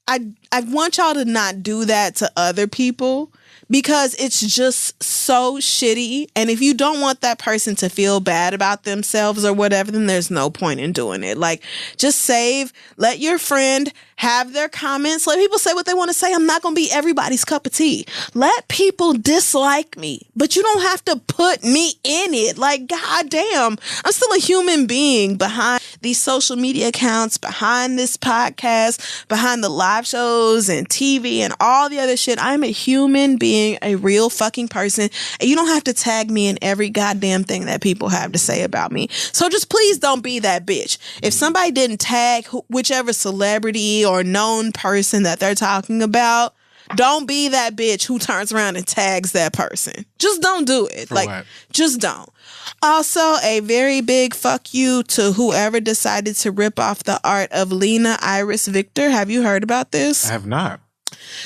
I want y'all to not do that to other people because it's just so shitty. And if you don't want that person to feel bad about themselves or whatever, then there's no point in doing it. Like, just save, let your friend have their comments. Let people say what they want to say. I'm not going to be everybody's cup of tea. Let people dislike me, but you don't have to put me in it. Like, goddamn, I'm still a human being behind these social media accounts, behind this podcast, behind the live shows and TV and all the other shit. I'm a human being, a real fucking person, and you don't have to tag me in every goddamn thing that people have to say about me. So just please don't be that bitch. If somebody didn't tag whichever celebrity or known person that they're talking about, don't be that bitch who turns around and tags that person. Just don't do it. For like, what? Just don't. Also, a very big fuck you to whoever decided to rip off the art of Lena Iris Victor. Have you heard about this? I have not.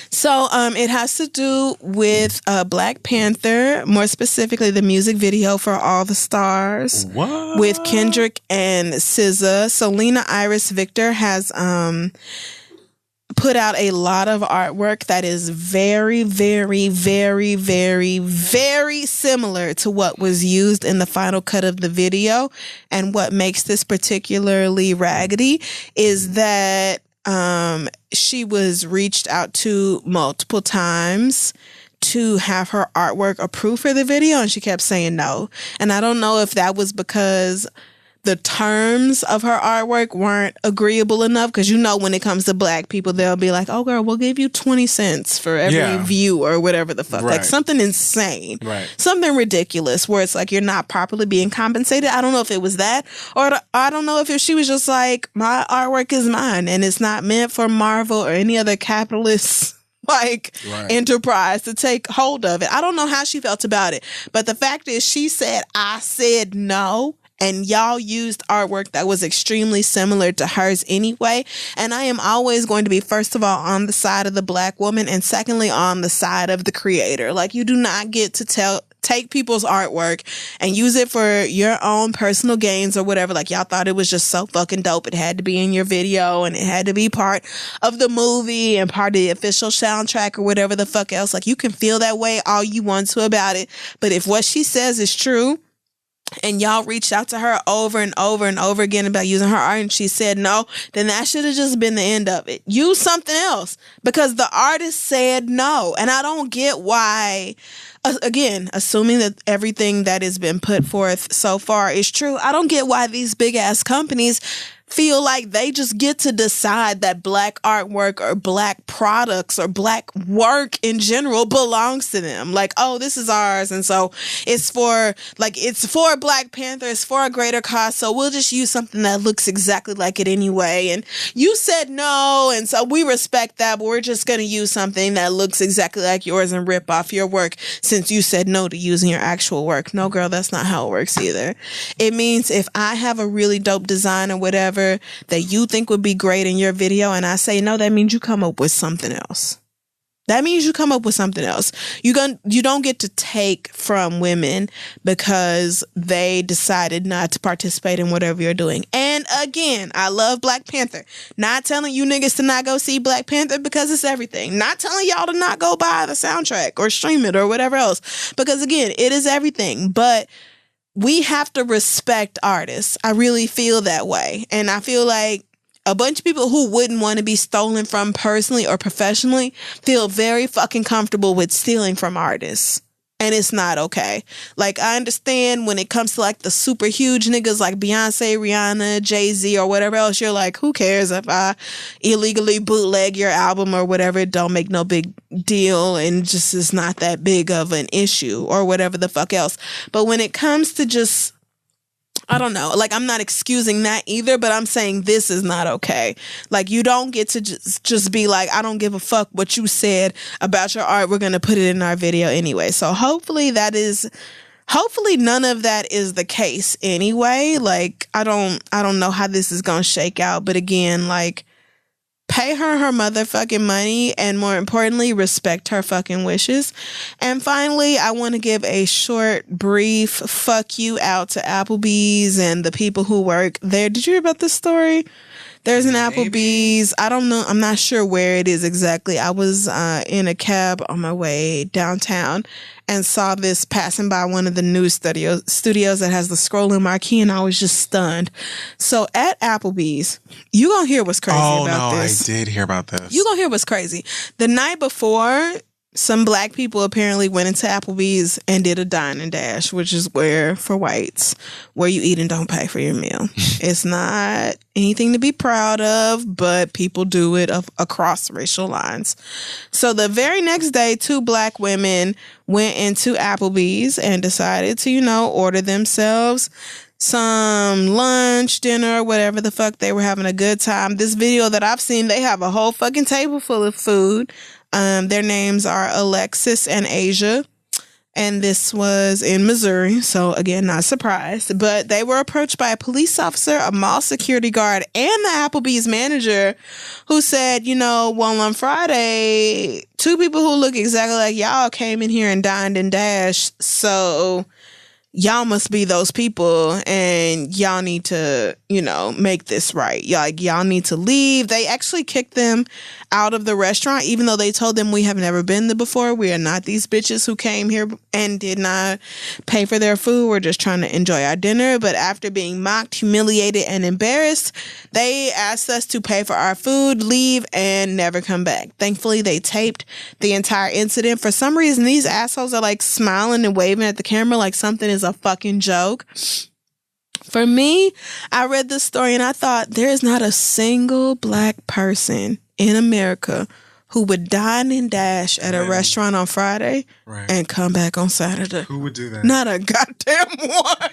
So it has to do with Black Panther, more specifically the music video for All the Stars. What? With Kendrick and SZA. So Lena Iris Victor has put out a lot of artwork that is very, very, very, very, very similar to what was used in the final cut of the video. And what makes this particularly raggedy is that she was reached out to multiple times to have her artwork approved for the video, and she kept saying no. And I don't know if that was because the terms of her artwork weren't agreeable enough, because when it comes to Black people, they'll be like, oh girl, we'll give you 20 cents for every view or whatever the fuck. Like something insane. Something ridiculous where it's like you're not properly being compensated. I don't know if it was that, or I don't know if she was just like, my artwork is mine and it's not meant for Marvel or any other capitalist enterprise to take hold of it. I don't know how she felt about it, but the fact is she said, I said no. And y'all used artwork that was extremely similar to hers anyway. And I am always going to be, first of all, on the side of the Black woman, and secondly, on the side of the creator. Like, you do not get to take people's artwork and use it for your own personal gains or whatever. Like, y'all thought it was just so fucking dope. It had to be in your video and it had to be part of the movie and part of the official soundtrack or whatever the fuck else. Like, you can feel that way all you want to about it. But if what she says is true, and y'all reached out to her over and over and over again about using her art, and she said no, then that should have just been the end of it. Use something else, because the artist said no. And I don't get why, again, assuming that everything that has been put forth so far is true, I don't get why these big ass companies feel like they just get to decide that Black artwork or Black products or Black work in general belongs to them. Like, oh, this is ours, and so it's for Black Panther, it's for a greater cause, so we'll just use something that looks exactly like it anyway. And you said no, and so we respect that, but we're just going to use something that looks exactly like yours and rip off your work since you said no to using your actual work. No, girl, that's not how it works either. It means if I have a really dope design or whatever that you think would be great in your video and I say no, that means you come up with something else. That means you come up with something else. You don't get to take from women because they decided not to participate in whatever you're doing. And again, I love Black Panther. Not telling you niggas to not go see Black Panther because it's everything. Not telling y'all to not go buy the soundtrack or stream it or whatever else. Because again, it is everything. But we have to respect artists. I really feel that way. And I feel like a bunch of people who wouldn't want to be stolen from personally or professionally feel very fucking comfortable with stealing from artists. And it's not okay. Like, I understand when it comes to like the super huge niggas like Beyonce, Rihanna, Jay-Z or whatever else, you're like, who cares if I illegally bootleg your album or whatever? It don't make no big deal and just is not that big of an issue or whatever the fuck else. But when it comes to just, I don't know, like, I'm not excusing that either, but I'm saying this is not okay. Like, you don't get to just be like, I don't give a fuck what you said about your art. We're going to put it in our video anyway. So hopefully none of that is the case anyway. Like, I don't know how this is going to shake out. But again, like, pay her motherfucking money, and more importantly, respect her fucking wishes. And finally, I want to give a short, brief fuck you out to Applebee's and the people who work there. Did you hear about this story? There's an Applebee's. I don't know. I'm not sure where it is exactly. I was in a cab on my way downtown and saw this passing by one of the news studios that has the scrolling marquee, and I was just stunned. So at Applebee's, you gonna hear what's crazy about this. Oh, no, I did hear about this. You gonna hear what's crazy. The night before, some Black people apparently went into Applebee's and did a dine and dash, which is where, for whites, where you eat and don't pay for your meal. It's not anything to be proud of, but people do it across racial lines. So the very next day, 2 Black women went into Applebee's and decided to, order themselves some lunch, dinner, whatever the fuck. They were having a good time. This video that I've seen, they have a whole fucking table full of food. Their names are Alexis and Asia. And this was in Missouri. So again, not surprised. But they were approached by a police officer, a mall security guard, and the Applebee's manager who said, well, on Friday, 2 people who look exactly like y'all came in here and dined and dashed. So y'all must be those people and y'all need to, make this right. Y'all need to leave. They actually kicked them out of the restaurant, even though they told them we have never been there before. We are not these bitches who came here and did not pay for their food. We're just trying to enjoy our dinner. But after being mocked, humiliated, and embarrassed, they asked us to pay for our food, leave, and never come back. Thankfully, they taped the entire incident. For some reason, these assholes are like smiling and waving at the camera like something is a fucking joke. For me, I read this story and I thought there is not a single black person in America who would dine and dash at a restaurant on Friday and come back on Saturday. Who would do that? Not a goddamn one.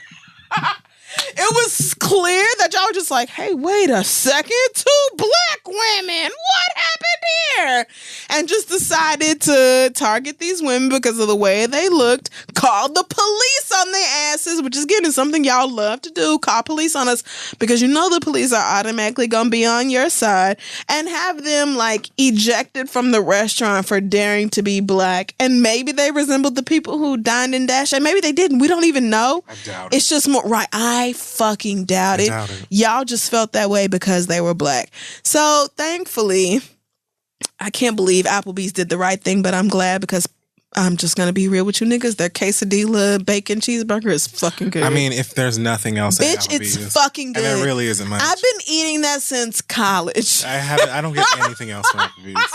It was clear that y'all were just like, hey, wait a second, 2 black women, what happened here? And just decided to target these women because of the way they looked, called the police on their asses, which is, again, is something y'all love to do, call police on us because the police are automatically going to be on your side, and have them like ejected from the restaurant for daring to be black. And maybe they resembled the people who dined and dashed, and maybe they didn't. We don't even know. I doubt it. It's just more, right, I fucking doubt it. Y'all just felt that way because they were black. So thankfully, I can't believe Applebee's did the right thing, but I'm glad because I'm just going to be real with you niggas. Their quesadilla bacon cheeseburger is fucking good. I mean, if there's nothing else at bitch, Applebee's, it's fucking good. And there really isn't much. I've been eating that since college. I don't get anything else from Applebee's.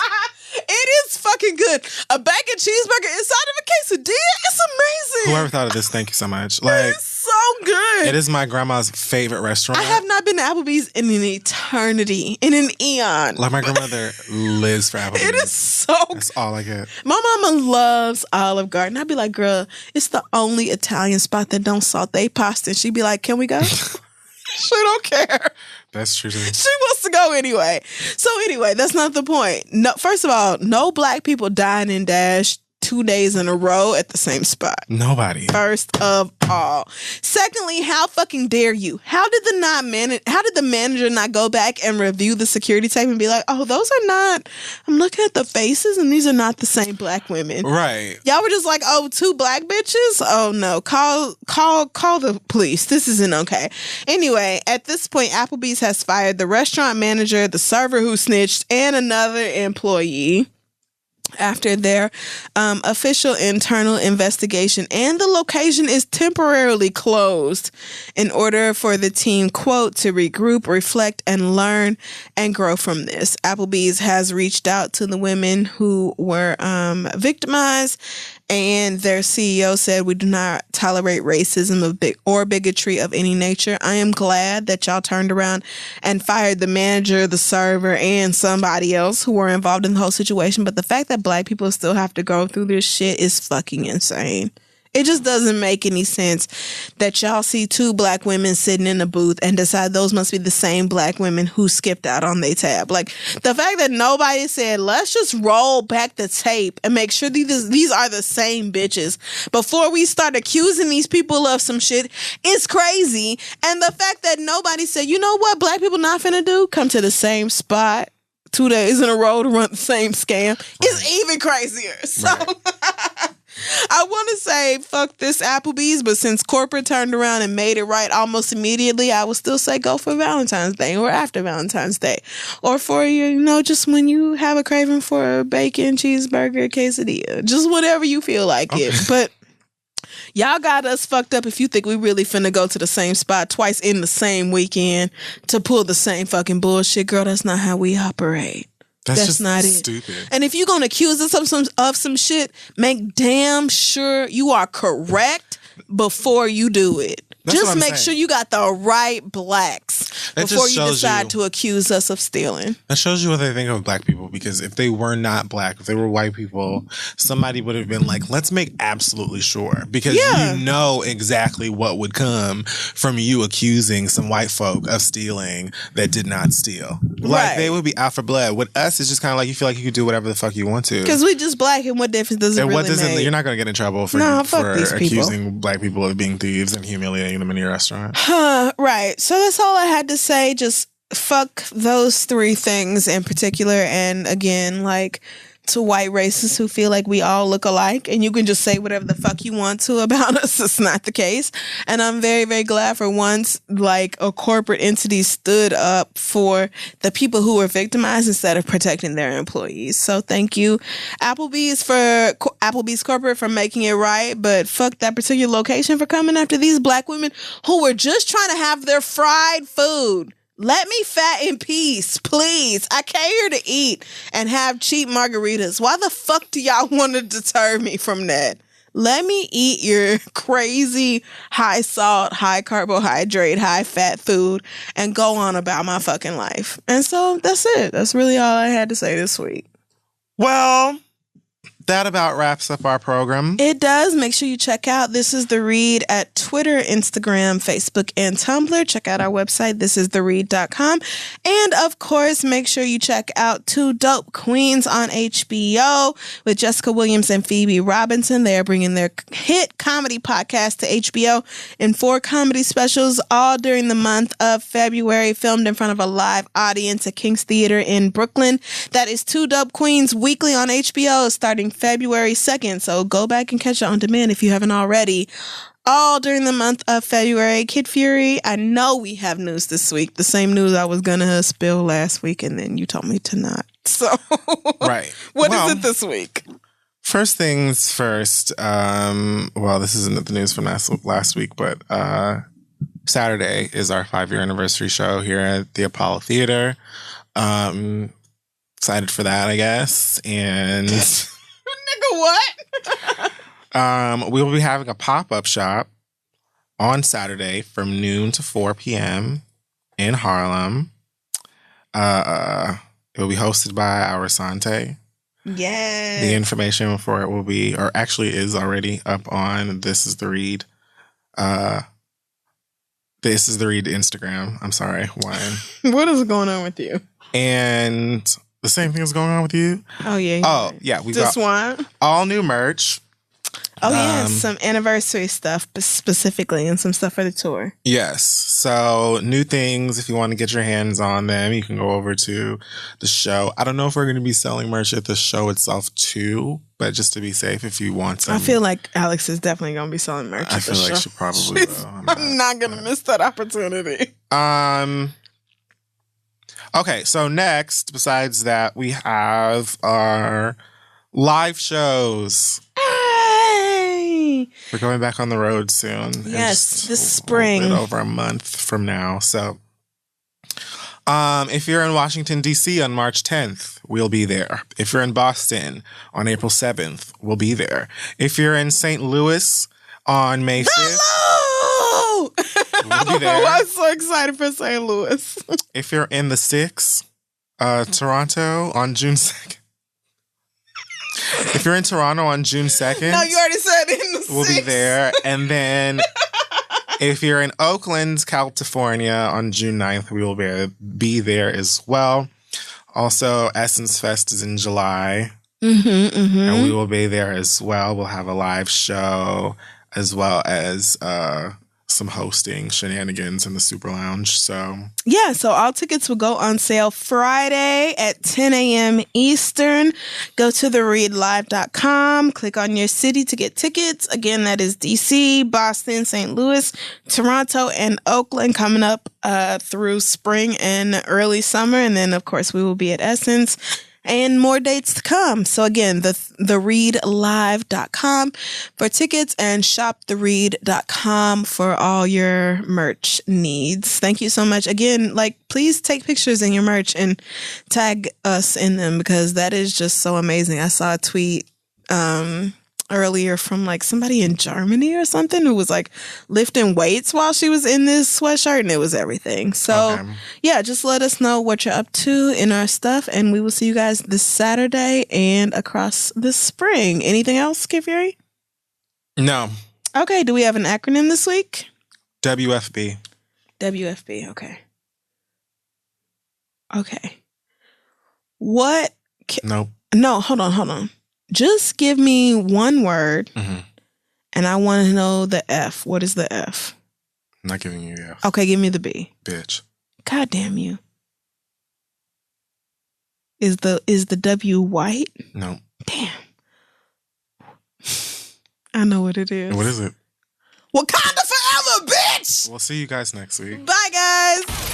It is fucking good. A bacon cheeseburger inside of a quesadilla. It's amazing. Whoever thought of this, thank you so much. It's so good. It is my grandma's favorite restaurant. I have not been to Applebee's in an eternity, in an eon. Like my grandmother lives for Applebee's. It is so good. That's all I get. My mama loves Olive Garden. I'd be like, girl, it's the only Italian spot that don't saute pasta. And she'd be like, can we go? She don't care. That's true. She wants to go anyway. So anyway, that's not the point. No, first of all, no black people dine and dash 2 days in a row at the same spot. Nobody. First of all. Secondly, how fucking dare you? How did the manager not go back and review the security tape and be like, oh, those are not, I'm looking at the faces and these are not the same black women. Right. Y'all were just like, oh, 2 black bitches? Oh no. Call the police. This isn't okay. Anyway, at this point, Applebee's has fired the restaurant manager, the server who snitched, and another employee after their official internal investigation, and the location is temporarily closed in order for the team, quote, to regroup, reflect, and learn and grow from this. Applebee's has reached out to the women who were victimized, and their CEO said, we do not tolerate racism or bigotry of any nature. I am glad that y'all turned around and fired the manager, the server, and somebody else who were involved in the whole situation. But the fact that black people still have to go through this shit is fucking insane. It just doesn't make any sense that y'all see 2 black women sitting in a booth and decide those must be the same black women who skipped out on their tab. Like, the fact that nobody said, let's just roll back the tape and make sure these are the same bitches before we start accusing these people of some shit is crazy. And the fact that nobody said, you know what black people not finna do? Come to the same spot 2 days in a row to run the same scam is even crazier. So... Right. I want to say fuck this Applebee's, but since corporate turned around and made it right almost immediately, I would still say go for Valentine's Day or after Valentine's Day, or for just when you have a craving for a bacon cheeseburger quesadilla, just whatever you feel like it. But y'all got us fucked up if you think we really finna go to the same spot twice in the same weekend to pull the same fucking bullshit. Girl, that's not how we operate. That's just not stupid. It. And if you're going to accuse us of some shit, make damn sure you are correct before you do it. That's what Just I'm make saying. sure you got the right blacks That before just you shows decide you- to accuse us of stealing. That shows you what they think of black people, because if they were not black, if they were white people, somebody would have been like, let's make absolutely sure. Because Yeah. you know exactly what would come from you accusing some white folk of stealing that did not steal. Like, Right. they would be out for blood. With us, it's just kind of like you feel like you can do whatever the fuck you want to. Because we just black, and what difference does it And really what doesn't, make? you're not going to get in trouble for, Nah, fuck for these people. accusing black people of being thieves and humiliating them in your restaurant. Right. So that's all I had to say. Just fuck those three things in particular. And again, like, to white racists who feel like we all look alike and you can just say whatever the fuck you want to about us, it's not the case. And I'm very, very glad for once, like, a corporate entity stood up for the people who were victimized instead of protecting their employees. So thank you, Applebee's corporate, for making it right, but fuck that particular location for coming after these black women who were just trying to have their fried food. Let me fat in peace, please. I came here to eat and have cheap margaritas. Why the fuck do y'all want to deter me from that? Let me eat your crazy high salt, high carbohydrate, high fat food and go on about my fucking life. And so that's it. That's really all I had to say this week. Well, that about wraps up our program. It does. Make sure you check out This Is The Read at Twitter, Instagram, Facebook, and Tumblr. Check out our website, thisistheread.com. And, of course, make sure you check out Two Dope Queens on HBO with Jessica Williams and Phoebe Robinson. They are bringing their hit comedy podcast to HBO in 4 comedy specials, all during the month of February, filmed in front of a live audience at King's Theater in Brooklyn. That is Two Dope Queens weekly on HBO, starting February 2nd. So go back and catch it on demand if you haven't already. All during the month of February. Kid Fury, I know we have news this week. The same news I was going to spill last week, and then you told me to not. So, Right. What is it this week? First things first. Well, this isn't the news from last week, but Saturday is our 5-year anniversary show here at the Apollo Theater. Excited for that, I guess. And Nigga, what? we will be having a pop-up shop on Saturday from noon to 4 p.m. in Harlem. It will be hosted by our Sante. Yeah. The information for it will be, or actually is already up on This Is The Read. This Is The Read Instagram. I'm sorry, Wine. What is going on with you? And the same thing is going on with you. Oh, yeah. Oh, yeah. We Just got one? all new merch. Oh, yeah. Some anniversary stuff specifically and some stuff for the tour. Yes. So new things. If you want to get your hands on them, you can go over to the show. I don't know if we're going to be selling merch at the show itself too, but just to be safe, if you want some. I feel like Alex is definitely going to be selling merch I at the feel like show. she probably will. I'm not going to miss that opportunity. Okay, so next, besides that, we have our live shows. Hey! We're going back on the road soon. in Yes, just this a spring. little bit over a month from now. So, if you're in Washington, D.C. on March 10th, we'll be there. If you're in Boston on April 7th, we'll be there. If you're in St. Louis on May 5th, Hello! we'll be there. I'm so excited for St. Louis. If you're in the sticks, Toronto on June 2nd. If you're in Toronto on June 2nd, No, you already said in the we'll be six. there. And then if you're in Oakland, California on June 9th, we will be there as well. Also, Essence Fest is in July. And we will be there as well. We'll have a live show as well as some hosting shenanigans in the Super Lounge. So Yeah, so all tickets will go on sale Friday at 10 a.m. Eastern. Go to thereadlive.com, click on your city to get tickets. Again, that is DC, Boston, St. Louis, Toronto, and Oakland coming up through spring and early summer. And then, of course, we will be at Essence. And more dates to come. So again, thereadlive.com for tickets and shoptheread.com for all your merch needs. Thank you so much. Again, please take pictures in your merch and tag us in them because that is just so amazing. I saw a tweet earlier from like somebody in Germany or something who was like lifting weights while she was in this sweatshirt, and it was everything. So yeah, just let us know what you're up to in our stuff, and we will see you guys this Saturday and across the spring. Anything else, Kid Fury? No. Okay, do we have an acronym this week? WFB. WFB, okay. Okay. What? Nope. No, hold on. Just give me one word, and I want to know the F. What is the F? I'm not giving you the F. Okay, give me the B. Bitch. God damn you. Is the W white? No. Damn. I know what it is. What is it? Wakanda forever, bitch! We'll see you guys next week. Bye, guys.